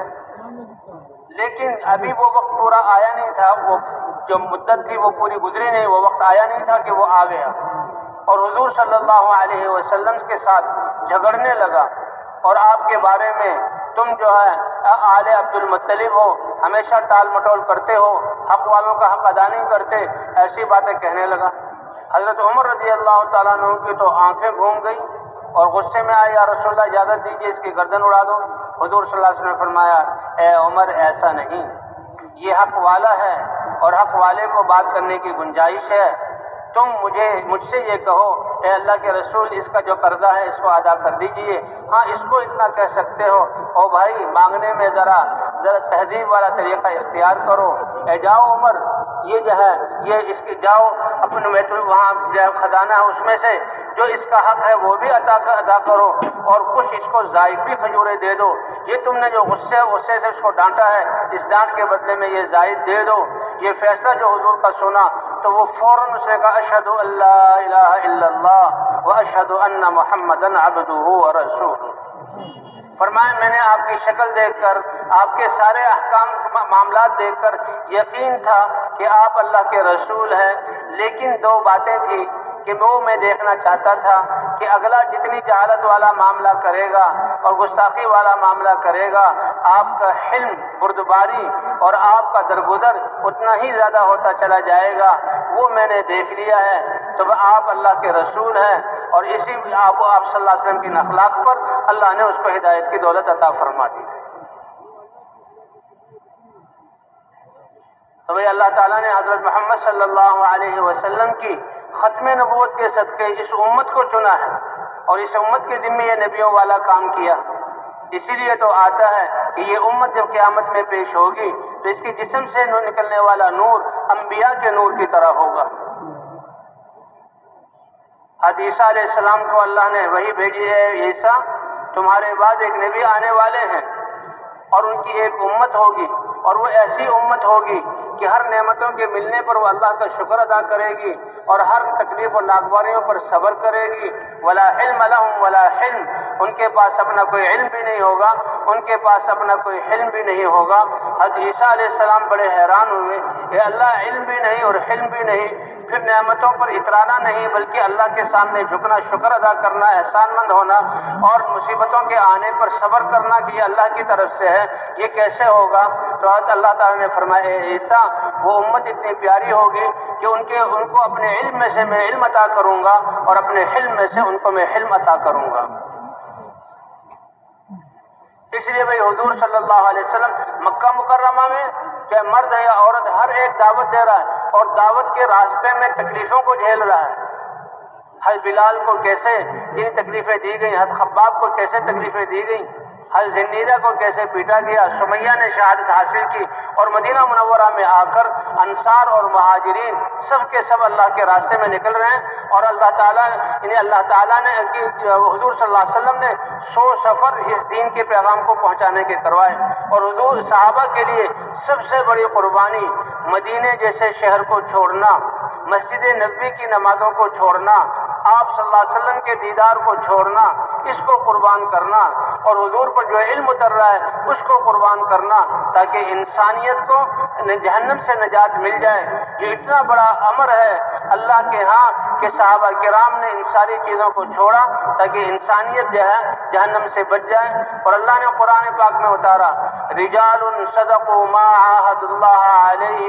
لیکن ابھی وہ وقت پورا آیا نہیں تھا، وہ جو مدت تھی وہ پوری گزری نہیں، وہ وقت آیا نہیں تھا کہ وہ آ گیا، اور حضور صلی اللہ علیہ وسلم کے ساتھ جھگڑنے لگا اور آپ کے بارے میں تم جو ہے آل عبد المطلب ہو، ہمیشہ ٹال مٹول کرتے ہو، حق والوں کا حق ادا نہیں کرتے، ایسی باتیں کہنے لگا۔ حضرت عمر رضی اللہ تعالیٰ عنہ کی تو آنکھیں گھوم گئی اور غصے میں آئے، یا رسول اللہ اجازت دیجیے اس کی گردن اڑا دو۔ حضور صلی اللہ علیہ وسلم نے فرمایا اے عمر ایسا نہیں، یہ حق والا ہے اور حق والے کو بات کرنے کی گنجائش ہے، تم مجھ سے یہ کہو اے اللہ کے رسول اس کا جو قرضہ ہے اس کو ادا کر دیجئے، ہاں اس کو اتنا کہہ سکتے ہو او بھائی مانگنے میں ذرا تہذیب والا طریقہ اختیار کرو، اے جاؤ عمر یہ جو ہے یہ اس کی جاؤ اپنے وہاں جو خزانہ ہے اس میں سے جو اس کا حق ہے وہ بھی ادا کرو اور کچھ اس کو زائد بھی کھجوریں دے دو، یہ تم نے جو غصے سے اس کو ڈانٹا ہے اس ڈانٹ کے بدلے میں یہ زائد دے دو۔ یہ فیصلہ جو حضور کا سنا تو وہ فوراً اس نے کہا اشہد ان لا الہ الا اللہ واشہد ان محمدً عبدہ ورسولہ۔ فرمایا میں نے آپ کی شکل دیکھ کر، آپ کے سارے احکام معاملات دیکھ کر یقین تھا کہ آپ اللہ کے رسول ہیں، لیکن دو باتیں تھیں کہ وہ میں دیکھنا چاہتا تھا کہ اگلا جتنی جہالت والا معاملہ کرے گا اور گستاخی والا معاملہ کرے گا، آپ کا حلم بردباری اور آپ کا درگزر اتنا ہی زیادہ ہوتا چلا جائے گا، وہ میں نے دیکھ لیا ہے۔ تو آپ اللہ کے رسول ہیں اور اسی آپ صلی اللہ علیہ وسلم کی اخلاق پر اللہ نے اس کو ہدایت کی دولت عطا فرما دی۔ تو بھئی اللہ تعالیٰ نے حضرت محمد صلی اللہ علیہ وسلم کی ختم نبوت کے صدقے اس امت کو چنا ہے اور اس امت کے ذمہ یہ نبیوں والا کام کیا، اسی لیے تو آتا ہے کہ یہ امت جب قیامت میں پیش ہوگی تو اس کے جسم سے نکلنے والا نور انبیاء کے نور کی طرح ہوگا۔ حضرت عیسیٰ علیہ السلام کو اللہ نے وحی بھیجی ہے، عیسیٰ تمہارے بعد ایک نبی آنے والے ہیں اور ان کی ایک امت ہوگی اور وہ ایسی امت ہوگی کہ ہر نعمتوں کے ملنے پر وہ اللہ کا شکر ادا کرے گی اور ہر تکلیف و ناگواریوں پر صبر کرے گی۔ ولا علم لہم ولا حلم، ان کے پاس اپنا کوئی علم بھی نہیں ہوگا، ان کے پاس اپنا کوئی حلم بھی نہیں ہوگا۔ حضرت عیسیٰ علیہ السلام بڑے حیران ہوئے کہ اللہ علم بھی نہیں اور حلم بھی نہیں، پھر نعمتوں پر اترانا نہیں بلکہ اللہ کے سامنے جھکنا، شکر ادا کرنا، احسان مند ہونا اور مصیبتوں کے آنے پر صبر کرنا کہ یہ اللہ کی طرف سے ہے، یہ کیسے ہوگا؟ تو حضرت اللہ تعالیٰ نے فرمایا عیسیٰ وہ امت اتنی پیاری ہوگی کہ ان کو اپنے علم میں سے میں علم عطا کروں گا اور اپنے حلم میں سے ان کو میں حلم عطا کروں گا۔ اس لیے بھائی حضور صلی اللہ علیہ وسلم مکہ مکرمہ میں چاہے مرد ہے یا عورت ہر ایک دعوت دے رہا ہے اور دعوت کے راستے میں تکلیفوں کو جھیل رہا ہے۔ حضرت بلال کو کیسے تکلیفیں دی گئیں، حضرت خباب کو کیسے تکلیفیں دی گئیں، ہر زندیدہ کو کیسے پیٹا گیا، سمیہ نے شہادت حاصل کی، اور مدینہ منورہ میں آ کر انصار اور مہاجرین سب کے سب اللہ کے راستے میں نکل رہے ہیں، اور اللہ تعالیٰ نے حضور صلی اللہ علیہ وسلم نے 100 سفر اس دین کے پیغام کو پہنچانے کے کروائے، اور حضور صحابہ کے لیے سب سے بڑی قربانی مدینے جیسے شہر کو چھوڑنا، مسجد نبوی کی نمازوں کو چھوڑنا، آپ صلی اللہ علیہ وسلم کے دیدار کو چھوڑنا، اس کو قربان کرنا، اور حضور پر جو علم اتر رہا ہے اس کو قربان کرنا، تاکہ انسانیت کو جہنم سے نجات مل جائے۔ یہ اتنا بڑا امر ہے اللہ کے ہاں کہ صحابہ کرام نے ان ساری چیزوں کو چھوڑا تاکہ انسانیت جو ہے جہنم سے بچ جائے۔ اور اللہ نے قرآن پاک میں اتارا، رجال صدقوا ما عاهدوا الله عليه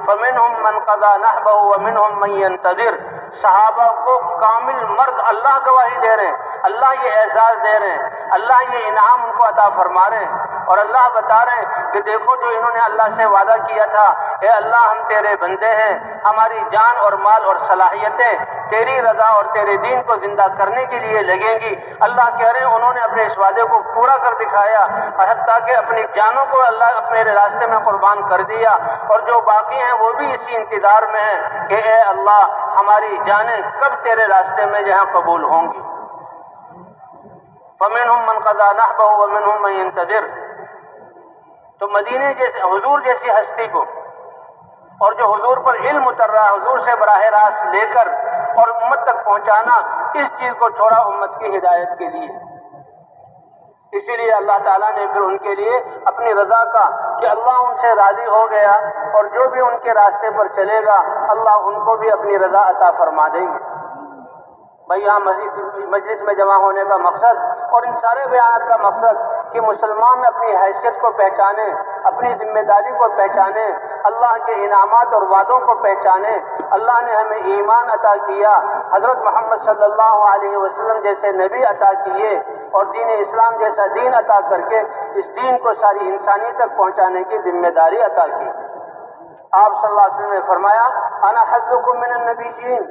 فمنهم من قضى نحبه ومنهم من ينتظر۔ صحابہ کو کامل مرد اللہ گواہی دے رہے ہیں، اللہ یہ اعزاز دے رہے ہیں، اللہ یہ انعام ان کو عطا فرما رہے ہیں، اور اللہ بتا رہے ہیں کہ دیکھو جو انہوں نے اللہ سے وعدہ کیا تھا، اے اللہ ہم تیرے بندے ہیں، ہماری جان اور مال اور صلاحیتیں تیری رضا اور تیرے دین کو زندہ کرنے کے لیے لگیں گی۔ اللہ کہہ رہے ہیں انہوں نے اپنے اس وعدے کو پورا کر دکھایا، اور حتیٰ کہ اپنی جانوں کو اللہ اپنے راستے میں قربان کر دیا، اور جو باقی ہیں وہ بھی اسی انتظار میں ہیں کہ اے اللہ ہماری جانیں کب تیرے راستے میں جہاں قبول ہوں گی۔ فَمِنْهُمْ مَنْ قَضَى نَحْبَهُ وَمِنْهُمْ مَنْ يَنْتَظِرُ۔ تو مدینے جیسے حضور جیسی ہستی کو، اور جو حضور پر علم اتر رہا ہے حضور سے براہ راست لے کر اور امت تک پہنچانا، اس چیز کو چھوڑا امت کی ہدایت کے لیے۔ اسی لیے اللہ تعالیٰ نے پھر ان کے لیے اپنی رضا کا کہ اللہ ان سے راضی ہو گیا، اور جو بھی ان کے راستے پر چلے گا اللہ ان کو بھی اپنی رضا عطا فرما دیں گے۔ بھائی یہاں مجلس میں جمع ہونے کا مقصد اور ان سارے بیانات کا مقصد کہ مسلمان اپنی حیثیت کو پہچانے، اپنی ذمہ داری کو پہچانے، اللہ کے انعامات اور وعدوں کو پہچانے۔ اللہ نے ہمیں ایمان عطا کیا، حضرت محمد صلی اللہ علیہ وسلم جیسے نبی عطا کیے، اور دین اسلام جیسا دین عطا کر کے اس دین کو ساری انسانیت تک پہنچانے کی ذمہ داری عطا کی۔ آپ صلی اللہ علیہ وسلم نے فرمایا، انا حظکم من النبیین۔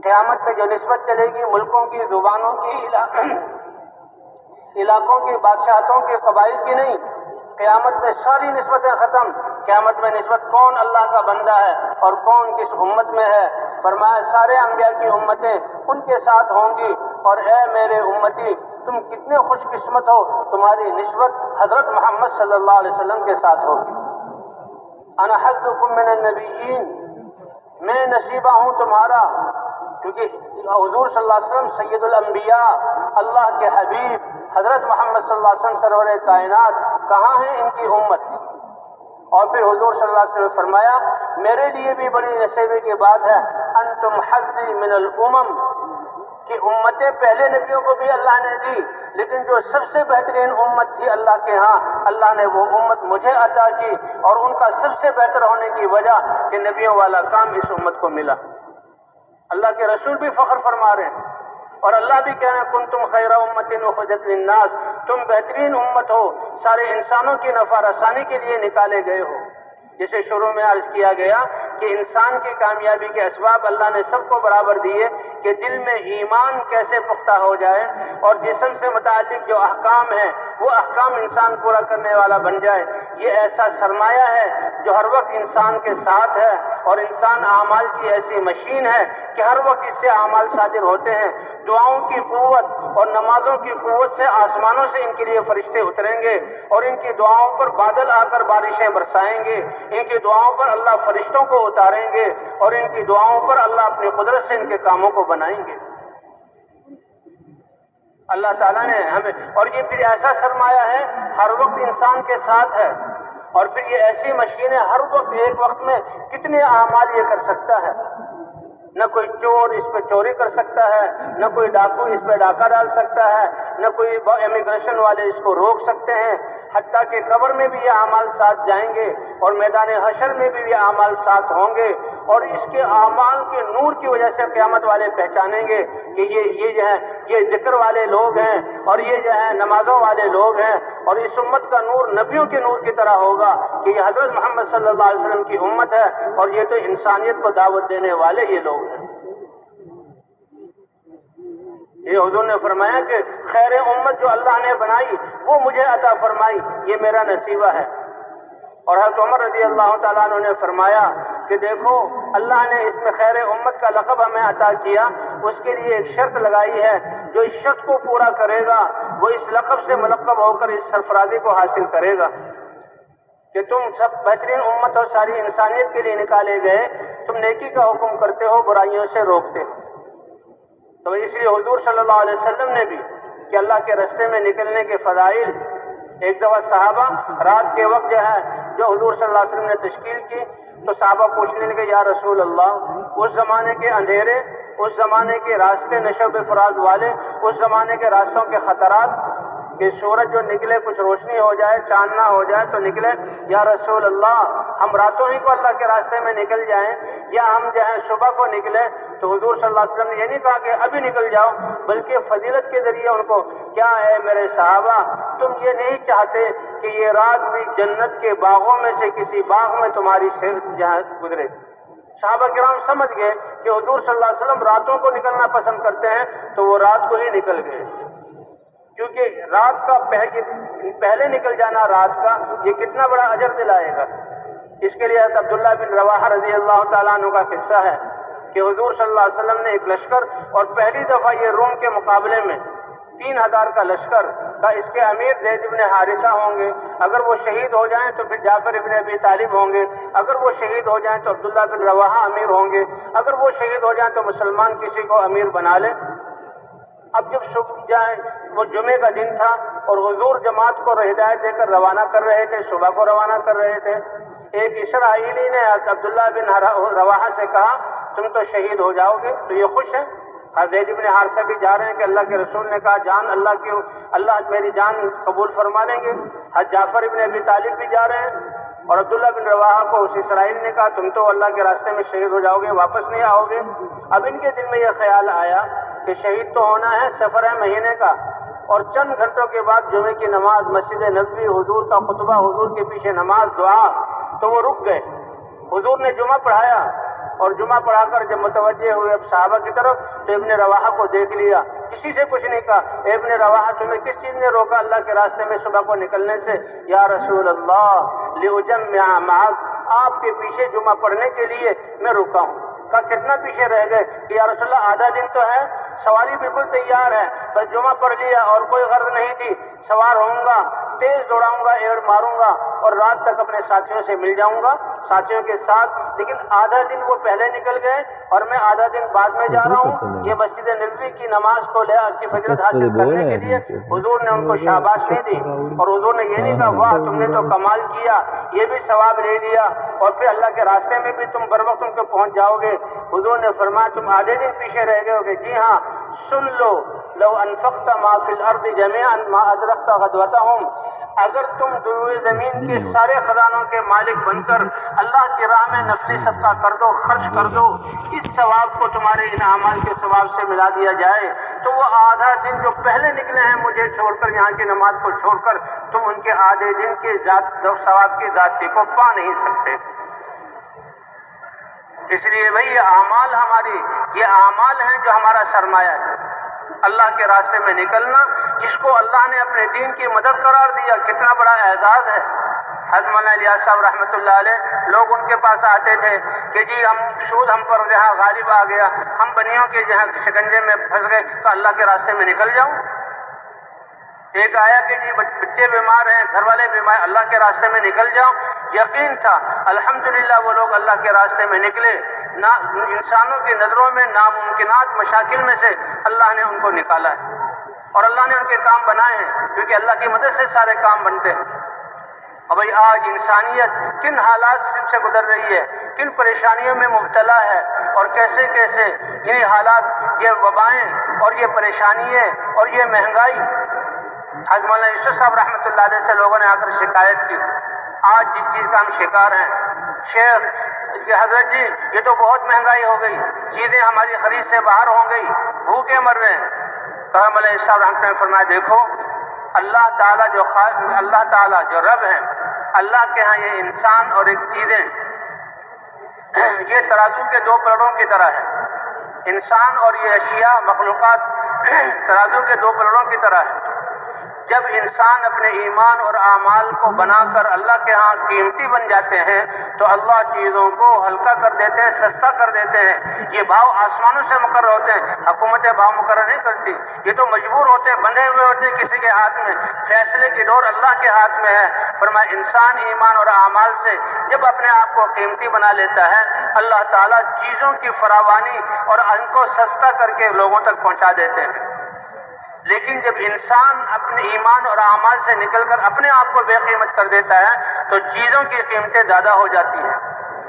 قیامت میں جو نسبت چلے گی ملکوں کی، زبانوں کی، علاقوں کی، بادشاہتوں کی، قبائل کی نہیں، قیامت میں ساری نسبتیں ختم۔ قیامت میں نسبت کون اللہ کا بندہ ہے اور کون کس امت میں ہے۔ فرمایا سارے انبیاء کی امتیں ان کے ساتھ ہوں گی، اور اے میرے امتی تم کتنے خوش قسمت ہو، تمہاری نسبت حضرت محمد صلی اللہ علیہ وسلم کے ساتھ ہوگی۔ انا حظکم من النبیین، میں نصیبہ ہوں تمہارا، کیونکہ حضور صلی اللہ علیہ وسلم سید الانبیاء، اللہ کے حبیب حضرت محمد صلی اللہ علیہ وسلم سرور کائنات، کہاں ہیں ان کی امت؟ اور پھر حضور صلی اللہ علیہ وسلم نے فرمایا میرے لیے بھی بڑی نصیبے کی بات ہے، انتم حظی من الامم، کہ امتیں پہلے نبیوں کو بھی اللہ نے دی، لیکن جو سب سے بہترین امت تھی اللہ کے ہاں، اللہ نے وہ امت مجھے عطا کی، اور ان کا سب سے بہتر ہونے کی وجہ کہ نبیوں والا کام اس امت کو ملا۔ اللہ کے رسول بھی فخر فرما رہے ہیں، اور اللہ بھی کہہ رہے ہیں کنتم خیر امت اخرجت للناس، تم بہترین امت ہو، سارے انسانوں کی نفع رسانی کے لیے نکالے گئے ہو۔ جیسے شروع میں عرض کیا گیا کہ انسان کی کامیابی کے اسباب اللہ نے سب کو برابر دیے کہ دل میں ایمان کیسے پختہ ہو جائے، اور جسم سے متعلق جو احکام ہیں وہ احکام انسان پورا کرنے والا بن جائے۔ یہ ایسا سرمایہ ہے جو ہر وقت انسان کے ساتھ ہے، اور انسان اعمال کی ایسی مشین ہے کہ ہر وقت اس سے اعمال صادر ہوتے ہیں۔ دعاؤں کی قوت اور نمازوں کی قوت سے آسمانوں سے ان کے لیے فرشتے اتریں گے، اور ان کی دعاؤں پر بادل آ کر بارشیں برسائیں گے، ان کی دعاؤں پر اللہ فرشتوں کو اتاریں گے، اور ان کی دعاؤں پر اللہ اپنی قدرت سے ان کے کاموں کو بنائیں گے۔ اللہ تعالیٰ نے ہمیں، اور یہ پھر ایسا سرمایہ ہے ہر وقت انسان کے ساتھ ہے، اور پھر یہ ایسی مشین ہے ہر وقت ایک وقت میں کتنے اعمال یہ کر سکتا ہے۔ نہ کوئی چور اس پہ چوری کر سکتا ہے، نہ کوئی ڈاکو اس پہ ڈاکہ ڈال سکتا ہے، نہ کوئی امیگریشن والے اس کو روک سکتے ہیں، حتیٰ کہ قبر میں بھی یہ اعمال ساتھ جائیں گے، اور میدان حشر میں بھی یہ اعمال ساتھ ہوں گے، اور اس کے اعمال کے نور کی وجہ سے قیامت والے پہچانیں گے کہ یہ جو ہے یہ ذکر والے لوگ ہیں، اور یہ جو ہے نمازوں والے لوگ ہیں، اور اس امت کا نور نبیوں کے نور کی طرح ہوگا کہ یہ حضرت محمد صلی اللہ علیہ وسلم کی امت ہے، اور یہ تو انسانیت کو دعوت دینے والے یہ لوگ ہیں۔ یہ حضور نے فرمایا کہ خیر امت جو اللہ نے بنائی وہ مجھے عطا فرمائی، یہ میرا نصیبہ ہے۔ اور حضرت عمر رضی اللہ تعالیٰ عنہ نے فرمایا کہ دیکھو اللہ نے اس میں خیر امت کا لقب ہمیں عطا کیا، اس کے لیے ایک شرط لگائی ہے، جو اس شرط کو پورا کرے گا وہ اس لقب سے ملقب ہو کر اس سرفرازی کو حاصل کرے گا کہ تم سب بہترین امت اور ساری انسانیت کے لیے نکالے گئے، تم نیکی کا حکم کرتے ہو، برائیوں سے روکتے ہو۔ تو اس لیے حضور صلی اللہ علیہ وسلم نے بھی کہ اللہ کے راستے میں نکلنے کے فضائل، ایک دفعہ صحابہ رات کے وقت جو حضور صلی اللہ علیہ وسلم نے تشکیل کی تو صحابہ پوچھنے لگے یا رسول اللہ، اس زمانے کے اندھیرے، اس زمانے کے راستے نشو فراز والے، اس زمانے کے راستوں کے خطرات کہ سورج جو نکلے کچھ روشنی ہو جائے، چاند نہ ہو جائے تو نکلے، یا رسول اللہ ہم راتوں ہی کو اللہ کے راستے میں نکل جائیں یا ہم صبح کو نکلے؟ تو حضور صلی اللہ علیہ وسلم نے یہ نہیں کہا کہ ابھی نکل جاؤ، بلکہ فضیلت کے ذریعے ان کو، کیا ہے میرے صحابہ تم یہ نہیں چاہتے کہ یہ رات بھی جنت کے باغوں میں سے کسی باغ میں تمہاری گزرے؟ صحابہ کرام سمجھ گئے کہ حضور صلی اللہ علیہ وسلم راتوں کو نکلنا پسند کرتے ہیں، تو وہ رات کو ہی نکل گئے، کیونکہ رات کا پہلے نکل جانا رات کا یہ کتنا بڑا اجر دلائے گا۔ اس کے لیے حضرت عبداللہ بن رواحہ رضی اللہ تعالیٰ عنہ کا قصہ ہے کہ حضور صلی اللہ علیہ وسلم نے ایک لشکر، اور پہلی دفعہ یہ روم کے مقابلے میں 3000 کا لشکر کا، اس کے امیر زید بن حارثہ ہوں گے، اگر وہ شہید ہو جائیں تو پھر جعفر ابن ابی طالب ہوں گے، اگر وہ شہید ہو جائیں تو عبداللہ بن رواحہ امیر ہوں گے، اگر وہ شہید ہو جائیں تو مسلمان کسی کو امیر بنا لے۔ اب جب وہ جمعے کا دن تھا اور حضور جماعت کو ہدایت دے کر روانہ کر رہے تھے، صبح کو روانہ کر رہے تھے، ایک اسرائیلی نے عبداللہ بن رواحہ سے کہا تم تو شہید ہو جاؤ گے، تو یہ خوش ہے۔ زید بن حارثہ بھی جا رہے ہیں کہ اللہ کے رسول نے کہا جان اللہ میری جان قبول فرما لیں گے۔ جعفر ابن ابی طالب بھی جا رہے ہیں، اور عبداللہ بن رواحہ کو اس اسرائیل نے کہا تم تو اللہ کے راستے میں شہید ہو جاؤ گے، واپس نہیں آؤ گے۔ اب ان کے دل میں یہ خیال آیا کہ شہید تو ہونا ہے، سفر ہے مہینے کا، اور چند گھنٹوں کے بعد جمعے کی نماز، مسجد نبوی، حضور کا خطبہ، حضور کے پیچھے نماز، دعا، تو وہ رک گئے۔ حضور نے جمعہ پڑھایا، اور جمعہ پڑھا کر جب متوجہ ہوئے اب صحابہ کی طرف تو ابن رواحہ کو دیکھ لیا، کسی سے کچھ نہیں کہا، ابن رواحہ تمہیں کس چیز نے روکا اللہ کے راستے میں صبح کو نکلنے سے؟ یا رسول اللہ لأجمع معک، آپ کے پیچھے جمعہ پڑھنے کے لیے میں رکا ہوں۔ کہا کتنا پیچھے رہ گئے؟ کہ یا رسول اللہ آدھا دن تو ہے، سواری بالکل تیار ہے، بس جمعہ پڑھ لیا اور کوئی غرض نہیں تھی، سوار ہوں گا، تیز دوڑاؤں گا، ایڑ ماروں گا اور رات تک اپنے ساتھیوں سے مل جاؤں گا، ساتھیوں کے ساتھ۔ لیکن آدھا دن وہ پہلے نکل گئے اور میں آدھا دن بعد میں جا رہا ہوں، یہ مسجد نبوی کی نماز کو لے کی فضیلت حاصل کرنے کے لیے حضور نے ان کو شاباشی دی، اور حضور نے یہ نہیں کہا واہ تم نے تو کمال کیا، یہ بھی ثواب لے لیا اور پھر اللہ کے راستے میں بھی تم بر وقت ان کو پہنچ جاؤ گے۔ حضور نے فرمایا تم آدھے دن پیچھے رہ گئے ہوگے، جی ہاں سن لو، لو انفقت ما فی الارض جميعا ما ادرکت غدوتهم، اگر تم دروئے زمین کے سارے خزانوں کے مالک بن کر اللہ کی راہ میں نفلی صدقہ کر دو، خرچ کر دو، اس ثواب کو تمہارے ان اعمال کے ثواب سے ملا دیا جائے، تو وہ آدھا دن جو پہلے نکلے ہیں مجھے چھوڑ کر، یہاں کی نماز کو چھوڑ کر، تم ان کے آدھے دن کے ثواب کی ذاتی کو پا نہیں سکتے۔ اس لیے بھئی یہ اعمال ہیں جو ہمارا سرمایہ ہے، اللہ کے راستے میں نکلنا، جس کو اللہ نے اپنے دین کی مدد قرار دیا، کتنا بڑا اعزاز ہے۔ حضرت مولانا الیاس صاحب رحمۃ اللہ علیہ، لوگ ان کے پاس آتے تھے کہ جی سود ہم پر جہاں غالب آ گیا، ہم بنیوں کے جہاں شکنجے میں پھنس گئے، تو اللہ کے راستے میں نکل جاؤں۔ ایک آیا کہ جی بچے بیمار ہیں، گھر والے بیمار، اللہ کے راستے میں نکل جاؤ۔ یقین تھا الحمدللہ وہ لوگ اللہ کے راستے میں نکلے، نہ انسانوں کی نظروں میں ناممکنات مشاکل میں سے اللہ نے ان کو نکالا ہے، اور اللہ نے ان کے کام بنائے ہیں، کیونکہ اللہ کی مدد سے سارے کام بنتے ہیں۔ اور بھائی آج انسانیت کن حالات سے گزر رہی ہے، کن پریشانیوں میں مبتلا ہے، اور کیسے کیسے یہ حالات، یہ وبائیں اور یہ پریشانیاں اور یہ مہنگائی۔ حضرت مولانا یوسف صاحب رحمۃ اللہ علیہ سے لوگوں نے آ کر شکایت کی، آج جس چیز کا ہم شکار ہیں، شیخ کہ حضرت جی یہ تو بہت مہنگائی ہو گئی، چیزیں ہماری خرید سے باہر ہو گئی، بھوکے مر رہے ہیں۔ تو مولانا یوسف صاحب رحمۃ اللہ نے فرمایا دیکھو اللہ تعالیٰ جو رب ہیں، اللہ کے ہاں یہ انسان اور ایک چیزیں یہ ترازو کے دو پلڑوں کی طرح ہے۔ انسان اور یہ اشیاء مخلوقات ترازو کے دو پلڑوں کی طرح ہے۔ جب انسان اپنے ایمان اور اعمال کو بنا کر اللہ کے ہاں قیمتی بن جاتے ہیں تو اللہ چیزوں کو ہلکا کر دیتے ہیں، سستا کر دیتے ہیں۔ یہ بھاؤ آسمانوں سے مقرر ہوتے ہیں، حکومتیں بھاؤ مقرر نہیں کرتی، یہ تو مجبور ہوتے ہیں، بندھے ہوئے ہوتے ہیں کسی کے ہاتھ میں، فیصلے کی ڈور اللہ کے ہاتھ میں ہے۔ فرمایا انسان ایمان اور اعمال سے جب اپنے آپ کو قیمتی بنا لیتا ہے، اللہ تعالیٰ چیزوں کی فراوانی اور ان کو سستا کر کے لوگوں تک پہنچا دیتے ہیں۔ لیکن جب انسان اپنے ایمان اور اعمال سے نکل کر اپنے آپ کو بے قیمت کر دیتا ہے تو چیزوں کی قیمتیں زیادہ ہو جاتی ہیں۔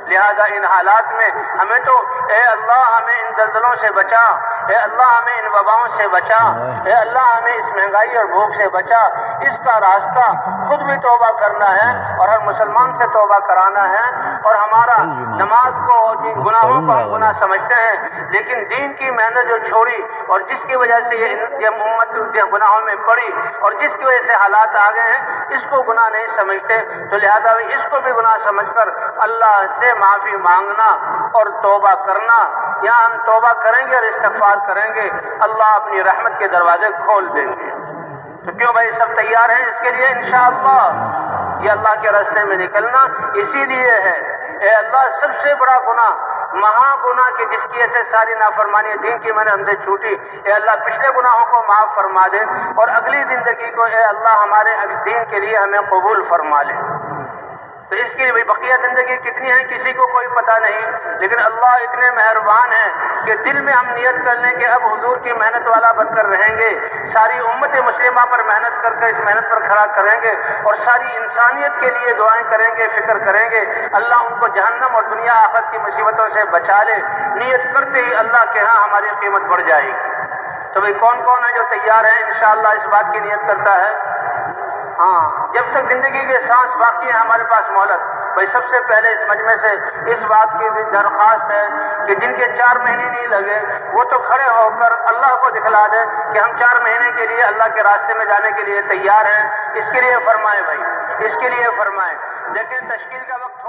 لہذا ان حالات میں ہمیں تو اے اللہ ہمیں ان دلدلوں سے بچا، اے اللہ ہمیں ان وباؤں سے بچا، اے اللہ ہمیں اس مہنگائی اور بھوک سے بچا، اس کا راستہ خود بھی توبہ کرنا ہے اور ہر مسلمان سے توبہ کرانا ہے۔ اور ہمارا نماز کو گناہوں کو ہم گناہ سمجھتے ہیں، لیکن دین کی محنت جو چھوڑی اور جس کی وجہ سے یہ امت گناہوں میں پڑی اور جس کی وجہ سے حالات آ گئے ہیں، اس کو گناہ نہیں سمجھتے، تو لہذا اس کو بھی گناہ سمجھ کر اللہ سے معافی مانگنا اور توبہ کرنا۔ یا ہم توبہ کریں گے اور استغفار کریں گے، اللہ اپنی رحمت کے دروازے کھول دیں گے۔ تو کیوں بھائی سب تیار ہیں اس کے لیے انشاءاللہ؟ یہ اللہ کے راستے میں نکلنا اسی لیے ہے۔ اے اللہ سب سے بڑا گناہ، مہا گناہ کہ جس کی وجہ سے ساری نافرمانی دین کی میں نے ہم سے چھوٹی، اے اللہ پچھلے گناہوں کو معاف فرما دے اور اگلی زندگی کو اے اللہ ہمارے دین کے لیے ہمیں قبول فرما لے۔ تو اس کی بھی بقیہ زندگی کتنی ہے کسی کو کوئی پتہ نہیں، لیکن اللہ اتنے مہربان ہیں کہ دل میں ہم نیت کر لیں کہ اب حضور کی محنت والا بن کر رہیں گے، ساری امت مسلمہ پر محنت کر کے اس محنت پر کھڑا کریں گے اور ساری انسانیت کے لیے دعائیں کریں گے، فکر کریں گے، اللہ ان کو جہنم اور دنیا آخرت کی مصیبتوں سے بچا لے۔ نیت کرتے ہی اللہ کے ہاں ہماری قیمت بڑھ جائے گی۔ تو بھئی کون کون ہے جو تیار ہیں انشاءاللہ اس بات کی نیت کرتا ہے؟ ہاں، جب تک زندگی کے سانس باقی ہے ہمارے پاس مہلت، بھائی سب سے پہلے اس مجمع سے اس بات کی درخواست ہے کہ جن کے 4 مہینے نہیں لگے وہ تو کھڑے ہو کر اللہ کو دکھلا دیں کہ ہم 4 مہینے کے لیے اللہ کے راستے میں جانے کے لیے تیار ہیں۔ اس کے لیے فرمائیں بھائی، اس کے لیے فرمائیں۔ لیکن تشکیل کا وقت